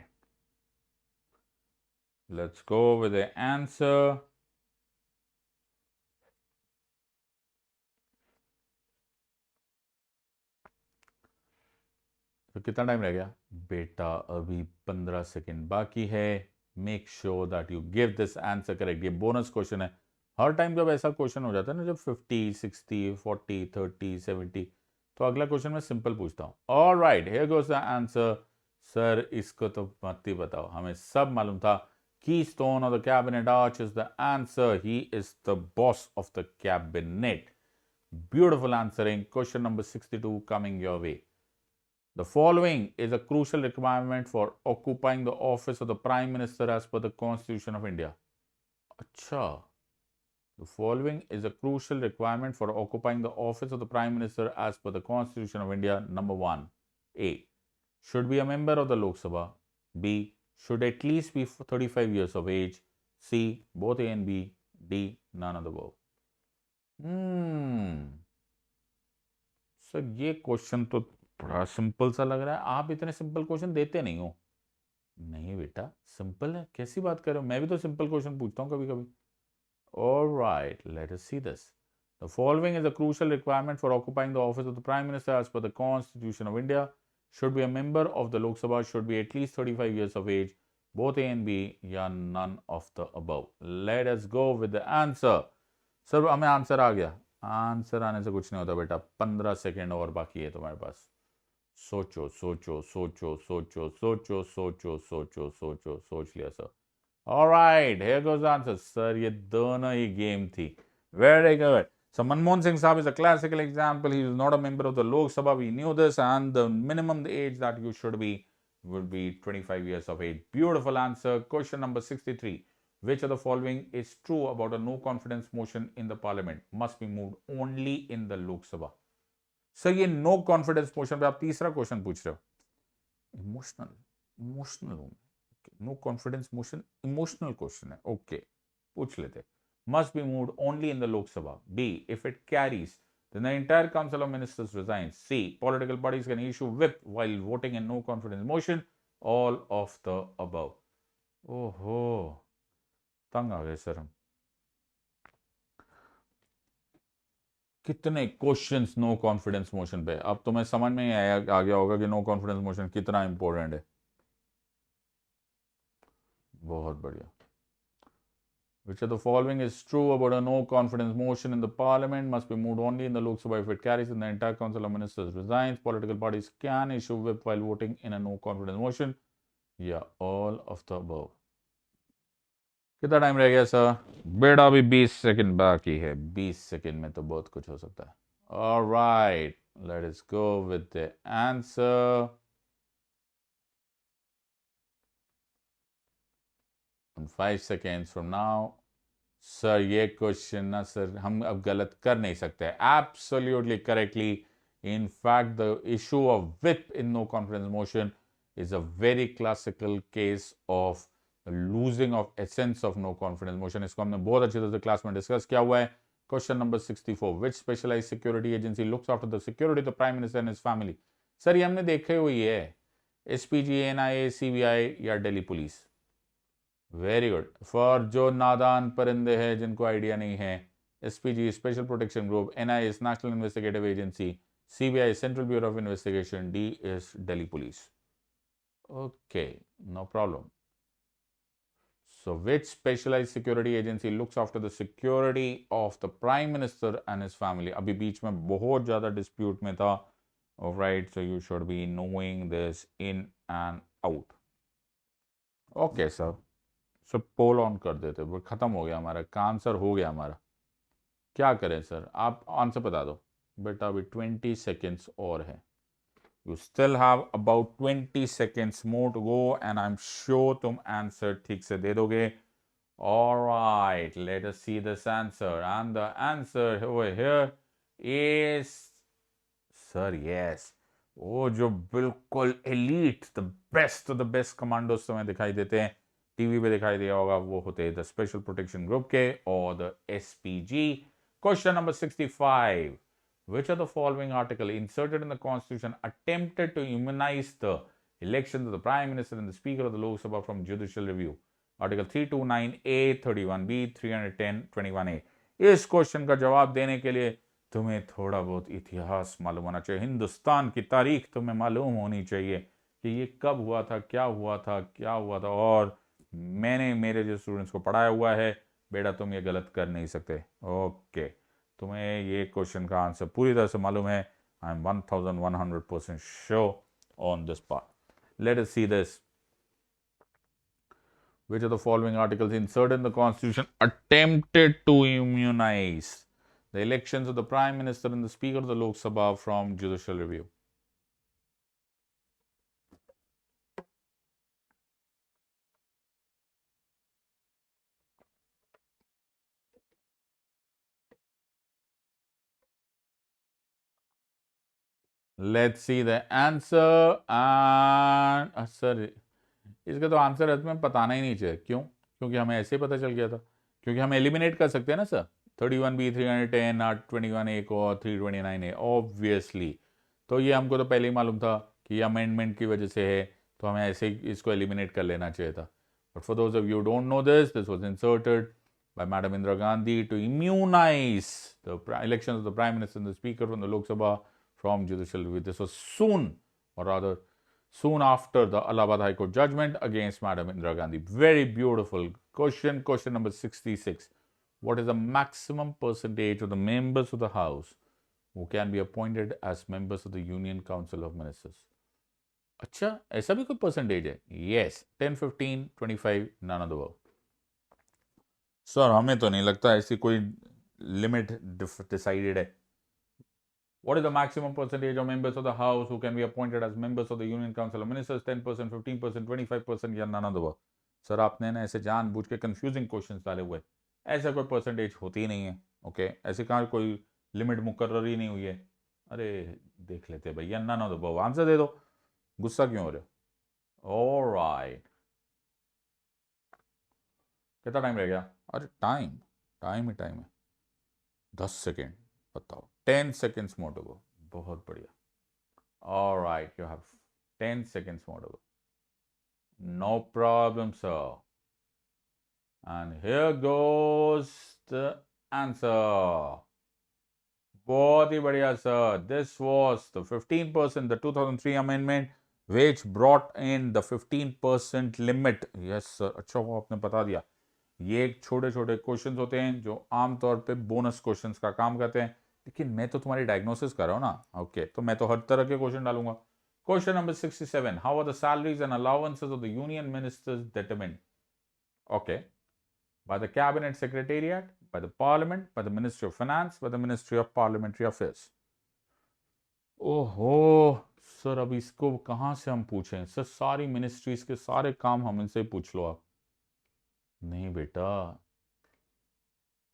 Let's go with the answer. तो कितना टाइम रह गया बेटा? अभी 15 सेकेंड बाकी है. Make sure that you give this answer correct. ये बोनस क्वेश्चन है. हर टाइम जब ऐसा क्वेश्चन हो जाता है ना, जब 50, 60, 40, 30, 70, तो अगला क्वेश्चन मैं सिंपल पूछता हूँ. All right, here goes the answer. Sir इसको तो मत ही बताओ, हमें सब मालूम था keystone of the cabinet arch is the answer. He is the boss of the cabinet. Beautiful answering. Question number 62 coming your way. The following is a crucial requirement for occupying the office of the Prime Minister as per the Constitution of India. Acha. The following is a crucial requirement for occupying the office of the Prime Minister as per the Constitution of India. Number 1. A. Should be a member of the Lok Sabha. B. Should at least be 35 years of age. C. Both A and B. D. None of the above. Sir ये क्वेश्चन तो बड़ा सिंपल सा लग रहा है. आप इतने सिंपल क्वेश्चन देते नहीं हो. नहीं बेटा, सिंपल है. कैसी बात कर रहे हो? मैं भी तो सिंपल क्वेश्चन पूछता हूँ कभी कभी. Alright, let us see this. The following is a crucial requirement for occupying the office of the Prime Minister as per the Constitution of India. Should be a member of the Lok Sabha, should be at least 35 years of age, both A and B, या none of the above. Let us go with the answer. Sir हमें आंसर आ गया. आंसर आने से कुछ नहीं होता बेटा. 15 सेकेंड और बाकी है तुम्हारे पास. सोचो सोचो सोचो सोचो सोचो सोचो सोचो सोचो सोच लिया sir. Alright, here goes the answer. Sir, ये दोनों ही गेम थी. Very good. So Manmohan Singh Saab is a classical example. He is not a member of the Lok Sabha. We knew this, and the minimum age that you should be would be 25 years of age. Beautiful answer. Question number 63. Which of the following is true about a no confidence motion in the parliament? Must be moved only in the Lok Sabha. Sir, ये no confidence motion पे आप तीसरा क्वेश्चन पूछ रहे हो. इमोशनल हूँ. No confidence motion, emotional question है. Okay, पूछ लेते. Must be moved only in the Lok Sabha. B. If it carries, then the entire Council of Ministers resigns. C. Political parties can issue whip while voting in no confidence motion. All of the above. ओहो, तंग आ गए सर हम. कितने क्वेश्चंस नो कॉन्फिडेंस मोशन पे. अब तुम्हें समझ में आ गया होगा कि नो कॉन्फिडेंस मोशन कितना इंपॉर्टेंट है. बहुत बढ़िया. Which of the following is true about a no confidence motion in the parliament? Must be moved only in the Lok Sabha if it carries and the entire council of ministers resigns. Political parties can issue whip while voting in a no confidence motion. Yeah, all of the above. कितना टाइम रह गया सर? बेटा अभी 20 सेकंड बाकी है. 20 सेकंड में तो बहुत कुछ हो सकता है. Alright, let us go with the answer. In 5 seconds from now. Sir ये क्वेश्चन ना सर हम अब गलत कर नहीं सकते. Absolutely correctly. In fact, the issue of whip in no confidence motion is a very classical case of losing of essence of no confidence motion. इसको हमने बहुत अच्छी तरह से क्लास में डिस्कस किया हुआ है. Question number 64. Which specialized security agency looks after the security of the Prime Minister and his family? Sir ये हमने देखे हुई है. SPG, NIA, CBI या Delhi police. Very good. For जो नादान परिंदे हैं जिनको आइडिया नहीं है, SPG special protection group, NIA national investigative agency, CBI central bureau of investigation, D is Delhi police. Okay, no problem. So which specialized security agency looks after the security of the Prime Minister and his family? अभी बीच में बहुत ज़्यादा डिस्प्यूट में था. Alright, so you should be knowing this in and out. Okay, sir. So poll on कर देते. वो खत्म हो गया हमारा. आंसर हो गया हमारा. क्या करें सर? आप आंसर बता दो. बेटा अभी 20 seconds और है. You still have about 20 seconds more to go and I'm sure तुम आंसर ठीक से दे दोगे. Alright, let us see this answer. And the answer over here is, sir, yes. वो जो बिल्कुल elite, the best of the best commandos तुम्हें दिखाई देते हैं, टीवी पे दिखाई दिया होगा, वो होते हैं द स्पेशल प्रोटेक्शन ग्रुप के और the SPG. Question number 65. Which of the following article inserted in the Constitution attempted to immunize the elections of the Prime Minister and the Speaker of the Lok Sabha from judicial review? Article 329A, 31B, 310, 21A. इस क्वेश्चन का जवाब देने के लिए तुम्हें थोड़ा बहुत इतिहास मालूम होना चाहिए. हिंदुस्तान की तारीख तुम्हें मालूम होनी चाहिए कि ये कब हुआ था, क्या हुआ था, क्या हुआ था. और मैंने मेरे जो स्टूडेंट्स को पढ़ाया हुआ है, बेटा तुम ये गलत कर नहीं सकते. ओके, तुम्हें ये क्वेश्चन का आंसर पूरी तरह से मालूम है. I M 1100% sure on this part. Late us see this. which of the following articles inserted in the Constitution attempted to immunize the elections of the Prime Minister and the Speaker of the Lok Sabha from judicial review? Let's see the answer. And sir इसका तो आंसर हमें बताना ही नहीं चाहिए. क्यों? क्योंकि हमें ऐसे ही पता चल गया था. क्योंकि हम एलिमिनेट कर सकते हैं ना सर. 31B 310 21A को और 329A ऑब्वियसली. तो ये हमको तो पहले ही मालूम था कि ये अमेंडमेंट की वजह से है, तो हमें ऐसे ही इसको एलिमिनेट कर लेना चाहिए था. But for those of you don't know this was inserted by Madam Indira Gandhi to immunize the elections of the Prime Minister and the Speaker from the Lok Sabha from judicial review. This was soon, or rather soon after the Allahabad High Court judgment against Madam Indira Gandhi. Very beautiful question. Question number 66. What is the maximum percentage of the members of the House who can be appointed as members of the Union Council of Ministers? अच्छा, ऐसा भी कोई परसेंटेज है? Yes, 10, 15, 25, none of the above. Sir हमें तो नहीं लगता ऐसी कोई लिमिट डिसाइडेड है. What is the maximum percentage of members of the House who can be appointed as members of the Union Council of Ministers? 10%, 15%, 25% या none of the above? Sir आपने ना ऐसे जानबूझ के कंफ्यूजिंग क्वेश्चंस डाले हुए. ऐसा कोई परसेंटेज होती ही नहीं है. ओके, ऐसे कहाँ कोई लिमिट मुकर्रर ही नहीं हुई है. अरे देख लेते भैया, none of the above. Answer दे दो. गुस्सा क्यों हो रहे हो? ऑलराइट, कितना टाइम रह गया? अरे टाइम ही टाइम है. 10 सेकेंड. बताओ. 10 seconds more to go. बहुत बढ़िया. Alright, you have 10 seconds more to go. No problem, sir. And here goes the answer. बहुत ही बढ़िया, sir. This was the 15%, the 2003 amendment, which brought in the 15% limit. Yes, sir. अच्छा वो आपने बता दिया. ये एक छोटे छोटे क्वेश्चंस होते हैं जो आमतौर पे बोनस क्वेश्चंस का काम करते हैं. लेकिन मैं तो तुम्हारी डायग्नोसिस कर रहा हूं ना. ओके, तो मैं तो हर तरह के क्वेश्चन डालूंगा. Question number 67. How are the salaries and allowances of the union ministers determined? Okay, by the cabinet secretariat, by the parliament, by the ministry of finance, by the ministry of parliamentary affairs. ओहो सर, अब इसको कहां से हम पूछें? सर सारी मिनिस्ट्रीज के सारे काम हम इनसे पूछ लो आप. नहीं बेटा,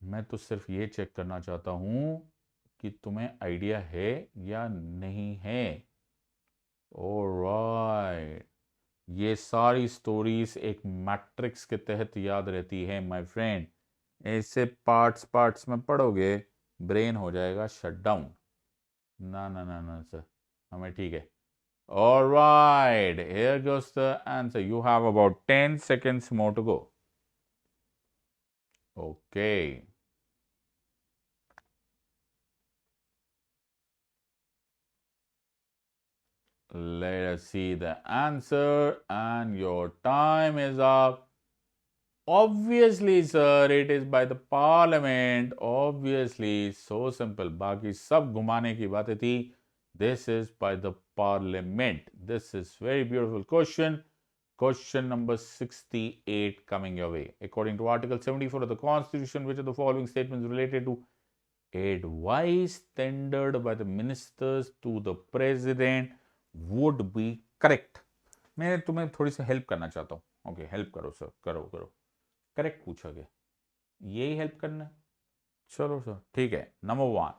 मैं तो सिर्फ ये चेक करना चाहता हूं कि तुम्हें आइडिया है या नहीं है. ऑलराइट, ये सारी स्टोरीज एक मैट्रिक्स के तहत याद रहती है माय फ्रेंड. ऐसे पार्ट्स में पढ़ोगे ब्रेन हो जाएगा शट डाउन. ना ना ना ना सर, हमें ठीक है. Alright, here goes the answer. You have about 10 seconds more to go. Okay. Let us see the answer, and your time is up. Obviously, sir, it is by the parliament. Obviously, so simple. बाकी सब घुमाने की बातें थी. This is by the parliament. This is very beautiful question. Question number 68 coming your way. According to Article 74 of the Constitution, which of the following statements related to advice tendered by the ministers to the president would be correct? मैं तुम्हें थोड़ी सी हेल्प करना चाहता हूँ. ओके, हेल्प करो सर. करो. करेक्ट पूछा गया, यही हेल्प करना है. चलो सर, ठीक है. Number 1,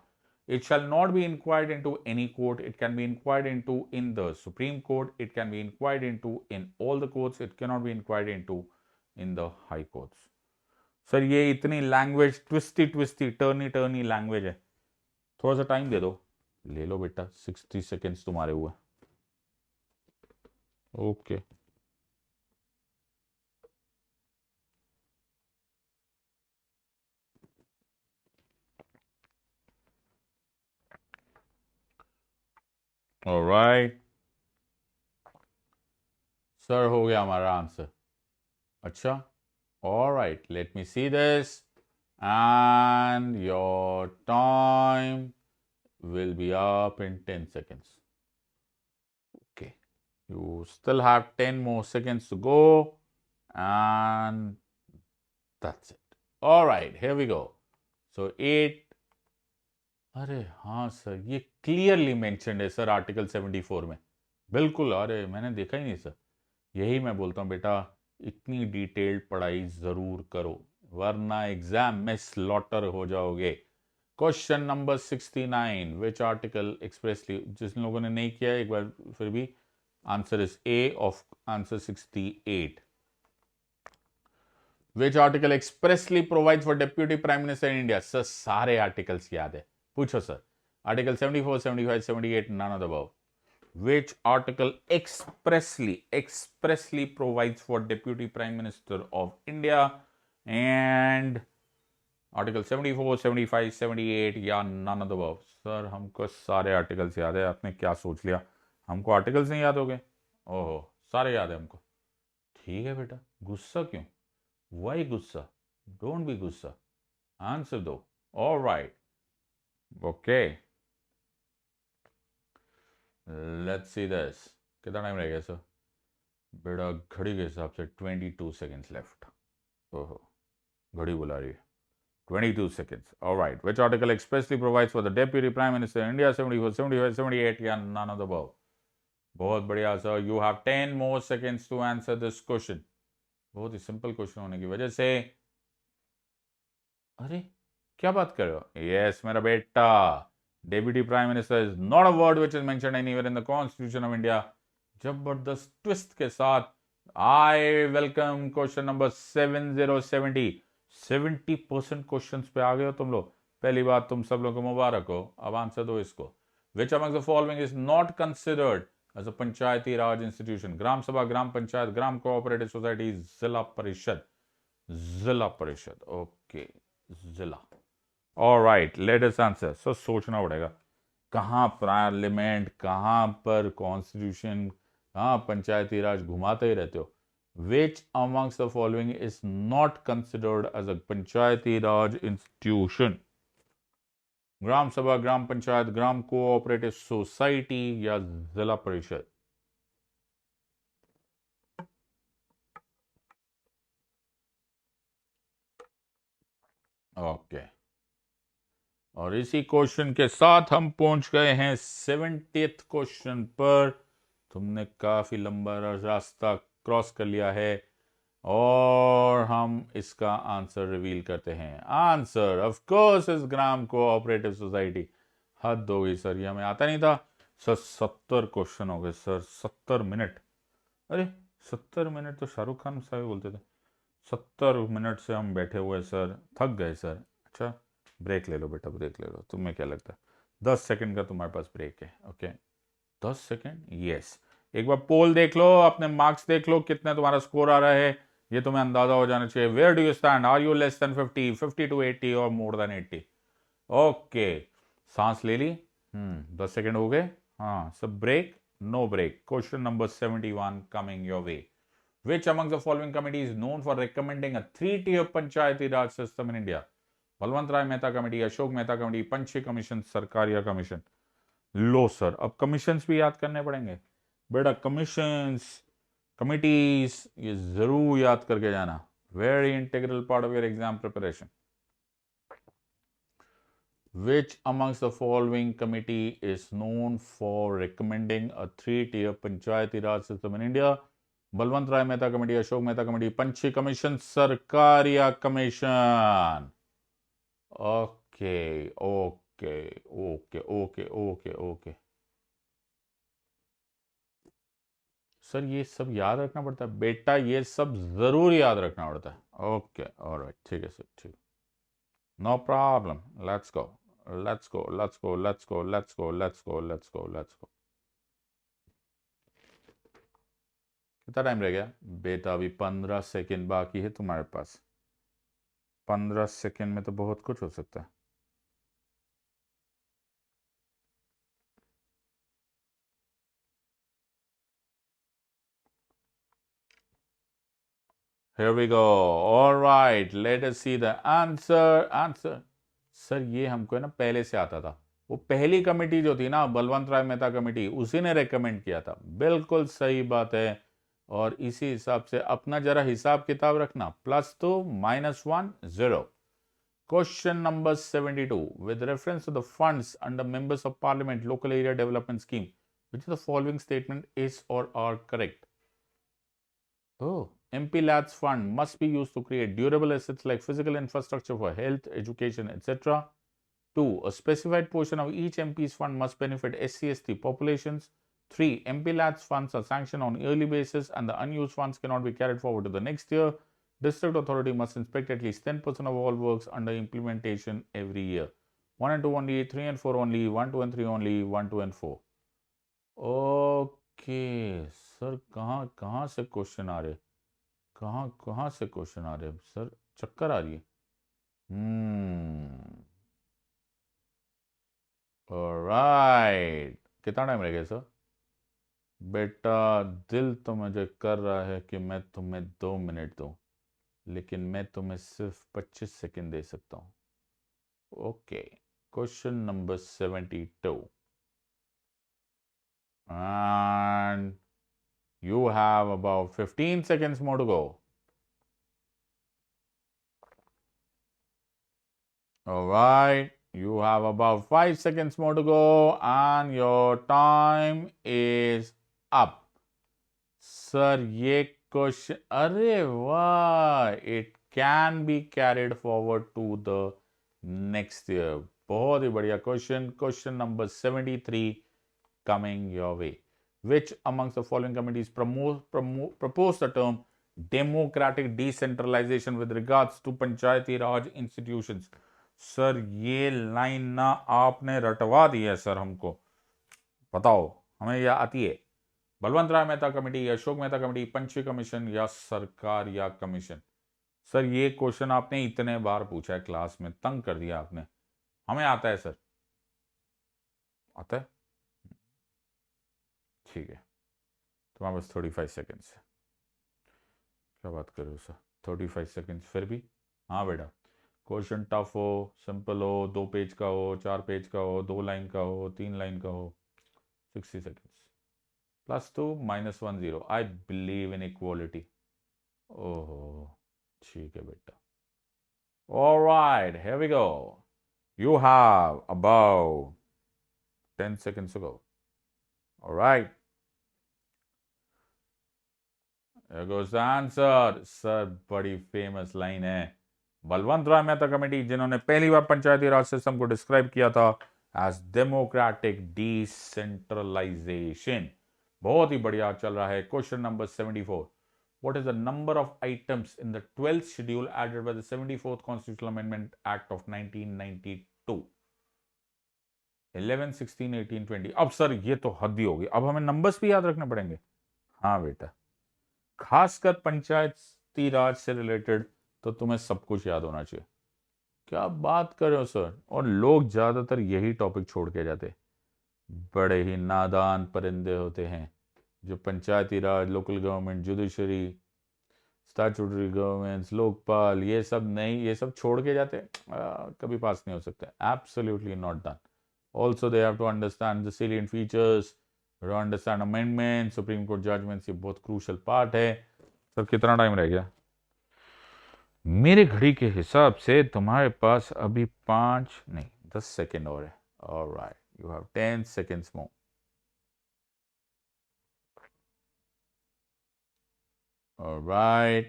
it shall not be inquired into any court. It can be inquired into in the Supreme Court. It can be inquired into in all the courts. It cannot be inquired into in the high courts. Sir ये इतनी लैंग्वेज ट्विस्टी टर्नी लैंग्वेज है. थोड़ा सा टाइम दे दो. ले लो बेटा, 60 seconds तुम्हारे हुए. ओके. ऑलराइट सर, हो गया हमारा आंसर. अच्छा, alright, let me see this. And your time will be up in 10 seconds. Okay, you still have 10 more seconds to go, and that's it. All right, here we go. So 8. अरे हाँ सर, ये क्लियरली मेंशन्ड है सर आर्टिकल 74 में, बिल्कुल। अरे मैंने देखा ही नहीं सर। यही मैं बोलता हूँ बेटा, इतनी डिटेल्ड पढ़ाई जरूर करो, वरना एग्जाम में स्लॉटर हो जाओगे। Question number 69, which article expressly, जिस लोगों ने नहीं किया एक बार फिर भी, answer is a of answer 68। Which article expressly provide for deputy prime minister in India. Sir सारे आर्टिकल्स याद है, पूछो sir. Article 74, 75, 78, none of the above. Which article expressly provides for Deputy Prime Minister of India? And Article 74, 75, 78 या none of the above. Sir हमको सारे आर्टिकल्स याद है। आपने क्या सोच लिया हमको आर्टिकल्स नहीं याद हो गए? ओहो, सारे याद है हमको। ठीक है बेटा, गुस्सा क्यों? वाई गुस्सा? डोंट बी गुस्सा, आंसर दो। Alright, okay, let's see this. कितना टाइम रह गया सर? बेटा घड़ी के हिसाब से 22 सेकेंड्स लेफ्ट। ओहो, घड़ी बुला रही है। 22 seconds. All right. Which article expressly provides for the Deputy Prime Minister in India? 74, 75, 78, या none of the above. बहुत बढ़िया sir. You have 10 more seconds to answer this question. बहुत ही सिंपल क्वेश्चन होने की वजह से। अरे क्या बात कर रहे हो? Yes मेरा बेटा, Deputy Prime Minister is not a word which is mentioned anywhere in the Constitution of India. जबरदस्त ट्विस्ट के साथ I welcome question number 7070. 70% questions पे आ गए हो तुम लोग। पहली बात, तुम सब लोगों को मुबारक हो। अब आंसर दो इसको। Which among the following is not considered as a Panchayati Raj institution? Gram Sabha, Gram Panchayat, Gram cooperative society, Zila Parishad. Zila Parishad, okay, Zila. Alright, let us answer. So सोचना पड़ेगा कहाँ पार्लियामेंट, कहाँ पर कॉन्स्टिट्यूशन, कहाँ पंचायती राज, घुमाते ही रहते हो। Which amongst the following is not considered as a Panchayati Raj institution? Gram Sabha, Gram Panchayat, Gram cooperative society या जिला परिषद? ओके, और इसी क्वेश्चन के साथ हम पहुंच गए हैं 70th क्वेश्चन पर। तुमने काफी लंबा रास्ता क्रॉस कर लिया है और हम इसका आंसर रिवील करते हैं। Answer of course is gram cooperative society. हद हो गई सर, ये हमें आता नहीं था सर। 70 क्वेश्चन हो गए सर, 70 मिनट। अरे 70 मिनट तो शाहरुख खान साहब बोलते थे। 70 मिनट से हम बैठे हुए सर, थक गए सर। अच्छा ब्रेक ले लो बेटा, ब्रेक ले लो। तुम्हें क्या लगता है 10 सेकंड का तुम्हारे पास ब्रेक है? Okay 10 second, yes. एक बार पोल देख लो, अपने मार्क्स देख लो, कितना तुम्हारा स्कोर आ रहा है, ये तुम्हें अंदाजा हो जाना चाहिए। Where do you stand? Are you less than 50, 50 to 80 और मोर देन 80? ओके, सांस ले ली। 10 सेकंड हो गए। हाँ सब break, no break. Question number 71 coming your way. Which among the following committee is known for recommending a 3-tier Panchayati Raj system in India? Balwant Rai Mehta committee, Ashok Mehta committee, Punchhi commission, Sarkaria commission. लो सर, अब कमीशंस भी याद करने पड़ेंगे बेटा। कमीशंस, कमिटीज, ये जरूर याद करके जाना। Very integral part of your exam preparation. Which amongst the following committee is known for recommending a 3-tier Panchayati Raj system in India? Balwant Rai Mehta committee, Ashok Mehta committee, Punchhi commission, Sarkaria commission. Okay okay okay okay okay okay sir, ये सब याद रखना पड़ता है बेटा, ये सब जरूर याद रखना पड़ता है। ओके ऑलराइट, ठीक है सर, ठीक, no problem. Let's go let's go let's go let's go let's go let's go let's go let's go. कितना टाइम रह गया बेटा? अभी 15 सेकेंड बाकी है तुम्हारे पास। 15 सेकेंड में तो बहुत कुछ हो सकता है। Here we go. All right, let us see the answer. Sir ये हमको है ना पहले से आता था। वो पहली कमेटी जो थी ना, बलवंत राय मेहता कमेटी, उसी ने रेकमेंड किया था। बिल्कुल सही बात है। और इसी हिसाब से अपना जरा हिसाब किताब रखना, +2 -1 0। Question number 72. With reference to the funds under Members of Parliament Local Area Development Scheme, which of the following statement is or are correct? Oh, MP Labs fund must be used to create durable assets like physical infrastructure for health, education, etc. 2. A specified portion of each MP's fund must benefit SC/ST populations. 3. MP Labs funds are sanctioned on yearly basis and the unused funds cannot be carried forward to the next year. District authority must inspect at least 10% of all works under implementation every year. 1 and 2 only, 3 and 4 only, 1, 2 and 3 only, 1, 2 and 4. Okay sir, कहाँ से क्वेश्चन आ रहे, कहाँ से क्वेश्चन आ रहे सर, चक्कर आ रही है। ऑलराइट, कितना टाइम रह गया सर? बेटा दिल तो मुझे कर रहा है कि मैं तुम्हें 2 मिनट दूं, लेकिन मैं तुम्हें सिर्फ 25 सेकंड दे सकता हूं। Okay, question number 72 and you have about 15 seconds more to go. All right, you have about 5 seconds more to go and your time is up. Sir, ये क्वेश्चन, अरे वाह, it can be carried forward to the next year. बहुत ही बढ़िया question. Question number 73 coming your way. Which amongst the following committees propose the term democratic decentralization with regards to Panchayati Raj institutions? Sir ये लाइन ना आपने रटवा दी है सर, हमको बताओ, हमें यह आती है? बलवंत राय मेहता कमेटी, अशोक मेहता कमेटी, पंचवी कमीशन या सरकार या कमीशन? सर ये क्वेश्चन आपने इतने बार पूछा है क्लास में, तंग कर दिया आपने। हमें आता है सर, आता है, ठीक है। तुम्हारे पास 35 सेकेंड्स है। क्या बात कर रहे हो सर, 35 सेकेंड्स फिर भी? हाँ बेटा, क्वेश्चन टफ हो, सिंपल हो, 2 पेज का हो, 4 पेज का हो, 2 लाइन का हो, 3 लाइन का हो, 60 seconds. +2 -1 0। I believe in equality. ओहो, ठीक है बेटा। Alright, here we go. You have about 10 seconds to go. Alright. Here goes the answer. Sir बड़ी फेमस लाइन है। बलवंत राय मेहता कमेटी, जिन्होंने पहली बार पंचायती राज सिस्टम को डिस्क्राइब किया था एज डेमोक्रेटिक डिसेंट्रलाइजेशन। बहुत ही बढ़िया चल रहा है। Question number 74. What is the number of items in the 12th schedule added by the 74th Constitutional Amendment Act of 1992? 11, 16, 18, 20। अब सर ये तो हद ही होगी, अब हमें नंबर्स भी याद रखने पड़ेंगे। हाँ बेटा, खासकर पंचायती राज से रिलेटेड तो तुम्हें सब कुछ याद होना चाहिए। क्या बात कर रहे हो सर? और लोग ज्यादातर यही टॉपिक छोड़ के जाते, बड़े ही नादान परिंदे होते हैं जो Panchayati Raj, local government, judiciary, statutory governments, Lokpal, ये सब नहीं, ये सब छोड़ के जाते, कभी पास नहीं हो सकते। Absolutely not done. Also they have to understand the salient features, understand amendment, supreme court judgments, ये बहुत क्रूशल पार्ट है। सर कितना टाइम रह गया? मेरे घड़ी के हिसाब से तुम्हारे पास अभी 5 नहीं 10 सेकेंड और है। Alright, you have 10 seconds more. Alright,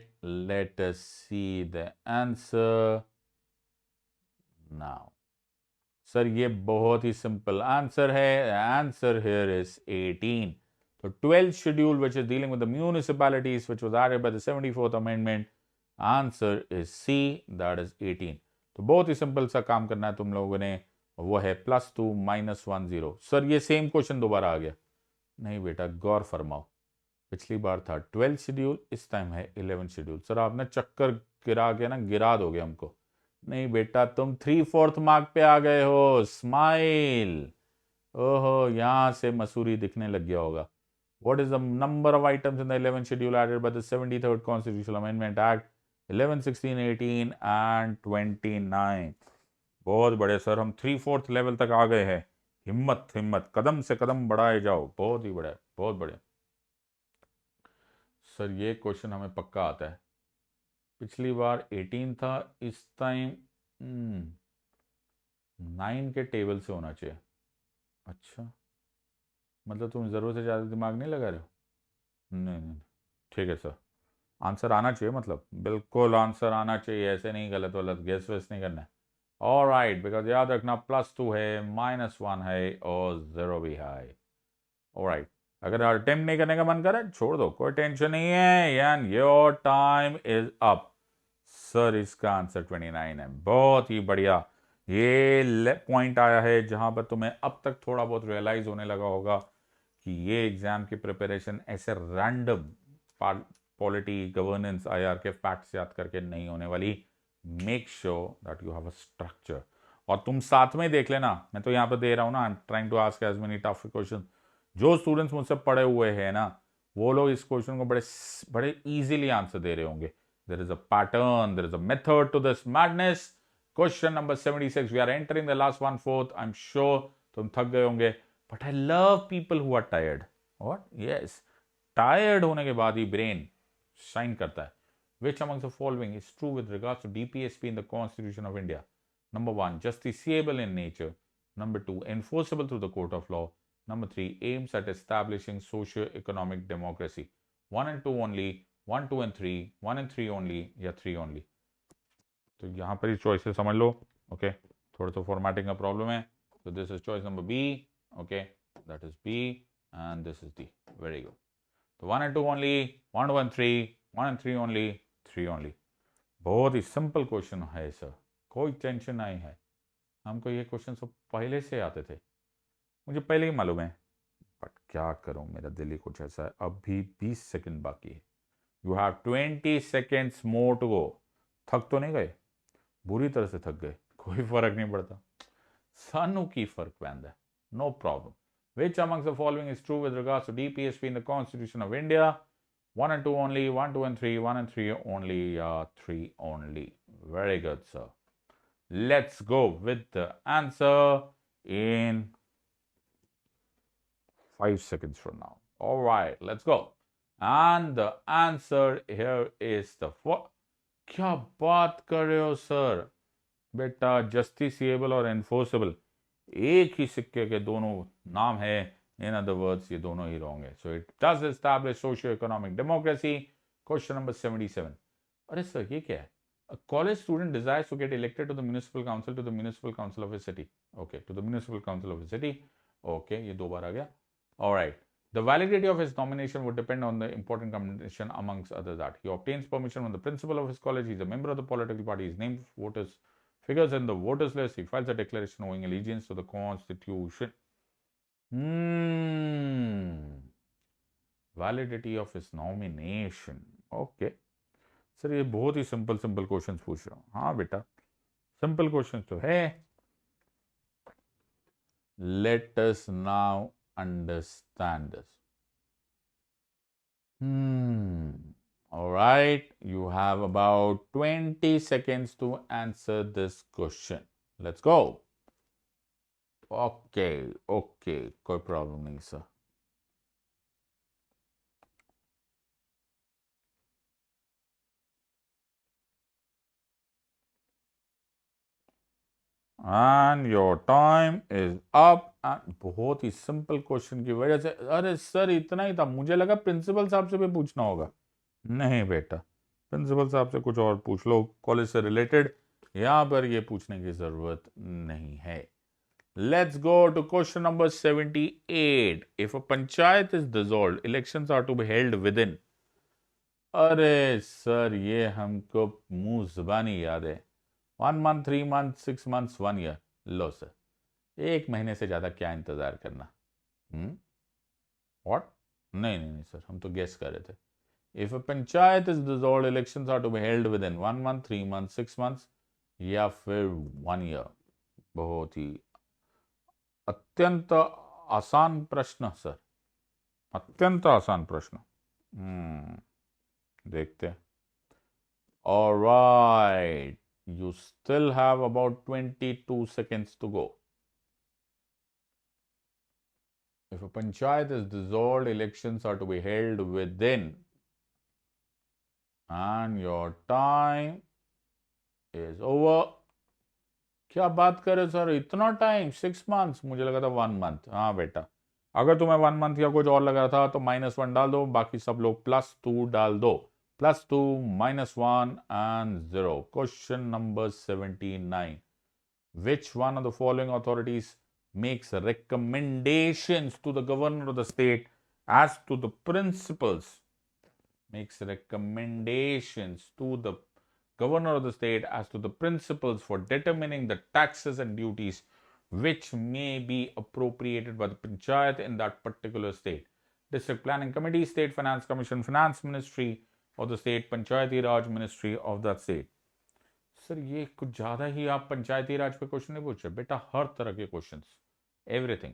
let us see the answer now. Sir ये बहुत ही सिंपल आंसर है। Answer here is 18. तो 12th schedule, which is dealing with the municipalities, which was added by the 74th amendment, answer is C, that is 18. तो बहुत ही सिंपल सा काम करना है तुम लोगों ने, वो है +2 -1 0। सर ये सेम क्वेश्चन दोबारा आ गया? नहीं बेटा, गौर फरमाओ, पिछली बार था 12th शेड्यूल, इस टाइम है 11th शेड्यूल। सर आपने चक्कर गिरा के ना गिरा दोगे हमको। नहीं बेटा, तुम 3/4 मार्क पे आ गए हो। स्माइल। ओहो, यहां से मसूरी दिखने लग गया होगा। What is the number of items in the 11th schedule added by the 73rd constitutional amendment act? 11, 16, 18 and 29। बहुत बड़े सर, हम 3/4 लेवल तक आ गए हैं। हिम्मत हिम्मत, कदम से कदम बढ़ाए जाओ। बहुत ही बड़ा, बहुत बढ़िया सर ये क्वेश्चन हमें पक्का आता है, पिछली बार 18 था, इस टाइम 9 के टेबल से होना चाहिए। अच्छा, मतलब तुम ज़रूरत से ज़्यादा दिमाग नहीं लगा रहे हो? नहीं नहीं, ठीक है सर, आंसर आना चाहिए, मतलब बिल्कुल आंसर आना चाहिए, ऐसे नहीं गलत वलत गेस वेस नहीं करना है। ऑल राइट, बिकॉज याद रखना +2 है, -1 है और 0 भी है। ऑल राइट, अगर अटेम्प्ट नहीं करने का मन करे छोड़ दो, कोई टेंशन नहीं है, and your time is up. Sir इसका आंसर 29 है, बहुत ही बढ़िया। ये पॉइंट आया है जहां पर तुम्हें अब तक थोड़ा बहुत रियलाइज होने लगा होगा कि ये एग्जाम की प्रिपरेशन ऐसे रैंडम पॉलिटी गवर्नेंस आईआर के फैक्ट्स याद करके नहीं होने वाली। Make sure that you have a structure. और तुम साथ में देख लेना, मैं तो यहाँ पर दे रहा हूँ ना, I am trying to ask as many tough question. जो स्टूडेंट्स मुझसे पढ़े हुए हैं ना, वो लोग इस क्वेश्चन को बड़े बड़े इजीली आंसर दे रहे होंगे। There is a pattern, there is a method to this madness. Question number 76, we are entering the last 1/4। I am sure तुम थक गए होंगे, but I love people who are tired. What? Yes, tired होने के बाद ही ब्रेन शाइन करता है। Which amongst the following is true with regards to DPSP in the Constitution of India? Number 1, justiciable in nature. Number 2, enforceable through the court of law. Number 3, aims at establishing socio-economic democracy. 1 and 2 only, 1, 2 and 3, 1 and 3 only, या 3 only. तो यहाँ पर ही चॉइसेस समझ लो। ओके, थोड़ा सा फॉर्मेटिंग का प्रॉब्लम है। तो this is choice number B, okay, that is B, and this is D. Very good. तो 1 and 2 only, 1, 2 and 3, 1 and 3 only, 3 only। बहुत ही सिंपल क्वेश्चन है सर, कोई टेंशन नहीं है। हमको ये क्वेश्चन सब पहले से आते थे, मुझे पहले ही मालूम है, बट क्या करूं, मेरा दिल ही कुछ ऐसा है। अभी 20 सेकंड बाकी है। You have 20 seconds more to go. थक तो नहीं गए? बुरी तरह से थक गए? कोई फर्क नहीं पड़ता, सानू की फर्क पैंदा है, no problem. Which amongst the following is true with regards to DPSP in the Constitution of India? 1 and 2 only, 1, 2 and 3, 1 and 3 only, 3 only. Very good, sir. Let's go with the answer in 5 seconds from now. All right, let's go. And the answer here is the क्या बात कर रहे हो सर? बेटा, जस्टिसिएबल और एनफोर्सेबल एक ही सिक्के के दोनों नाम है। इन अदर वर्ड्स ये दोनों ही रॉन्ग है। So it does establish socio economic democracy. Question number 77। अरे सर ये क्या है? A college student desires to get elected to the municipal council of a city. Okay, to the municipal council of a city. Okay, ये 2 बार आ गया। All right. The validity of his nomination would depend on the important condition amongst others that he obtains permission from the principal of his college, he is a member of the political party, his name voters figures in the voters list, he files a declaration owing allegiance to the constitution. Validity of his nomination. Okay. Sir ये बहुत ही सिंपल क्वेश्चंस पूछ रहा हूँ। हाँ बेटा, सिंपल क्वेश्चंस तो है। Let us now understand this. All right, you have about 20 seconds to answer this question. Let's go. Okay, कोई प्रॉब्लम नहीं sir. And your time is up. And बहुत ही सिंपल क्वेश्चन की वजह से, अरे सर इतना ही था, मुझे लगा प्रिंसिपल साहब से भी पूछना होगा। नहीं बेटा, प्रिंसिपल साहब से कुछ और पूछ लो, कॉलेज से रिलेटेड। यहाँ पर ये पूछने की जरूरत नहीं है। Let's go to question number 78. If a panchayat is dissolved, elections are to be held within. अरे सर ये हमको मुंह जुबानी याद है। 1 month, 3 months, 6 months, 1 year। लो सर, 1 महीने से ज्यादा क्या इंतजार करना? व्हाट? नहीं सर, हम तो गेस कर रहे थे। If a panchayat is dissolved, elections are to be held within 1 month, 3 months, 6 months या फिर 1 year। बहुत ही अत्यंत आसान प्रश्न सर, अत्यंत आसान प्रश्न। देखते हैं। All right, you still have about 22 seconds to go. If a panchayat is dissolved, elections are to be held within and your time is over. क्या बात करे सर, इतना टाइम, 6 months? मुझे लगा था 1 month। हाँ बेटा, अगर तुम्हें 1 month या कुछ और लगा था तो -1 डाल दो, बाकी सब लोग +2 डाल दो। +2, -1 and 0। Question number 79। Which one of the following authorities makes recommendations to the governor of the state as to the principles? Makes recommendations to the governor of the state as to the principles for determining the taxes and duties which may be appropriated by the panchayat in that particular state. District Planning Committee, State Finance Commission, Finance Ministry of the state, Panchayati Raj Ministry of that state. Sir ये कुछ ज्यादा ही आप पंचायती राज पे क्वेश्चन नहीं पूछ रहे बेटा, हर तरह के questions, everything,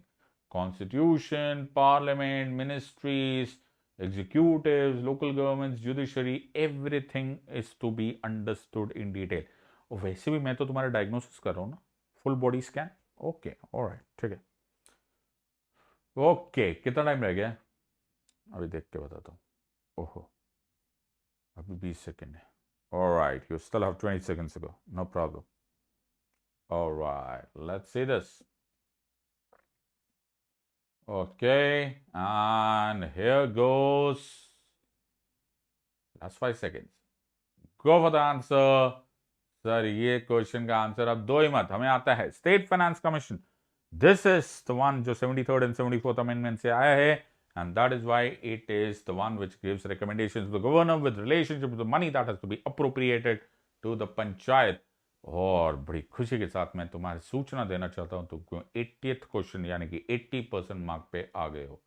constitution, parliament, ministries, executives, local governments, judiciary, everything is to be understood in detail। और वैसे भी मैं तो तुम्हारा डायग्नोसिस कर रहा हूँ ना, full body scan. Okay, alright, ठीक है। ओके, कितना टाइम रह गया? अभी देख के बताता हूँ। ओहो, अभी 20 सेकेंड है। Alright, you still have 20 seconds to go. No problem. Alright, let's see this. Okay, and here goes. Last 5 seconds. Go for the answer. Sir ये क्वेश्चन का आंसर अब दो ही मत, हमें आता है state finance commission. This is the one जो 73rd and 74th अमेंडमेंट से आया है, and that is why it is the one which gives recommendations to the governor with relationship to the money that has to be appropriated to the panchayat. और बड़ी खुशी के साथ मैं तुम्हारी सूचना देना चाहता हूं, तुम 80th क्वेश्चन यानी कि 80% मार्क पे आ गए हो।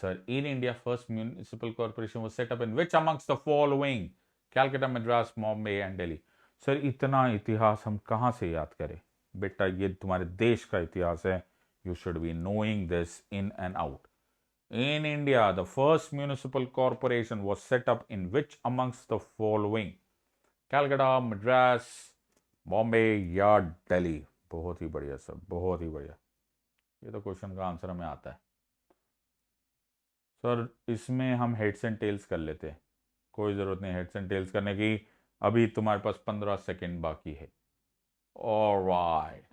Sir, in India first municipal corporation was set up in which amongst the following? Calcutta, Madras, Bombay and Delhi. Sir इतना इतिहास हम कहां से याद करें बेटा, ये तुम्हारे देश का इतिहास है। You should be knowing this in and out. In India, the first municipal corporation was set up in which amongst the following? Calcutta, Madras, Bombay या दिल्ली? बहुत ही बढ़िया सर, बहुत ही बढ़िया। ये तो क्वेश्चन का आंसर हमें आता है सर। इसमें हम हेड्स एंड टेल्स कर लेते हैं, कोई ज़रूरत नहीं हेड्स एंड टेल्स करने की, अभी तुम्हारे पास 15 सेकेंड बाकी है। ऑलराइट,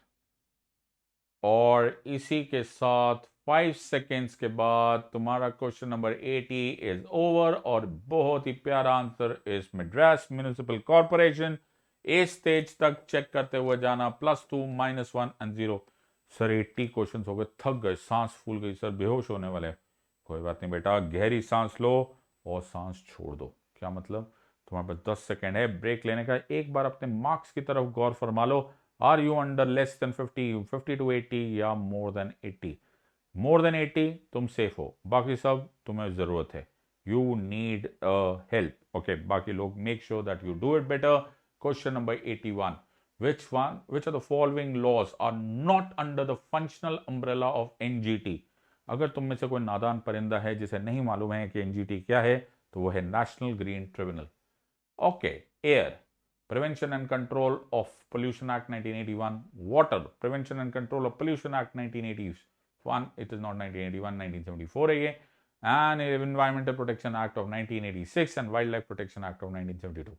और इसी के साथ 5 सेकेंड्स के बाद तुम्हारा क्वेश्चन नंबर 80 इज ओवर। और बहुत ही प्यारा answer is Madras municipal corporation. इस स्टेज तक चेक करते हुए जाना, +2, -1 and 0। सर 80 क्वेश्चन हो गए, थक गए, सांस फूल गई सर, बेहोश होने वाले। कोई बात नहीं बेटा, गहरी सांस लो और सांस छोड़ दो। क्या मतलब? तुम्हारे पास 10 सेकेंड है ब्रेक लेने का। एक बार अपने मार्क्स की तरफ गौर फरमा लो। Are you under less than 50, 50 to 80 या मोर देन 80? मोर देन 80 तुम सेफ हो, बाकी सब तुम्हें जरूरत है, यू नीड हेल्प। ओके, बाकी लोग make sure that you do it better. Question number 81। which of the following laws are not under the functional umbrella of NGT? अगर तुम में से कोई नादान परिंदा है जिसे नहीं मालूम है कि NGT क्या है, तो वो है national green tribunal. Okay, air, Prevention and Control of Pollution Act 1981. Water, Prevention and Control of Pollution Act 1981. It is not 1981, 1974 है ये। And Environmental Protection Act of 1986 and Wildlife Protection Act of 1972।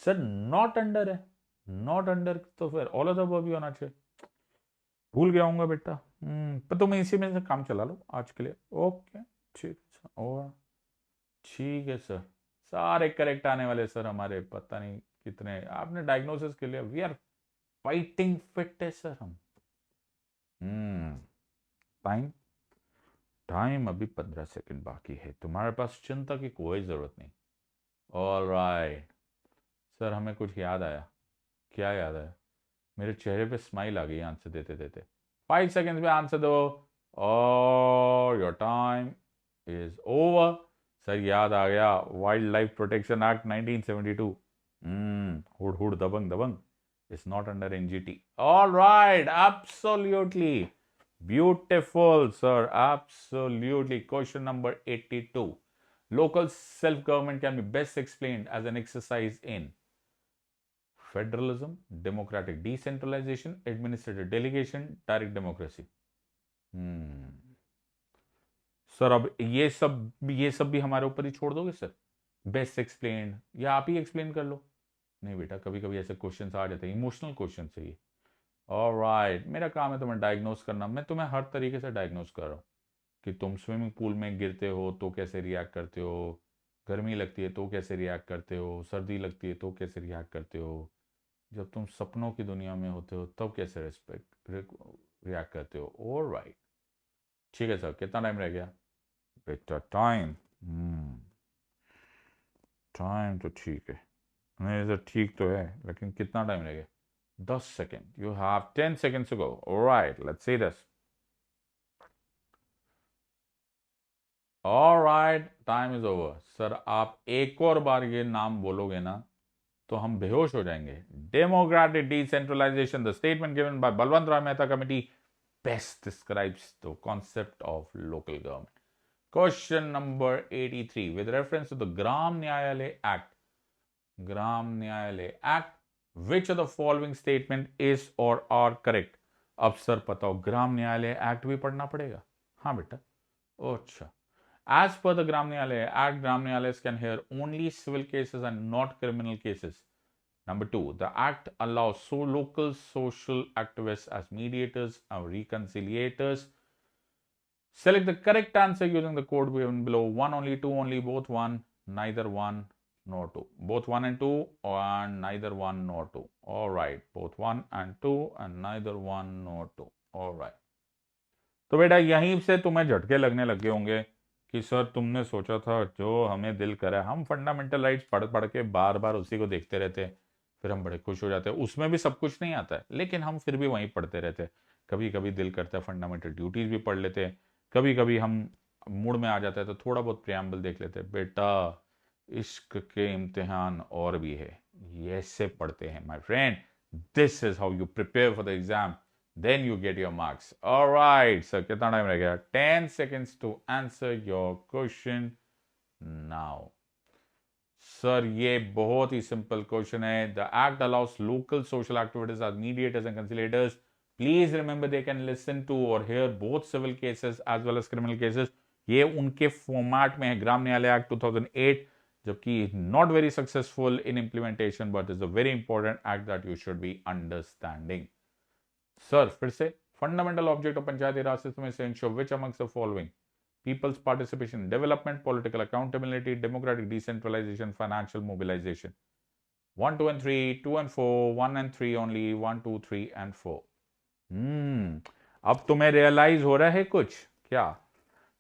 Sir not under है, नॉट अंडर तो फिर ऑल ऑफ द अबव भी होना चाहिए। भूल गया हूँ बेटा, पर तुम इसी में से काम चला लो आज के लिए। ओके, ठीक है सर, और ठीक है सर, सारे करेक्ट आने वाले सर हमारे, पता नहीं कितने आपने डायग्नोसिस के लिए। वी आर फाइटिंग फिट है सर हम। टाइम टाइम अभी 15 सेकंड बाकी है, तुम्हारे पास चिंता की कोई जरूरत नहीं। ऑलराइट सर, हमें कुछ याद आया। क्या याद आया? मेरे चेहरे पे स्माइल आ गई आंसर देते देते। 5 सेकंड्स में आंसर दो और your time is over. Sir याद आ गया, वाइल्ड लाइफ प्रोटेक्शन एक्ट 1972। हुड हुड दबंग दबंग is not under NGT. All right, absolutely beautiful, sir. Absolutely. Question number 82. Local self-government can be best explained as an exercise in federalism, democratic decentralization, administrative delegation, direct democracy. Sir अब ये सब भी हमारे ऊपर ही छोड़ दोगे सर? बेस्ट एक्सप्लेन, या आप ही एक्सप्लेन कर लो। नहीं बेटा, कभी कभी ऐसे क्वेश्चंस आ जाते हैं, इमोशनल क्वेश्चन चाहिए। ऑलराइट, मेरा काम है तुम्हें डायग्नोस करना, मैं तुम्हें हर तरीके से डायग्नोस कर रहा हूँ कि तुम स्विमिंग पूल में गिरते हो तो कैसे रिएक्ट करते हो, गर्मी लगती है तो कैसे रिएक्ट करते हो, सर्दी लगती है तो कैसे रिएक्ट करते हो, जब तुम सपनों की दुनिया में होते हो तब कैसे रिएक्ट करते हो। ऑलराइट, ठीक है सर, कितना टाइम रह गया बेटा? टाइम टाइम तो ठीक है, नहीं सर ठीक तो है, लेकिन कितना टाइम रह गया? 10 second. You have 10 seconds to go. Alright, let's see this. Alright, time is over. Sir आप एक और बार ये नाम बोलोगे ना तो हम बेहोश हो जाएंगे। Democratic decentralisation, the statement given by Balwant Rai Mehta committee best describes the concept of local government. Question number 83, with reference to the Gram Nyayalaya act, Gram Nyayalaya act, which of the following statement is और आर करेक्ट? अब सर पता हो, ग्राम न्यायालय एक्ट भी पढ़ना पड़ेगा? हाँ बेटा। अच्छा, as per the Gram Nyalaya Act, Gram Nyayalayas can hear only civil cases and not criminal cases. Number 2, the Act allows local social activists as mediators and reconciliators. Select the correct answer using the code given below. 1 only, 2 only, both 1, neither 1 nor 2. Both 1 and 2, and neither 1 nor 2. All right, both 1 and 2 and neither 1 nor 2. All right. तो बेटा यहीं से तुम्हें झटके लगने लगे होंगे कि सर तुमने सोचा था जो हमें दिल करे, हम फंडामेंटल राइट्स पढ़ पढ़ के बार बार उसी को देखते रहते, फिर हम बड़े खुश हो जाते हैं, उसमें भी सब कुछ नहीं आता है, लेकिन हम फिर भी वहीं पढ़ते रहते। कभी कभी दिल करता है फंडामेंटल ड्यूटीज भी पढ़ लेते, कभी कभी हम मूड में आ जाता है तो थोड़ा बहुत प्रियम्बल देख लेते। बेटा इश्क के इम्तिहान और भी है, ये ऐसे पढ़ते हैं my friend. This is how you prepare for the exam, then you get your marks. All right, sir, कितना टाइम रह गया? 10 seconds to answer your question now. Sir ये बहुत ही सिंपल क्वेश्चन है। The act allows local social activities as mediators and conciliators. Please remember they can listen to और hear both civil cases as well as criminal cases. ये उनके फॉर्मेट में है, ग्राम न्यायालय एक्ट 2008, जबकि not very successful in implementation, but is a very important act that you should be understanding. Sir फिर से, fundamental object of Panchayati Raj system is to ensure which amongst the following? People's participation in development, political accountability, democratic decentralization, financial mobilization. 1, 2 and 3, 2 and 4, 1 and 3 only, 1, 2, 3 and 4. अब तुम्हें रियलाइज हो रहा है कुछ क्या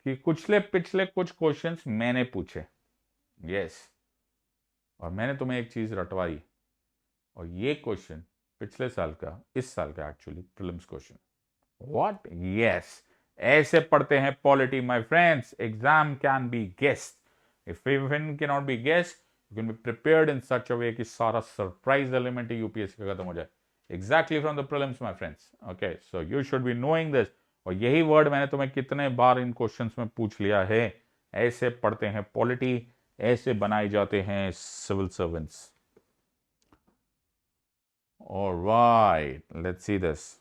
कि पिछले कुछ क्वेश्चंस मैंने पूछे? यस, और मैंने तुम्हें एक चीज रटवाई, और ये क्वेश्चन पिछले साल का, इस साल का actually prelims question. What? Yes, ऐसे पढ़ते हैं polity my friends. Exam can be guessed, if even can not be guessed, you can be prepared in such a way कि सारा सरप्राइज एलिमेंट यूपीएससी का खत्म हो जाए, exactly from the prelims my friends. Okay, so you should be knowing this. और यही वर्ड मैंने तुम्हें कितने बार इन क्वेश्चंस में पूछ लिया है, ऐसे पढ़ते हैं पॉलिटी, ऐसे बनाए जाते हैं civil servants. Alright, let's see this.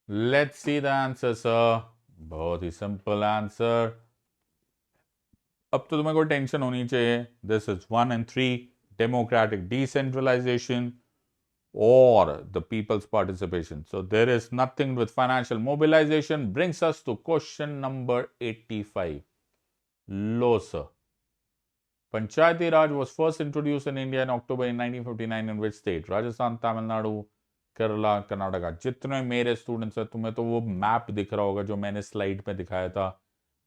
Let's see the answer, sir. बहुत ही सिंपल आंसर। अब तो तुम्हें कोई टेंशन होनी चाहिए। This is 1 and 3, democratic decentralisation or the people's participation. So there is nothing with financial mobilization. Brings us to question number 85. Lo, sir. Panchayati Raj was first introduced in India in October in 1959 in which state? Rajasthan, Tamil Nadu, Kerala, Karnataka. जितने मेरे स्टूडेंट्स हैं, तुम्हें तो वो मैप दिख रहा होगा जो मैंने स्लाइड पे दिखाया था।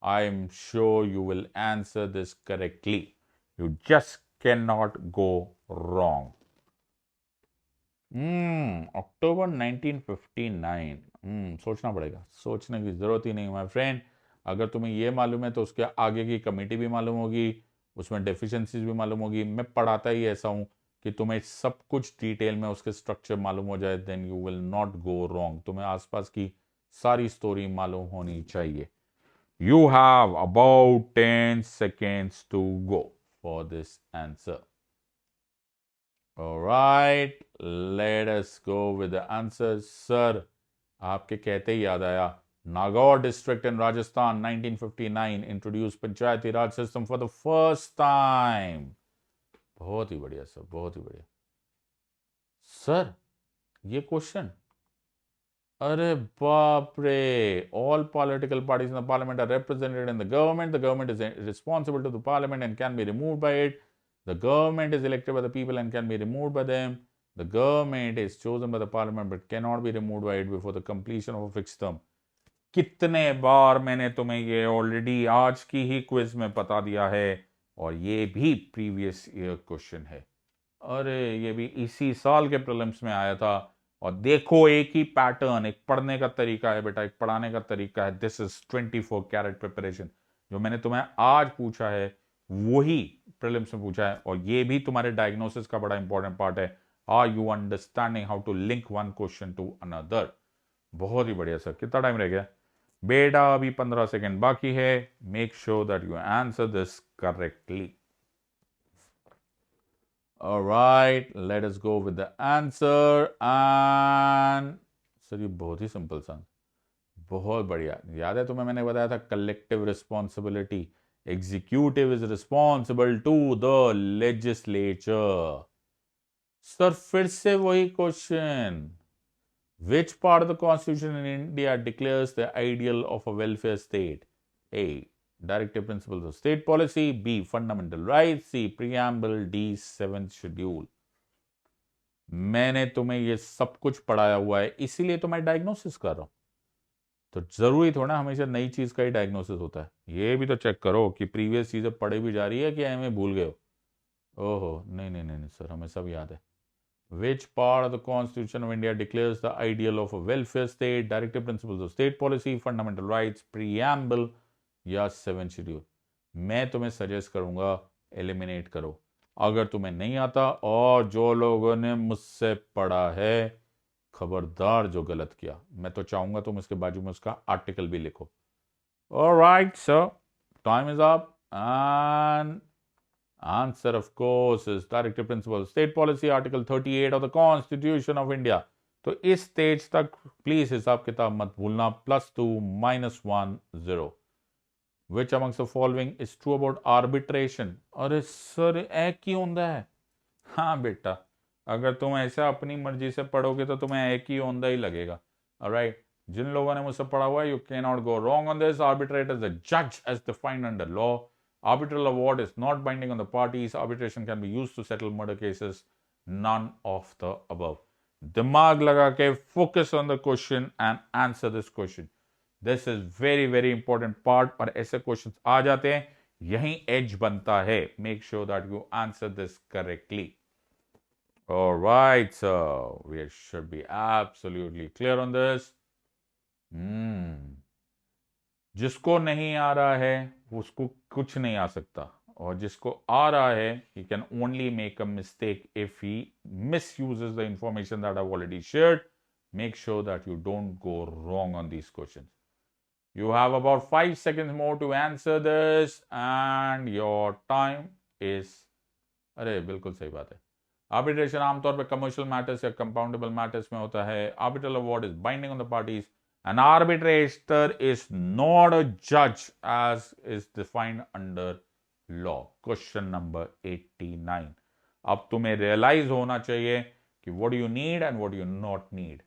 I am sure you will answer this correctly, you just can not go wrong. October 1959। सोचना पड़ेगा, सोचने की जरूरत ही नहीं माय फ्रेंड। अगर तुम्हें ये मालूम है तो उसके आगे की कमेटी भी मालूम होगी, उसमें डेफिशिएंसीज भी मालूम होगी। मैं पढ़ाता ही ऐसा हूं कि तुम्हें सब कुछ डिटेल में उसके स्ट्रक्चर मालूम हो जाए, then you will not go wrong. तुम्हें आसपास की सारी स्टोरी मालूम होनी चाहिए। You have about 10 seconds to go for this answer. All right, let us go with the answers. Sir, आपके कहते ही याद आया, Nagaur district in Rajasthan 1959 introduce Panchayati Raj system for the first time. बहुत ही बढ़िया सर, बहुत ही बढ़िया. सर ये क्वेश्चन, अरे बाप रे. All political parties in the parliament are represented in the government is responsible to the parliament and can be removed by it. The government is elected by the people and can be removed by them. The government is chosen by the parliament but can not be removed by it before the completion of a fixed term. कितने बार मैंने तुम्हें ये ऑलरेडी आज की ही क्विज में बता दिया है, और ये भी प्रीवियस ईयर क्वेश्चन है. अरे ये भी इसी साल के प्रीलिम्स में आया था. और देखो एक ही पैटर्न, एक पढ़ने का तरीका है बेटा, एक पढ़ाने का तरीका है. This is 24 carat preparation. जो मैंने तुम्हें आज पूछा है वही प्रीलिम्स में पूछा है, और ये भी तुम्हारे डायग्नोसिस का बड़ा इंपॉर्टेंट पार्ट है. Are you understanding how to link one question to another. बहुत ही बढ़िया सर. कितना टाइम रह गया बेटा? अभी 15 सेकेंड बाकी है. Make sure that you answer this correctly. All right, let us go with the answer. And sir ये बहुत ही सिंपल सा, बहुत बढ़िया. याद है तुम्हें मैंने बताया था collective responsibility. Executive is responsible to the legislature. Sir फिर से वही question. Which part of the Constitution in India declares the ideal of a welfare state? A. Directive Principles of State Policy. B. Fundamental Rights. C. Preamble. D. 7th Schedule. मैंने तुम्हें ये सब कुछ पढ़ाया हुआ है, इसीलिए तो मैं डायग्नोसिस कर रहा हूं. तो जरूरी थोड़ा हमेशा नई चीज का ही डायग्नोसिस होता है. ये भी तो चेक करो कि प्रीवियस चीजें पढ़ी भी जा रही है कि हमें भूल गए हो. ओहो नहीं नहीं नहीं सर, हमें सब याद है. Which part of the Constitution of India declares the ideal of a welfare state? Directive Principles of State Policy, Fundamental Rights, Preamble या 7th Schedule? मैं तुम्हें सजेस्ट करूंगा एलिमिनेट करो अगर तुम्हें नहीं आता. और जो लोगों ने मुझसे पढ़ा है, खबरदार जो गलत किया. मैं तो चाहूंगा तुम इसके बाजू में उसका आर्टिकल भी लिखो. Alright sir, time is up. And answer of course is Directive Principle of State Policy, Article 38 of the Constitution of India. तो इस स्टेज तक प्लीज हिसाब किताब मत भूलना. +2 -1 0. Which amongst the following is true about arbitration? अरे सर एक ही होता है. हाँ बेटा, अगर तुम ऐसा अपनी मर्जी से पढ़ोगे तो तुम्हें एक ही होता ही लगेगा. ऑलराइट, जिन लोगों ने मुझसे पढ़ा हुआ है, you can not go wrong on this. Arbitrator is the जज as defined under law. Arbitral award is not binding on the parties. Arbitration can be used to settle murder cases. None of the above. दिमाग लगा के focus on the question and answer this question. This is very very important part. और ऐसे questions आ जाते हैं, यही edge बनता है. Make sure that you answer this correctly. All right, so we should be absolutely clear on this. जिसको नहीं आ रहा है उसको कुछ नहीं आ सकता, और जिसको आ रहा है he can only make a mistake if he misuses the information that I've already shared. Make sure that you don't go wrong on these questions. You have about 5 seconds more to answer this and your time is, अरे बिल्कुल सही बात है. आर्बिट्रेशन आमतौर पर कमर्शियल मैटर्स या कंपाउंडेबल मैटर्स में होता है. Arbitral award is binding on the parties. An arbitrator is not a judge as is defined under law. Question number 89. अब तुम्हें realize होना चाहिए कि what do you need and what do you not need.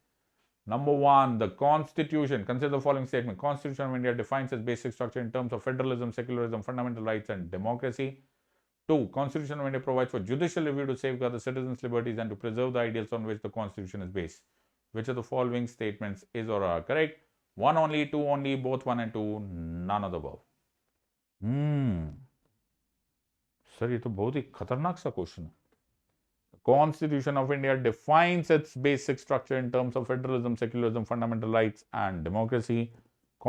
Number 1, the Constitution. Consider the following statement. Constitution of India defines its basic structure in terms of federalism, secularism, fundamental rights, and democracy. 2, Constitution of India provides for judicial review to safeguard the citizens' liberties and to preserve the ideals on which the Constitution is based. Which of the following statements is or are correct? 1 only, 2 only, both 1 and 2, none of the above. Sir ये तो बहुत ही खतरनाक सा क्वेश्चन है. Constitution of India defines its basic structure in terms of federalism, secularism, fundamental rights, and democracy.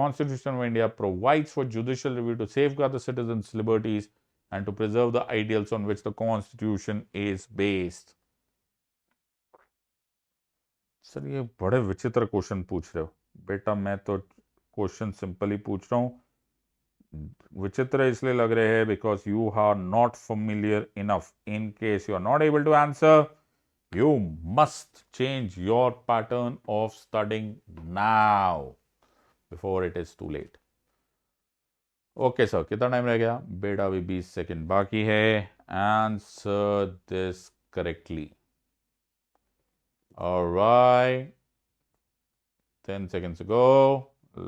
Constitution of India provides for judicial review to safeguard the citizens' liberties and to preserve the ideals on which the Constitution is based. Sir ये बड़े विचित्र क्वेश्चन पूछ रहे हो बेटा. मैं तो क्वेश्चन सिंपल ही पूछ रहा हूं. विचित्र इसलिए लग रहे हैं because you are not familiar enough. In case you are not able to answer, you must change your pattern of studying now before it is too late. Okay sir, कितना टाइम रह गया बेटा? अभी 20 सेकेंड बाकी है. Answer this correctly. Alright, 10 seconds ago.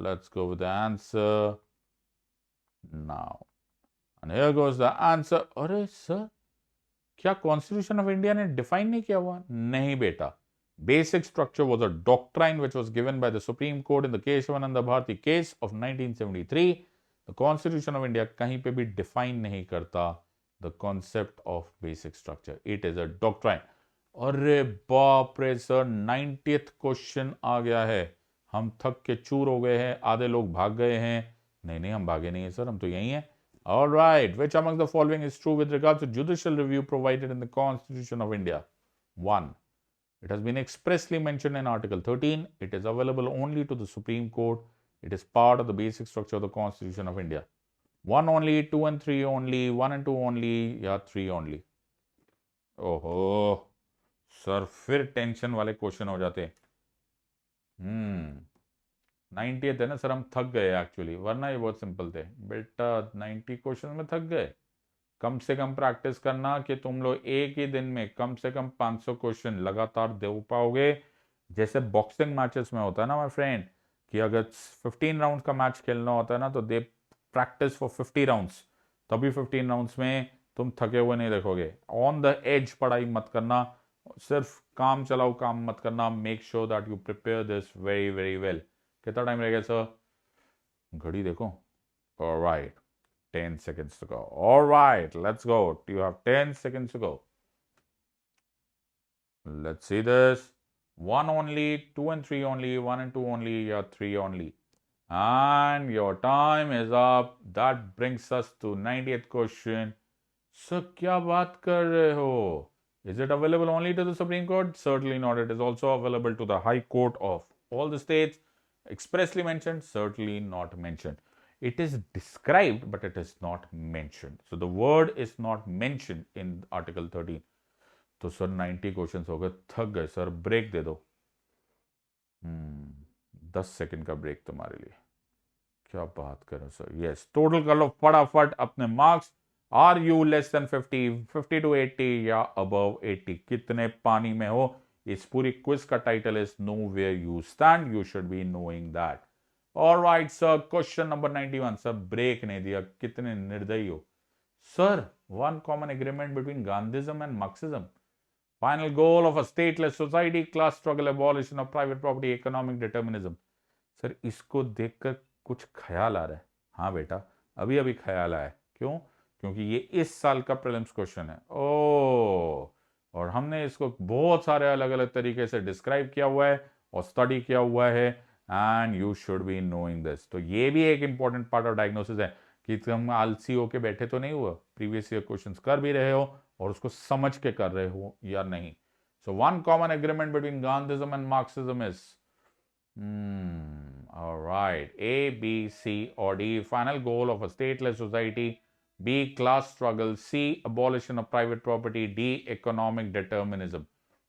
Let's go with the answer now. And here goes the answer. अरे सर, क्या कॉन्स्टिट्यूशन ऑफ इंडिया ने डिफाइन नहीं किया हुआ? नहीं बेटा. Basic structure was a doctrine which was given by the Supreme Court in the Keshavananda Bharati case of 1973. The Constitution of India कहीं पे भी define नहीं करता the concept of basic structure. It is a doctrine. अरे बाप रे सर, 90th क्वेश्चन आ गया है. हम थक के चूर हो गए हैं. आधे लोग भाग गए हैं. नहीं, हम भागे नहीं है सर, हम तो यही हैं. All right. Which among the following is true with regards to judicial review provided in the Constitution of India? 1. It has been expressly mentioned in Article 13. It is available only to the Supreme Court. It is part of the basic structure of the Constitution of India. 1 only, 2 and 3 only, 1 and 2 only, या 3 only. ओहो सर, फिर टेंशन वाले क्वेश्चन हो जाते. 90th है ना सर, हम थक गए एक्चुअली, वरना ये बहुत सिंपल थे बेटा. 90 क्वेश्चन में थक गए. कम से कम प्रैक्टिस करना कि तुम लोग एक ही दिन में कम से कम 500 क्वेश्चन लगातार दे पाओगे. जैसे बॉक्सिंग मैचेस में होता है ना माय फ्रेंड, कि अगर 15 राउंड का मैच खेलना होता है ना, तो दे प्रैक्टिस फॉर 50 राउंड्स. तभी 15 राउंड्स में तुम थके हुए नहीं देखोगे. ऑन द एज पढ़ाई मत करना, सिर्फ काम चलाओ काम मत करना. Make sure that you prepare this very very well. कितना टाइम रह गया सर? घड़ी देखो. Alright, 10 seconds to go. All right, let's go. You have 10 seconds to go. Let's see this. 1 only, 2 and 3 only, 1 and 2 only, yeah, 3 only. And your time is up. That brings us to 90th question. So, क्या बात कर रहे हो? Is it available only to the Supreme Court? Certainly not. It is also available to the High Court of all the states. Expressly mentioned? Certainly not mentioned. It is described, but it is not mentioned. So the word is not mentioned in Article 13. तो सर 90 क्वेश्चंस हो गए, थक गए सर, ब्रेक दे दो. 10 सेकंड का ब्रेक तुम्हारे लिए. क्या बात करो सर. यस, टोटल कर लो फटाफट अपने marks. Are you less than 50, 50 to 80 या अबव 80? कितने पानी में हो? इस पूरी क्विज का title is know where you stand. You should be knowing that. Alright sir, question number 91. Sir break नहीं दिया, कितने निर्दयी हो sir. One common agreement between Gandhism and Marxism. Final goal of a stateless society, class struggle, abolition of private property, economic determinism. Sir इसको देखकर कुछ ख्याल आ रहा है? हाँ बेटा, अभी अभी ख्याल आया. क्यों? क्योंकि ये इस साल का प्रीलिम्स क्वेश्चन है. ओ, और हमने इसको बहुत सारे अलग अलग तरीके से डिस्क्राइब किया हुआ है और स्टडी किया हुआ है. And you should be knowing this. तो ये भी एक इंपॉर्टेंट पार्ट ऑफ डायग्नोसिस है कि तुम आलसी होके बैठे तो नहीं हुआ, प्रीवियस ईयर क्वेश्चंस कर भी रहे हो और उसको समझ के कर रहे हो या नहीं. So one common agreement between Gandhism and Marxism is alright, A, B, C or D. Final goal of a stateless society. B, class struggle. C, abolition of private property. D, economic determinism.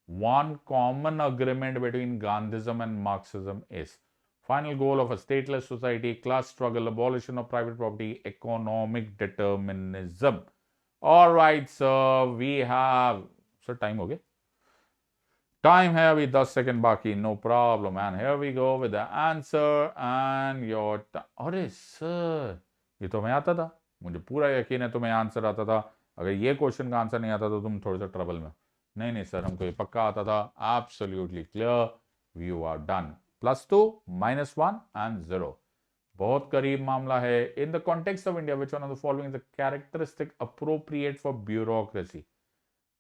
One common agreement between Gandhism and Marxism is final goal of a stateless society, class struggle, abolition of private property, economic determinism. All right, sir, we have, sir, time हो गया. टाइम है अभी 10 सेकंड बाकी. No problem. And here we go with the answer and your. अरे सर, ये तो हमें आता था. मुझे पूरा यकीन है तुम्हें आंसर आता था. अगर ये क्वेश्चन का आंसर नहीं आता तो तुम थोड़े सा ट्रबल में. नहीं सर, हमको ये पक्का आता था. Absolutely clear. You are done. +2, -1 and 0. बहुत करीब मामला है. In the context of India, which one of the following is a characteristic appropriate for bureaucracy?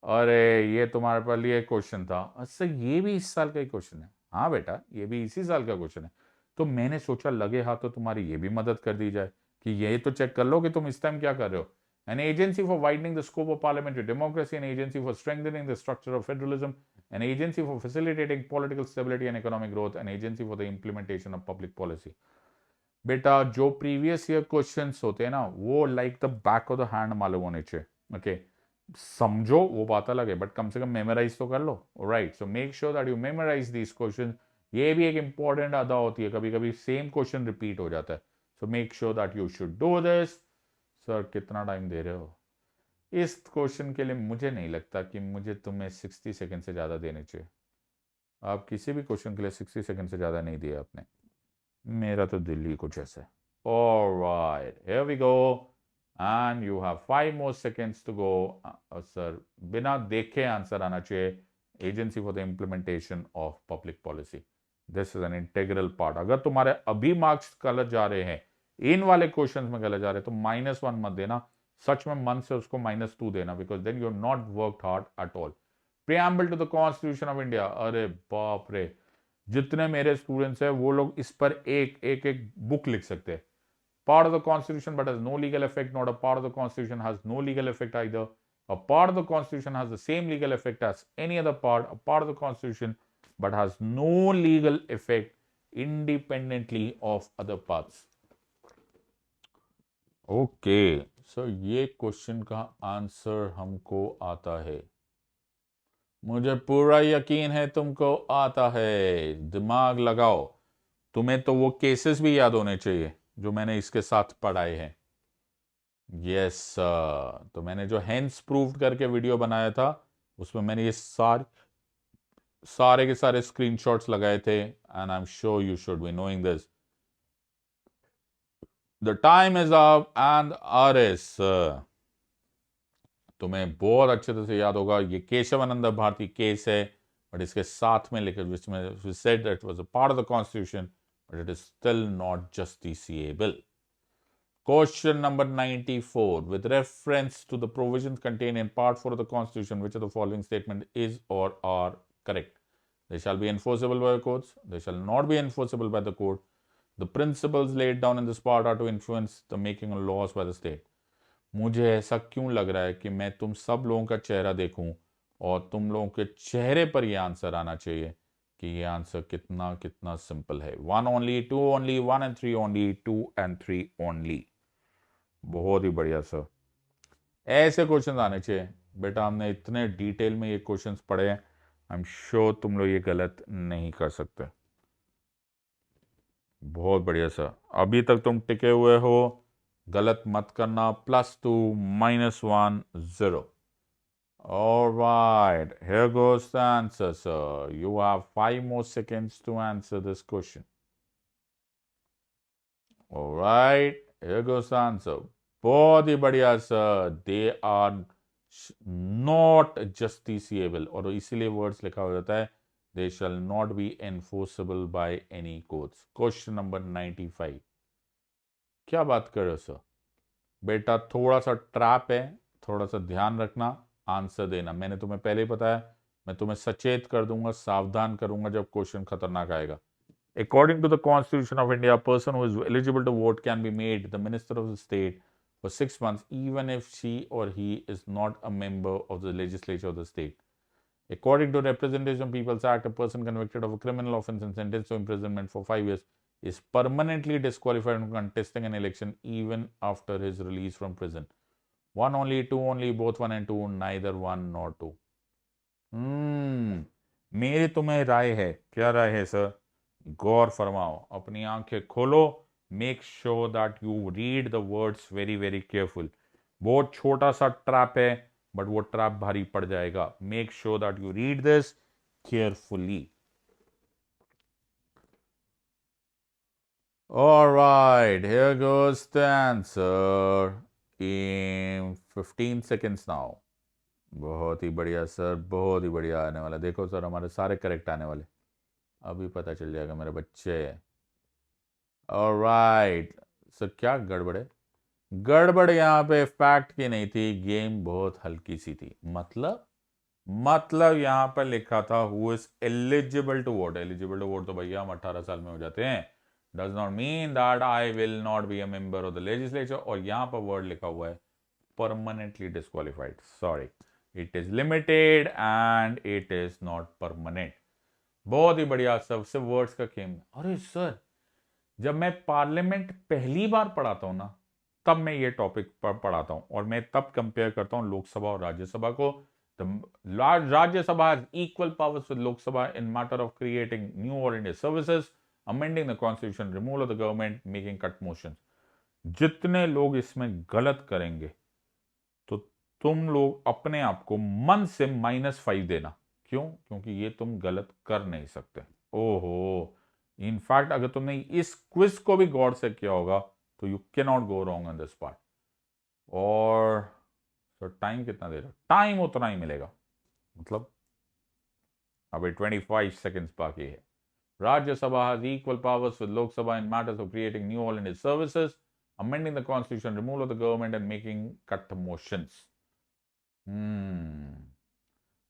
अरे ये तुम्हारे पर लिए क्वेश्चन था. अच्छा, ये भी इस साल का ही क्वेश्चन है? हाँ बेटा, ये भी इसी साल का क्वेश्चन है. तो मैंने सोचा लगे हाथ तो तुम्हारी ये भी मदद कर दी जाए कि ये तो चेक कर लो कि तुम इस टाइम क्या कर रहे हो. An agency for widening the scope of parliamentary democracy, an agency for strengthening the structure of federalism, an agency for facilitating political stability and economic growth, an agency for the implementation of public policy. बेटा जो प्रीवियस ईयर क्वेश्चंस होते हैं ना वो like the back of the hand मालूम होने चाहिए. ओके, समझो वो बात अलग है, बट कम से कम मेमोराइज तो कर लो. Right, so make sure that you memorise these question. ये भी एक इंपॉर्टेंट अदा होती है, कभी कभी सेम क्वेश्चन रिपीट हो जाता है. सो make sure that you should do this. Sir कितना टाइम दे रहे हो इस क्वेश्चन के लिए? मुझे नहीं लगता कि मुझे तुम्हें 60 सेकंड से ज़्यादा देने चाहिए. आप किसी भी क्वेश्चन के लिए 60 सेकंड से ज़्यादा नहीं दिया आपने. मेरा तो दिल ही कुछ ऐसा है. Alright, here we go. And you have 5 more seconds to go. Sir बिना देखे आंसर आना चाहिए. Agency for the implementation of public policy. This is an integral part. अगर तुम्हारे अभी मार्क्स गलत जा रहे हैं, इन वाले क्वेश्चंस में गलत जा रहे हैं, तो -1 मत देना. सच में मन से उसको -2 देना, because then you are not worked hard at all. Preamble to the constitution of India. अरे बाप रे, जितने मेरे स्टूडेंट्स हैं वो लोग इस पर एक बुक लिख सकते हैं. Part of the constitution but has no legal effect, not a part of the constitution has no legal effect either. A part of the constitution has the same legal effect as any other part. A part of the constitution but has no legal effect independently of other parts. Okay, so ये क्वेश्चन का आंसर हमको आता है. मुझे पूरा यकीन है तुमको आता है. दिमाग लगाओ. तुम्हें तो वो केसेस भी याद होने चाहिए जो मैंने इसके साथ पढ़ाए हैं. यस, तो मैंने जो हेंस प्रूव्ड करके वीडियो बनाया था उसमें मैंने ये सारे के सारे स्क्रीनशॉट्स लगाए थे. And I am sure you should be knowing this. The time is up and R S. तुम्हें बहुत अच्छे तरह से याद होगा ये केशवानंद भारती केस है, बट इसके साथ में लेकर विच में said that was a part of the constitution but it is still not justiciable. Question number 94. With reference to the provisions contained in Part 4 of the Constitution, which of the following statement is or are correct? They shall be enforceable by the courts. They shall not be enforceable by the court. The principles laid down in this part are to influence the making of laws by the state. मुझे ऐसा क्यों लग रहा है कि मैं तुम सब लोगों का चेहरा देखूं और तुम लोगों के चेहरे पर यह आंसर आना चाहिए कि ये आंसर कितना कितना सिंपल है. 1 only, 2 only, 1 and 3 only, 2 and 3 only. बहुत ही बढ़िया सर. ऐसे क्वेश्चन आने चाहिए. बेटा हमने इतने डिटेल में ये क्वेश्चंस पढ़े हैं, आई एम श्योर तुम लोग ये गलत नहीं कर सकते. बहुत बढ़िया सर. अभी तक तुम टिके हुए हो, गलत मत करना. +2 -1 0. All right, here goes the answer, sir. You have 5 more seconds to answer this question. All right, here goes the answer. बहुत ही बढ़िया sir. They are not justiciable, और इसीलिए वर्ड्स लिखा हो जाता है they shall not be enforceable by any courts. Question number 95. क्या बात कर रहे हो सर? बेटा थोड़ा सा ट्रैप है, थोड़ा सा ध्यान रखना, आंसर देना. मैंने तुम्हें पहले ही बताया, मैं तुम्हें सचेत कर दूंगा, सावधान करूंगा जब क्वेश्चन खतरनाक आएगा. According to the Constitution of India, a person who is eligible to vote can be made the minister of the state for 6 months, even if she or he is not a member of the legislature of the state. According to Representation of People's Act, a person convicted of a criminal offence and sentenced to imprisonment for 5 years is permanently disqualified from contesting an election even after his release from prison. 1 only, 2 only, both 1 and 2, neither 1 nor 2. मेरी तुम्हें राय है. क्या राय है सर? गौर फरमाओ, अपनी आंखें खोलो. Make sure that you read the words very very careful. बहुत छोटा सा ट्रैप है, बट वो ट्रैप भारी पड़ जाएगा. Make sure that you read this carefully. All right, here goes the answer in 15 seconds now. बहुत ही बढ़िया सर, बहुत ही बढ़िया आने वाला. देखो सर, हमारे सारे करेक्ट आने वाले. अभी पता चल जाएगा मेरे बच्चे. All right, सर क्या गड़बड़ है? गड़बड़ यहाँ पे फैक्ट की नहीं थी, गेम बहुत हल्की सी थी. मतलब यहाँ पर लिखा था who is eligible to vote. Eligible to vote तो भैया हम 18 साल में हो जाते हैं. Does not mean that I will not be a member of the legislature. और यहाँ पर वर्ड लिखा हुआ है permanently disqualified. Sorry, it is limited and it is not permanent. बहुत ही बढ़िया, सबसे वर्ड्स का गेम. अरे सर जब मैं पार्लियामेंट पहली बार पढ़ाता हूं ना, तब मैं ये टॉपिक पर पढ़ाता हूं, और मैं तब कंपेयर करता हूं लोकसभा और राज्यसभा को। Rajya Sabha has equal powers with Lok Sabha in matter of creating new or India services, amending the constitution, removal of the government, making cut motions। जितने लोग इसमें गलत करेंगे तो तुम लोग अपने आप को मन से -5 देना। क्यों? क्योंकि ये तुम गलत कर नहीं सकते। ओहो, इनफैक्ट अगर तुमने इस क्विज को भी गौर से किया होगा तो you can not go wrong on this part. और सर टाइम कितना दे रहा? टाइम उतना ही मिलेगा, मतलब अभी 25 सेकेंड्स बाकी है। Rajya Sabha has equal powers with Lok Sabha in matters of creating new all India services, amending the constitution, removal of the government and making cut motions।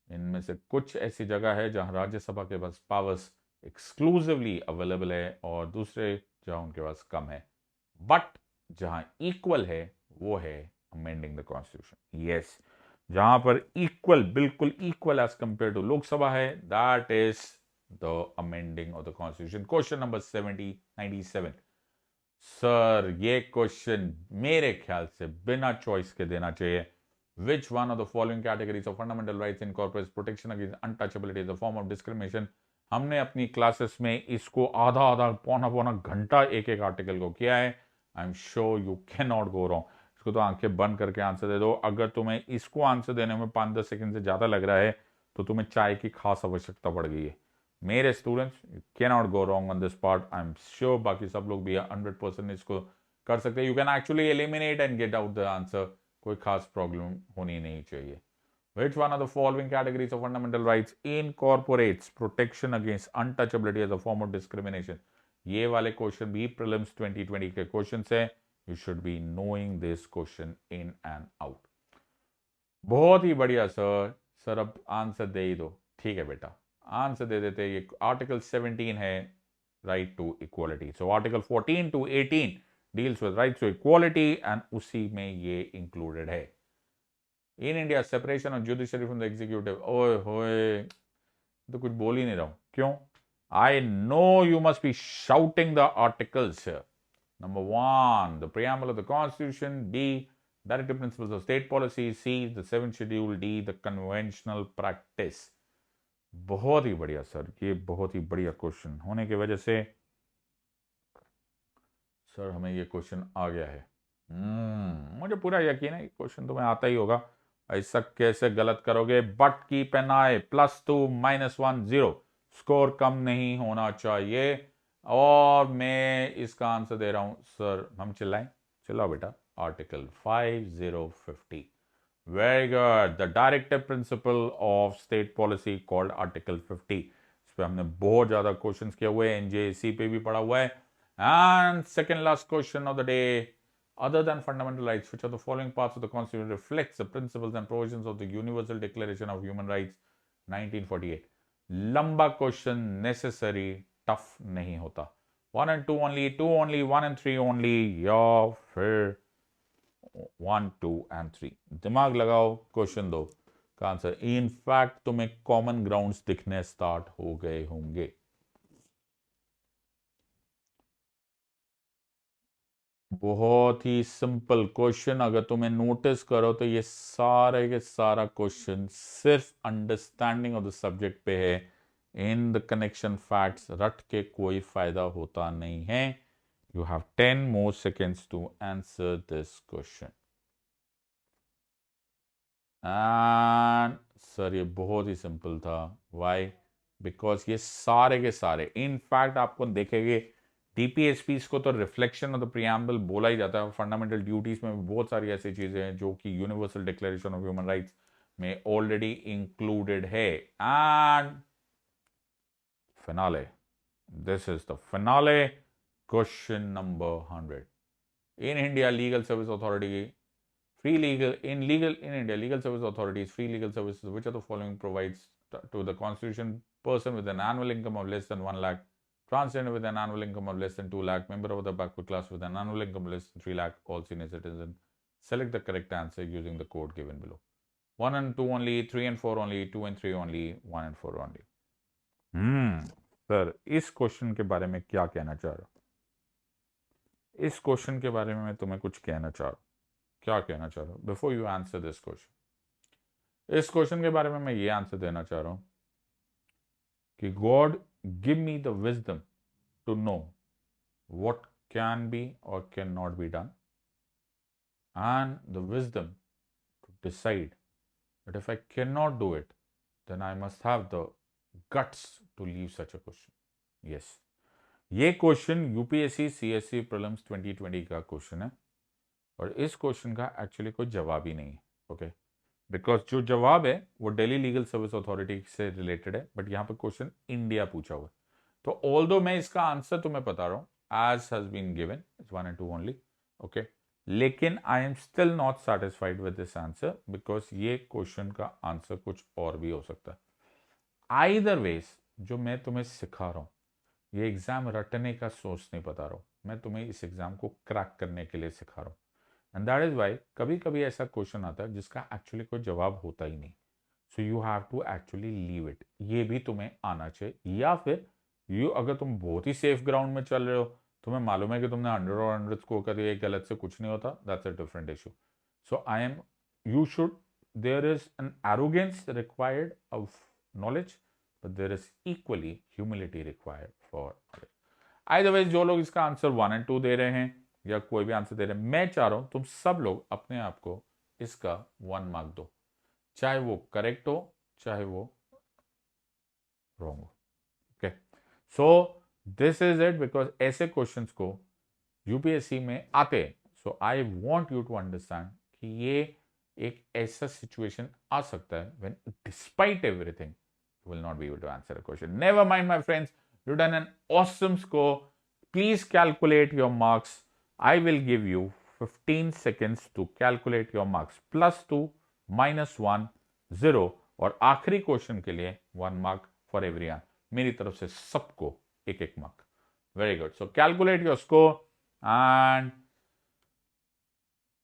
इनमें से कुछ ऐसी जगह है जहां राज्यसभा के पास पावर्स एक्सक्लूसिवली अवेलेबल है और दूसरे जहां उनके पास कम है, बट जहां इक्वल है वो है अमेंडिंग द कॉन्स्टिट्यूशन। यस, जहां पर इक्वल, बिल्कुल equal as compare to Lok Sabha है, that is the amending of the constitution. Question number 97। Sir ये क्वेश्चन मेरे ख्याल से बिना चॉइस के देना चाहिए। Which one of the following categories of fundamental rights incorporates protection against untouchability as a form of discrimination? हमने अपनी क्लासेस में इसको आधा आधा पौना घंटा एक एक आर्टिकल को किया है। I am sure you can not go wrong. इसको तो आंखें बंद करके आंसर दे दो। अगर तुम्हें इसको आंसर देने में 5-10 सेकंड से ज्यादा लग रहा है तो तुम्हें चाय की खास आवश्यकता पड़ गई है। मेरे students, you can not go wrong on this part. I am sure बाकी सब लोग भी 100% इसको कर सकते हैं। You can actually eliminate and get out the answer. कोई खास प्रॉब्लम होनी नहीं चाहिए। Which one of the following categories of fundamental rights incorporates protection against untouchability as a form of discrimination? ये वाले क्वेश्चन भी प्रीलिम्स 2020 के क्वेश्चन है। You should be knowing this question in and out. बहुत ही बढ़िया सर। सर अब आंसर दे ही दो। ठीक है बेटा, आंसर दे देते। ये आर्टिकल 17 है, right to equality. So article 14 to 18 deals with rights to equality and उसी में ये इंक्लूडेड है। In India separation of judiciary from the executive. ओए होए, तो कुछ बोल ही नहीं रहा हूं। क्यों? I know you must be shouting the articles. Number 1, the preamble of the constitution। B, directive principles of state policy। C, the 7th schedule। D, the conventional practice। बहुत ही बढ़िया सर, ये बहुत ही बढ़िया क्वेश्चन होने की वजह से सर हमें ये क्वेश्चन आ गया है। मुझे पूरा यकीन है क्वेश्चन तुम्हें आता ही होगा। ऐसा कैसे गलत करोगे? But keep an eye, +2 -1 0। Score कम नहीं होना चाहिए। और मैं इसका आंसर दे रहा हूं सर। हम चिल्लाएं? चिल्लाओ बेटा। Article 5050। Very good. The directive principle of state policy called article 50। इस पर हमने बहुत ज्यादा क्वेश्चन किए हुए हैं, एनजेसी पे भी पढ़ा हुआ है। And second last question of the day, other than fundamental rights, which of the following parts of the Constitution reflects the principles and provisions of the Universal Declaration of Human Rights 1948? लंबा क्वेश्चन, नेसेसरी, टफ नहीं होता। 1 and 2 only, 2 only, 1 and 3 only, या फिर 1, 2 and 3। दिमाग लगाओ, क्वेश्चन दो का आंसर। इनफैक्ट तुम्हें कॉमन ग्राउंड्स दिखने स्टार्ट हो गए होंगे। बहुत ही सिंपल क्वेश्चन। अगर तुम्हें नोटिस करो तो ये सारे के सारा क्वेश्चन सिर्फ अंडरस्टैंडिंग ऑफ द सब्जेक्ट पे है। इन द कनेक्शन फैक्ट्स रट के कोई फायदा होता नहीं है। You have 10 more seconds to answer this question. And sir ये बहुत ही सिंपल था। वाई? बिकॉज ये सारे के सारे, इनफैक्ट आपको देखेंगे डीपीएसपी को तो रिफ्लेक्शन ऑफ द प्रियम्बल बोला ही जाता है। फंडामेंटल ड्यूटीज में भी बहुत सारी ऐसी चीजें हैं जो कि universal declaration of human rights में ऑलरेडी इंक्लूडेड है। And finale, this is the finale, question number 100। In India legal service authority free legal in India legal service authorities free legal services which of the following provides to the constitution: person with an annual income of less than 1 lakh, transgender with an annual income of less than 2 lakh, member of the backward class with an annual income of less than 3 lakh, all senior citizen. Select the correct answer using the code given below. 1 and 2 only, 3 and 4 only, 2 and 3 only, 1 and 4 only। Sir इस क्वेश्चन के बारे में क्या कहना चाह रहा हूं? इस क्वेश्चन के बारे में मैं तुम्हें कुछ कहना चाह रहा हूँ। क्या कहना चाह रहा हूँ before you answer this question? इस क्वेश्चन के बारे में मैं ये आंसर देना चाह रहा हूँ कि God give me the wisdom to know what can be or cannot be done, and the wisdom to decide that if I cannot do it, then I must have the guts to leave such a question. Yes, ये क्वेश्चन यूपीएससी सीएससी प्रीलिम्स 2020 का क्वेश्चन है और इस क्वेश्चन का एक्चुअली कोई जवाब ही नहीं है। ओके, बिकॉज जो जवाब है वो दिल्ली लीगल सर्विस अथॉरिटी से रिलेटेड है, बट यहाँ पे क्वेश्चन इंडिया पूछा हुआ है। तो ऑल्दो मैं इसका आंसर तुम्हें बता रहा हूँ as has been given, it's 1 and 2 only, okay, लेकिन I am still not satisfied with this answer because ये क्वेश्चन का आंसर कुछ और भी हो सकता है। either ways जो मैं तुम्हें सिखा रहा हूँ, ये एग्जाम रटने का सोच नहीं बता रहा हूँ, मैं तुम्हें इस एग्जाम को क्रैक करने के लिए सिखा रहा हूँ। एंड दैट इज वाई कभी कभी ऐसा क्वेश्चन आता है जिसका एक्चुअली कोई जवाब होता ही नहीं, so you have to actually leave it. ये भी तुम्हें आना चाहिए, या फिर अगर तुम बहुत ही सेफ ग्राउंड में चल रहे हो, तुम्हें मालूम है कि तुमने 100 और 100 स्कोर कर दिया, एक गलत से कुछ नहीं होता, that's a different issue. So you should, there is an arrogance required of knowledge, but there is equally humility required for knowledge. Either ways जो लोग इसका आंसर 1 and 2 दे रहे हैं या कोई भी आंसर दे रहे हैं, मैं चाह रहा हूं तुम सब लोग अपने आप को इसका 1 मार्क दो, चाहे वो करेक्ट हो चाहे वो रॉन्ग हो। Okay, so this is it, because ऐसे क्वेश्चंस को यूपीएससी में आते हैं। So I want you to understand कि ये एक ऐसा सिचुएशन आ सकता है when despite everything you will not be able to answer a question. Never mind my friends, you done an awesome score. Please calculate your marks. I will give you 15 seconds to calculate your marks, +2, -1, 0, और आखिरी क्वेश्चन के लिए 1 मार्क फॉर एवरीवन। मेरी तरफ से सबको 1-1 mark. Very good. So calculate your score and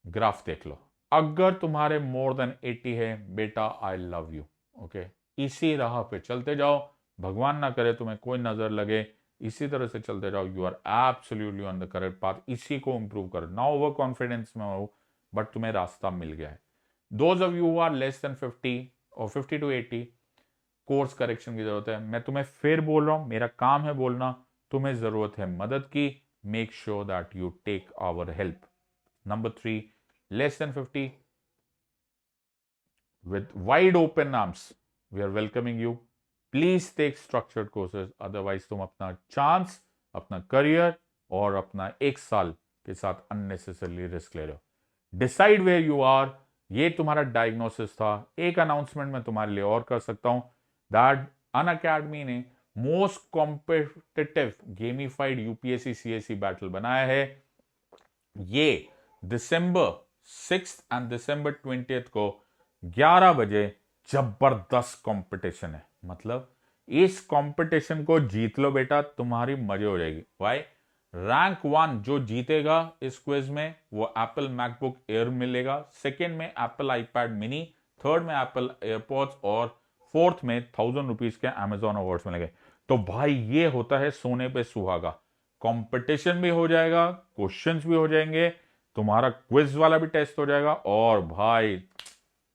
graph देख लो। अगर तुम्हारे मोर देन 80 है बेटा, आई लव यू। ओके, इसी राह पे चलते जाओ, भगवान ना करे तुम्हें कोई नजर लगे, इसी तरह से चलते जाओ। You are absolutely on the correct path. इसी को इंप्रूव करो ना, ओवर कॉन्फिडेंस में हो, बट तुम्हें रास्ता मिल गया है। Those of you are less than 50 और 50 to 80, कोर्स करेक्शन की जरूरत है। मैं तुम्हें फिर बोल रहा हूं, मेरा काम है बोलना, तुम्हें जरूरत है मदद की। Make sure that you take our help. Number 3, less than 50, with wide open arms we are welcoming you. Please take structured courses, otherwise तुम अपना चांस, अपना करियर और अपना 1 साल के साथ अननेसेसरली रिस्क ले रहे हो। डिसाइड वेयर यू आर, ये तुम्हारा डायग्नोसिस था। एक अनाउंसमेंट मैं तुम्हारे लिए और कर सकता हूं, दैट अनअकैडमी ने most competitive gamified UPSC CSC battle बनाया है। ये दिसंबर 6 एंड दिसंबर 20 को 11 बजे जबरदस्त कंपटीशन है। मतलब इस कंपटीशन को जीत लो बेटा, तुम्हारी मजे हो जाएगी। वाई? रैंक 1 जो जीतेगा इस क्विज में वो एप्पल मैकबुक एयर मिलेगा, सेकेंड में एप्पल आईपैड मिनी, थर्ड में एप्पल एयरपॉड्स और फोर्थ में 1000 रुपीज के अमेजॉन अवार्ड्स मिलेंगे। तो भाई ये होता है सोने पे सुहागा। कंपटीशन भी हो जाएगा, क्वेश्चंस भी हो जाएंगे, तुम्हारा क्विज वाला भी टेस्ट हो जाएगा, और भाई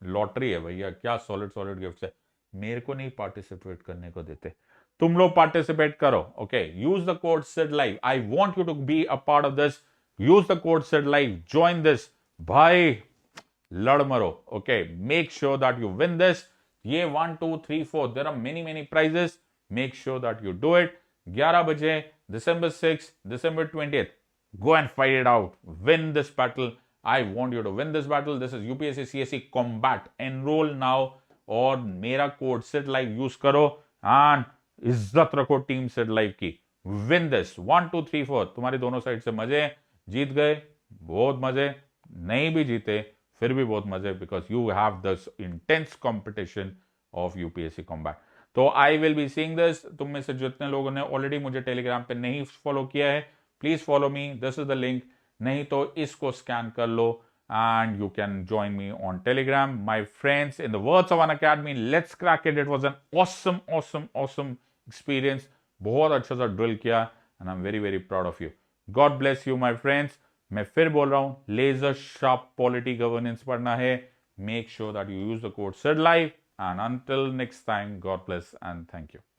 लॉटरी है भैया। क्या सॉलिड गिफ्ट है। मेरे को नहीं पार्टिसिपेट करने को देते, तुम लोग पार्टिसिपेट करो। Okay, use the code Sid live. I want you to be a part of this. Use the code Sid live, join this भाई, लड़ मरो। Okay, make sure that you win this. ये 1 2 3 4 there are many prizes. Make sure that you do it. 11 बजे December 6, December 20th. Go and fight it out. Win this battle. I want you to win this battle. This is UPSC CSE Combat. Enroll now. और मेरा कोड सिट लाइव यूज करो एंड इज्जत रखो टीम सिट लाइव की। Win this. 1 2 3 4 तुम्हारी दोनों साइड से मजे। जीत गए बहुत मजे, नहीं भी जीते फिर भी बहुत मजे, because you have this intense competition of UPSC combat. तो I will be seeing this. तुम में से जितने लोगों ने ऑलरेडी मुझे टेलीग्राम पे नहीं फॉलो किया है, please follow me, this is the link. नहीं तो इसको स्कैन कर लो and you can join me on Telegram. My friends, in the words of Unacademy, let's crack it. It was an awesome experience. बहुत अच्छा सा ड्रिल किया and I'm very proud of you. God bless you my friends. मैं फिर बोल रहा हूं, लेजर शार्प पॉलिटी गवर्नेंस पढ़ना है, make sure that you use the code SID Live, and until next time, God bless and thank you.